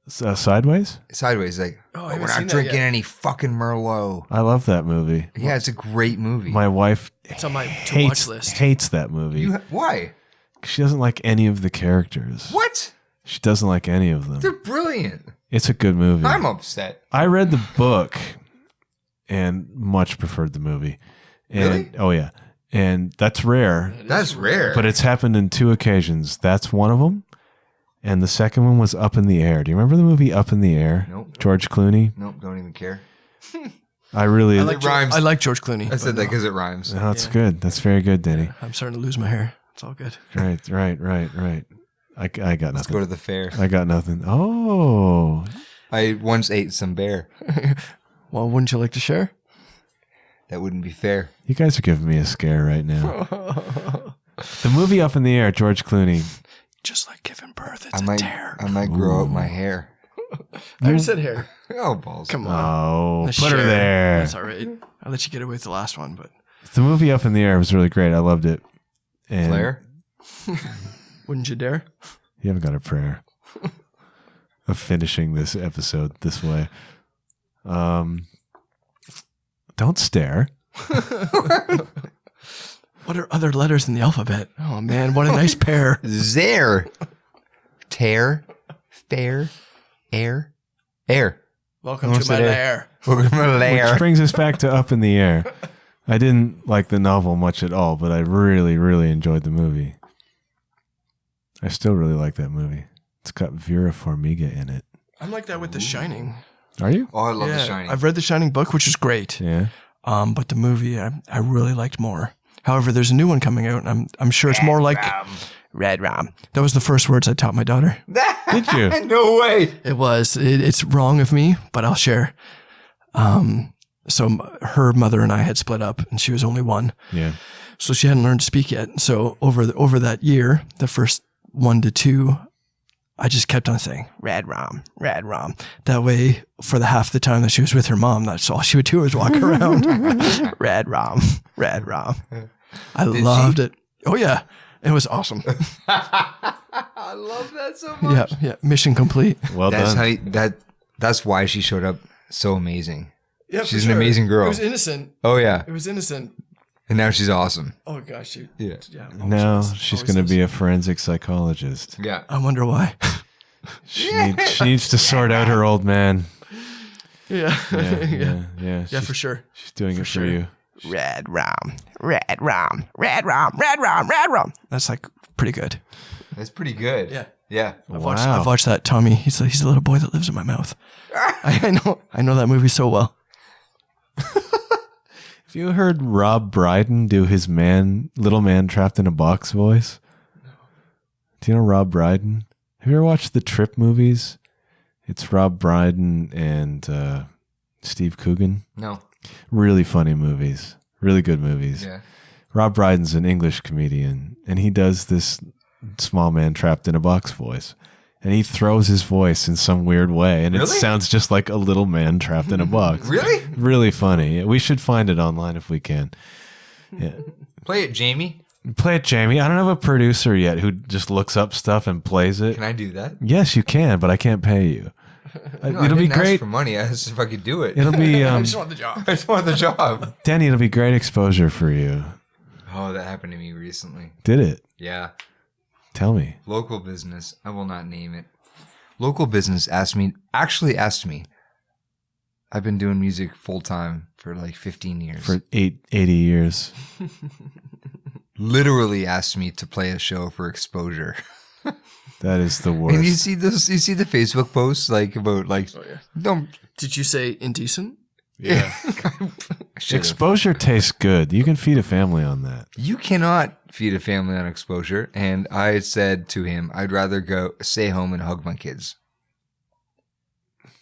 Speaker 1: Sideways?
Speaker 3: Sideways, like,
Speaker 2: I haven't
Speaker 3: we're
Speaker 2: seen
Speaker 3: not
Speaker 2: that
Speaker 3: drinking
Speaker 2: yet.
Speaker 3: any fucking Merlot.
Speaker 1: I love that movie.
Speaker 3: Yeah, it's a great movie.
Speaker 1: My wife
Speaker 2: It's on my to-watch list.
Speaker 1: hates that movie.
Speaker 3: Why?
Speaker 1: She doesn't like any of the characters.
Speaker 3: What?
Speaker 1: She doesn't like any of them.
Speaker 3: They're brilliant.
Speaker 1: It's a good movie.
Speaker 3: I'm upset.
Speaker 1: I read the book and much preferred the movie. And,
Speaker 3: Really?
Speaker 1: Oh, yeah. And that's rare,
Speaker 3: That's rare.
Speaker 1: but it's happened in 2 occasions. That's one of them. And the second one was Up in the Air. Do you remember the movie Up in the Air?
Speaker 3: Nope.
Speaker 1: George Clooney?
Speaker 3: Nope, don't even care.
Speaker 1: I really...
Speaker 3: It rhymes.
Speaker 2: I like George Clooney.
Speaker 3: I said that because it rhymes.
Speaker 1: Oh, that's good. That's very good, Deni.
Speaker 2: I'm starting to lose my hair. It's all good.
Speaker 1: Right. I got
Speaker 3: Let's
Speaker 1: nothing.
Speaker 3: go to the fair.
Speaker 1: I got nothing. Oh.
Speaker 3: I once ate some bear.
Speaker 2: Well, wouldn't you like to share?
Speaker 3: That wouldn't be fair.
Speaker 1: You guys are giving me a scare right now. The movie Up in the Air, George Clooney.
Speaker 2: Just like giving birth, it's
Speaker 3: I
Speaker 2: a
Speaker 3: might,
Speaker 2: tear.
Speaker 3: I might grow out my hair.
Speaker 2: I already said hair.
Speaker 3: Oh, balls.
Speaker 2: Come on.
Speaker 1: Oh,
Speaker 2: Let's
Speaker 1: put her
Speaker 2: share.
Speaker 1: there.
Speaker 2: That's all right. I'll let you get away with the last one, but
Speaker 1: The movie Up in the Air was really great. I loved it. And
Speaker 3: Flair?
Speaker 2: wouldn't you dare?
Speaker 1: You haven't got a prayer of finishing this episode this way. Don't stare.
Speaker 2: What are other letters in the alphabet? Oh man, what a nice pair.
Speaker 3: Zare. Tear. Fair. Air. Air.
Speaker 2: Welcome
Speaker 3: Almost
Speaker 2: to my
Speaker 3: there.
Speaker 2: lair.
Speaker 3: We're gonna
Speaker 1: Which
Speaker 3: layer.
Speaker 1: brings us back to Up in the Air. I didn't like the novel much at all, but I really, really enjoyed the movie. I still really like that movie. It's got Vera Farmiga in it.
Speaker 2: I'm like that with The Shining.
Speaker 1: Are you?
Speaker 3: Oh, I love The Shining.
Speaker 2: I've read The Shining book, which is great.
Speaker 1: Yeah.
Speaker 2: But the movie I really liked more. However, there's a new one coming out, and I'm sure it's more like Red Rum. That was the first words I taught my daughter.
Speaker 1: Did you?
Speaker 3: No way.
Speaker 2: It was. It's wrong of me, but I'll share. So her mother and I had split up, and she was only 1.
Speaker 1: Yeah.
Speaker 2: So she hadn't learned to speak yet. So over that year, the first 1 to 2, I just kept on saying, Red Rum, Red Rum. That way, for the half the time that she was with her mom, that's all she would do was walk around. Red Rum, Red Rum. I loved it. Oh, yeah. It was awesome.
Speaker 3: I love that so much.
Speaker 2: Yeah. Mission complete.
Speaker 1: Well
Speaker 3: That's
Speaker 1: done.
Speaker 3: how that's why she showed up so amazing.
Speaker 2: Yeah,
Speaker 3: She's an amazing girl.
Speaker 2: It was innocent.
Speaker 3: Oh yeah.
Speaker 2: It was innocent.
Speaker 3: And now she's awesome.
Speaker 2: Oh, gosh.
Speaker 3: Yeah.
Speaker 1: Now
Speaker 2: always
Speaker 1: she's
Speaker 2: is.
Speaker 1: going to be a forensic psychologist.
Speaker 3: Yeah.
Speaker 2: I wonder why.
Speaker 1: She needs to sort out her old man.
Speaker 2: Yeah.
Speaker 1: Yeah.
Speaker 2: Yeah, for sure.
Speaker 1: She's doing it for
Speaker 2: sure.
Speaker 1: you.
Speaker 2: Red Rum, Red Rum, Red Rum, Red Rum, Red Rum. That's like pretty good.
Speaker 3: That's pretty good.
Speaker 2: Yeah.
Speaker 3: Yeah.
Speaker 2: I've watched that. Tommy, he's a little boy that lives in my mouth. I know that movie so well.
Speaker 1: Have you heard Rob Brydon do his little man trapped in a box voice? No. Do you know Rob Brydon? Have you ever watched the Trip movies? It's Rob Brydon and Steve Coogan.
Speaker 3: No.
Speaker 1: Really funny movies. Really good movies.
Speaker 3: Yeah.
Speaker 1: Rob Brydon's an English comedian, and he does this small man trapped in a box voice. And he throws his voice in some weird way, and it sounds just like a little man trapped in a box.
Speaker 3: Really?
Speaker 1: Really funny. We should find it online if we can. Yeah.
Speaker 3: Play it, Jamie.
Speaker 1: Play it, Jamie. I don't have a producer yet who just looks up stuff and plays it.
Speaker 3: Can I do that?
Speaker 1: Yes, you can, but I can't pay you.
Speaker 3: No,
Speaker 1: it'll be
Speaker 3: ask
Speaker 1: great
Speaker 3: for money. I asked if I could do it.
Speaker 1: It'll be.
Speaker 2: I just want the job.
Speaker 3: I just want the job.
Speaker 1: Danny, it'll be great exposure for you.
Speaker 3: Oh, that happened to me recently.
Speaker 1: Did it?
Speaker 3: Yeah.
Speaker 1: Tell me.
Speaker 3: Local business. I will not name it. Local business asked me. I've been doing music full time for like 15 years.
Speaker 1: For 80 years.
Speaker 3: Literally asked me to play a show for exposure.
Speaker 1: That is the worst.
Speaker 3: And you see those? You see the Facebook posts like about like?
Speaker 2: Oh, yeah.
Speaker 3: Don't.
Speaker 2: Did you say indecent?
Speaker 1: Yeah. Exposure tastes good. You can feed a family on that.
Speaker 3: You cannot feed a family on exposure. And I said to him, I'd rather go stay home and hug my kids.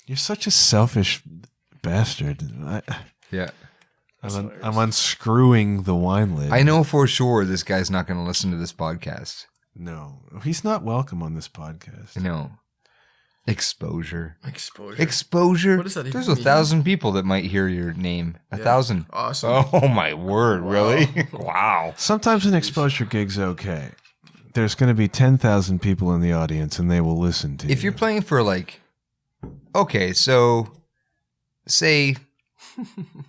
Speaker 1: You're such a selfish bastard.
Speaker 3: Yeah.
Speaker 1: I'm unscrewing the wine lid.
Speaker 3: I know for sure this guy's not going to listen to this podcast.
Speaker 1: No. He's not welcome on this podcast.
Speaker 3: No. Exposure.
Speaker 2: Exposure. What does that even
Speaker 3: There's
Speaker 2: mean?
Speaker 3: 1,000 people that might hear your name. 1,000.
Speaker 2: Awesome.
Speaker 3: Oh my word, really? Wow.
Speaker 1: Sometimes an exposure gig's okay. There's going to be 10,000 people in the audience and they will listen to you.
Speaker 3: If you're playing for like, okay, so say,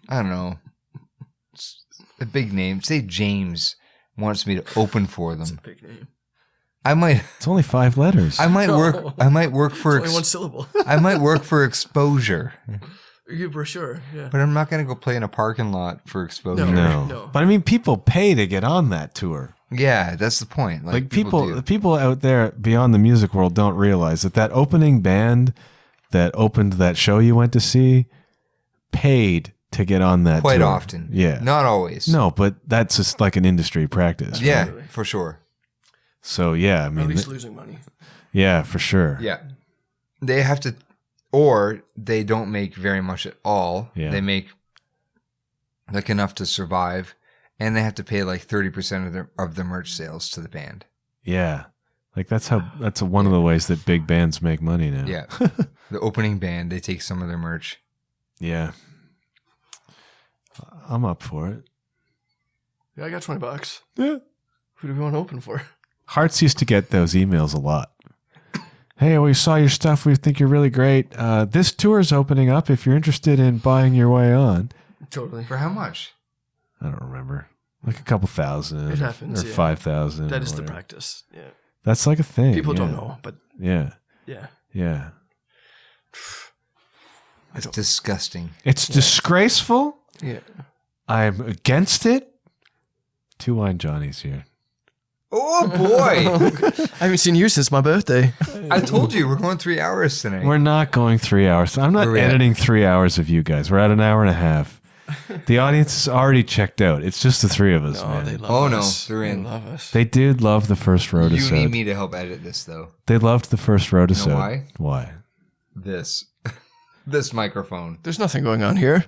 Speaker 3: I don't know, a big name, say James wants me to open for them.
Speaker 2: That's a big name.
Speaker 3: I might.
Speaker 1: It's only 5 letters.
Speaker 3: I might work for.
Speaker 2: It's only one syllable.
Speaker 3: I might work for exposure.
Speaker 2: You for sure. Yeah.
Speaker 3: But I'm not going to go play in a parking lot for exposure.
Speaker 1: No. But I mean, people pay to get on that tour.
Speaker 3: Yeah, that's the point.
Speaker 1: Like people out there beyond the music world don't realize that opening band that opened that show you went to see paid to get on that
Speaker 3: quite
Speaker 1: tour.
Speaker 3: often.
Speaker 1: Yeah.
Speaker 3: Not always.
Speaker 1: No, but that's just like an industry practice.
Speaker 3: Yeah,
Speaker 2: right?
Speaker 3: for sure.
Speaker 1: So, yeah, I mean.
Speaker 2: At least losing money.
Speaker 1: Yeah, for sure.
Speaker 3: Yeah. They have to, or they don't make very much at all.
Speaker 1: Yeah.
Speaker 3: They make like enough to survive, and they have to pay like 30% of the merch sales to the band.
Speaker 1: Yeah. Like that's one of the ways that big bands make money now.
Speaker 3: Yeah. The opening band, they take some of their merch.
Speaker 1: Yeah. I'm up for it.
Speaker 2: Yeah, I got $20.
Speaker 1: Yeah.
Speaker 2: Who do we want to open for?
Speaker 1: Hearts used to get those emails a lot. Hey, we saw your stuff. We think you're really great. This tour is opening up if you're interested in buying your way on.
Speaker 2: Totally.
Speaker 3: For how much?
Speaker 1: I don't remember. Like a couple thousand.
Speaker 2: It happens,
Speaker 1: Or
Speaker 2: yeah.
Speaker 1: 5,000.
Speaker 2: That is
Speaker 1: or
Speaker 2: the
Speaker 1: whatever.
Speaker 2: practice. Yeah.
Speaker 1: That's like a thing.
Speaker 2: People don't
Speaker 1: yeah.
Speaker 2: know, but
Speaker 1: Yeah.
Speaker 2: yeah.
Speaker 1: Yeah.
Speaker 3: It's disgusting.
Speaker 1: It's disgraceful.
Speaker 2: Yeah.
Speaker 1: I'm against it. 2 Wine Johnnies here.
Speaker 3: Oh, boy.
Speaker 2: I haven't seen you since my birthday.
Speaker 3: I told you, we're going 3 hours tonight.
Speaker 1: We're not going 3 hours. I'm not
Speaker 3: Where we at?
Speaker 1: editing 3 hours of you guys. We're at an hour and a half. The audience is already checked out. It's just the 3 of us,
Speaker 2: No,
Speaker 1: man.
Speaker 2: they love
Speaker 3: Oh, no,
Speaker 2: us.
Speaker 3: they're in.
Speaker 2: They love us.
Speaker 1: They did love the first Roadisode.
Speaker 3: You need me to help edit this, though.
Speaker 1: They loved the first Roadisode.
Speaker 3: You know why?
Speaker 1: Why?
Speaker 3: This. This microphone.
Speaker 2: There's nothing going on here.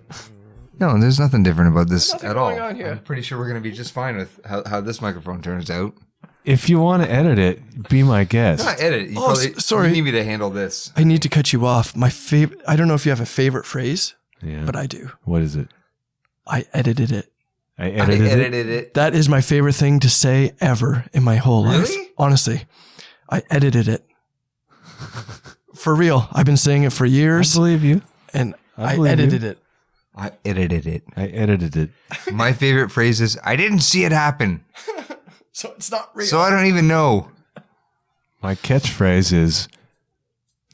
Speaker 3: No, there's nothing different about this
Speaker 2: Nothing
Speaker 3: at all.
Speaker 2: going on here.
Speaker 3: I'm pretty sure we're going to be just fine with how this microphone turns out.
Speaker 1: If you want to edit it, be my guest.
Speaker 3: Not edit. You
Speaker 2: Oh, sorry.
Speaker 3: You need me to handle this.
Speaker 2: I need to cut you off. My favorite. I don't know if you have a favorite phrase,
Speaker 1: Yeah.
Speaker 2: but I do.
Speaker 1: What is it?
Speaker 2: I edited it.
Speaker 1: I edited
Speaker 3: it.
Speaker 2: That is my favorite thing to say ever in my whole life.
Speaker 3: Really?
Speaker 2: Honestly, I edited it. For real. I've been saying it for
Speaker 1: I
Speaker 2: years,
Speaker 1: believe you.
Speaker 2: and
Speaker 1: I
Speaker 2: I
Speaker 1: believe
Speaker 2: edited
Speaker 1: you.
Speaker 2: it.
Speaker 3: I edited it.
Speaker 1: I edited it.
Speaker 3: My favorite phrase is, I didn't see it happen,
Speaker 2: So it's not real.
Speaker 3: so I don't even know.
Speaker 1: My catchphrase is,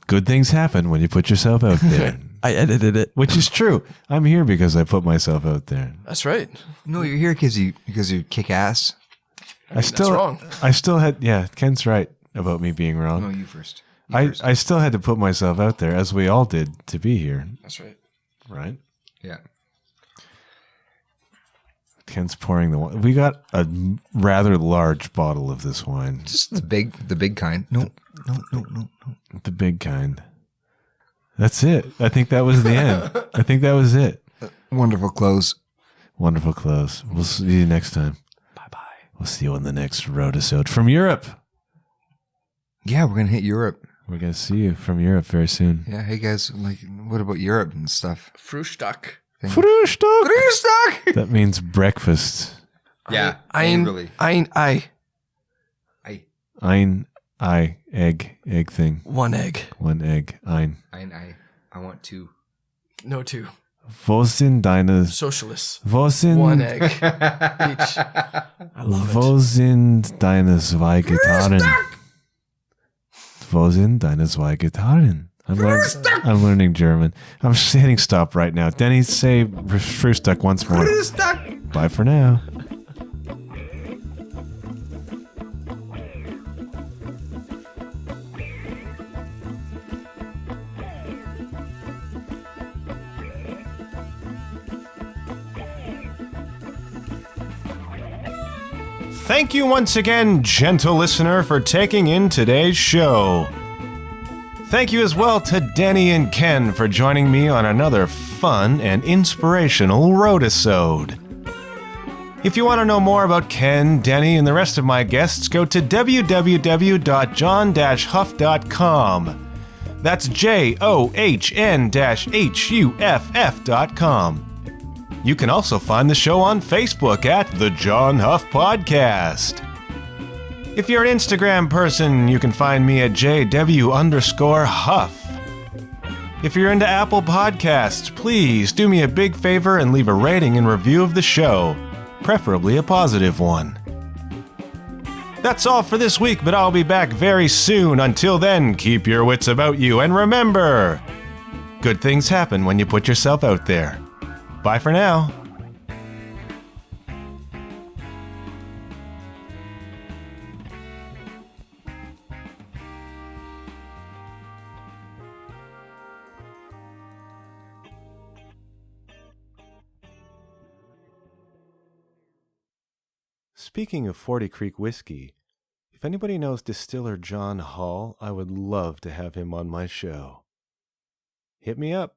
Speaker 1: good things happen when you put yourself out there.
Speaker 2: I edited it.
Speaker 1: Which is true. I'm here because I put myself out there.
Speaker 2: That's right.
Speaker 3: No, you're here because you kick ass.
Speaker 2: That's wrong.
Speaker 1: I still had, yeah, Ken's right about me being
Speaker 3: No,
Speaker 1: wrong.
Speaker 3: you first.
Speaker 1: I still had to put myself out there, as we all did, to be here,
Speaker 2: That's right.
Speaker 1: right?
Speaker 3: Yeah.
Speaker 1: Ken's pouring the wine. We got a rather large bottle of this wine.
Speaker 3: Just the big kind. No.
Speaker 1: The big kind. That's it. I think that was the end. I think that was it.
Speaker 3: Wonderful close.
Speaker 1: Wonderful close. We'll see you next time. We'll see you on the next Roadisode from Europe.
Speaker 3: Yeah, we're going to hit Europe.
Speaker 1: We're going to see you from Europe very soon.
Speaker 3: Yeah, hey guys, like, what about Europe and stuff?
Speaker 2: Frühstück.
Speaker 1: Frühstück!
Speaker 3: Frühstück!
Speaker 1: That means breakfast.
Speaker 3: Yeah,
Speaker 2: Ein Ei.
Speaker 1: Ein Ei, egg thing.
Speaker 2: One egg.
Speaker 1: One egg. Ein.
Speaker 3: I want two.
Speaker 2: No, two.
Speaker 1: Wo sind deine...
Speaker 2: Socialists.
Speaker 1: Wo sind...
Speaker 2: One egg each. I love
Speaker 1: Wo
Speaker 2: it.
Speaker 1: sind deine zwei Gitarren? Wo sind deine zwei Gitarren? I'm learning German. I'm just hitting stop right now. Deni, say Frühstück once more.
Speaker 3: Frühstück!
Speaker 1: Bye for now. Thank you once again, gentle listener, for taking in today's show. Thank you as well to Deni and Ken for joining me on another fun and inspirational Roadisode. If you want to know more about Ken, Deni, and the rest of my guests, go to www.john-huff.com. That's JOHN-HUFF.com. You can also find the show on Facebook at The John Huff Podcast. If you're an Instagram person, you can find me at JW_Huff. If you're into Apple Podcasts, please do me a big favor and leave a rating and review of the show, preferably a positive one. That's all for this week, but I'll be back very soon. Until then, keep your wits about you, and remember, good things happen when you put yourself out there. Bye for now. Speaking of 40 Creek whiskey, if anybody knows distiller John Hall, I would love to have him on my show. Hit me up.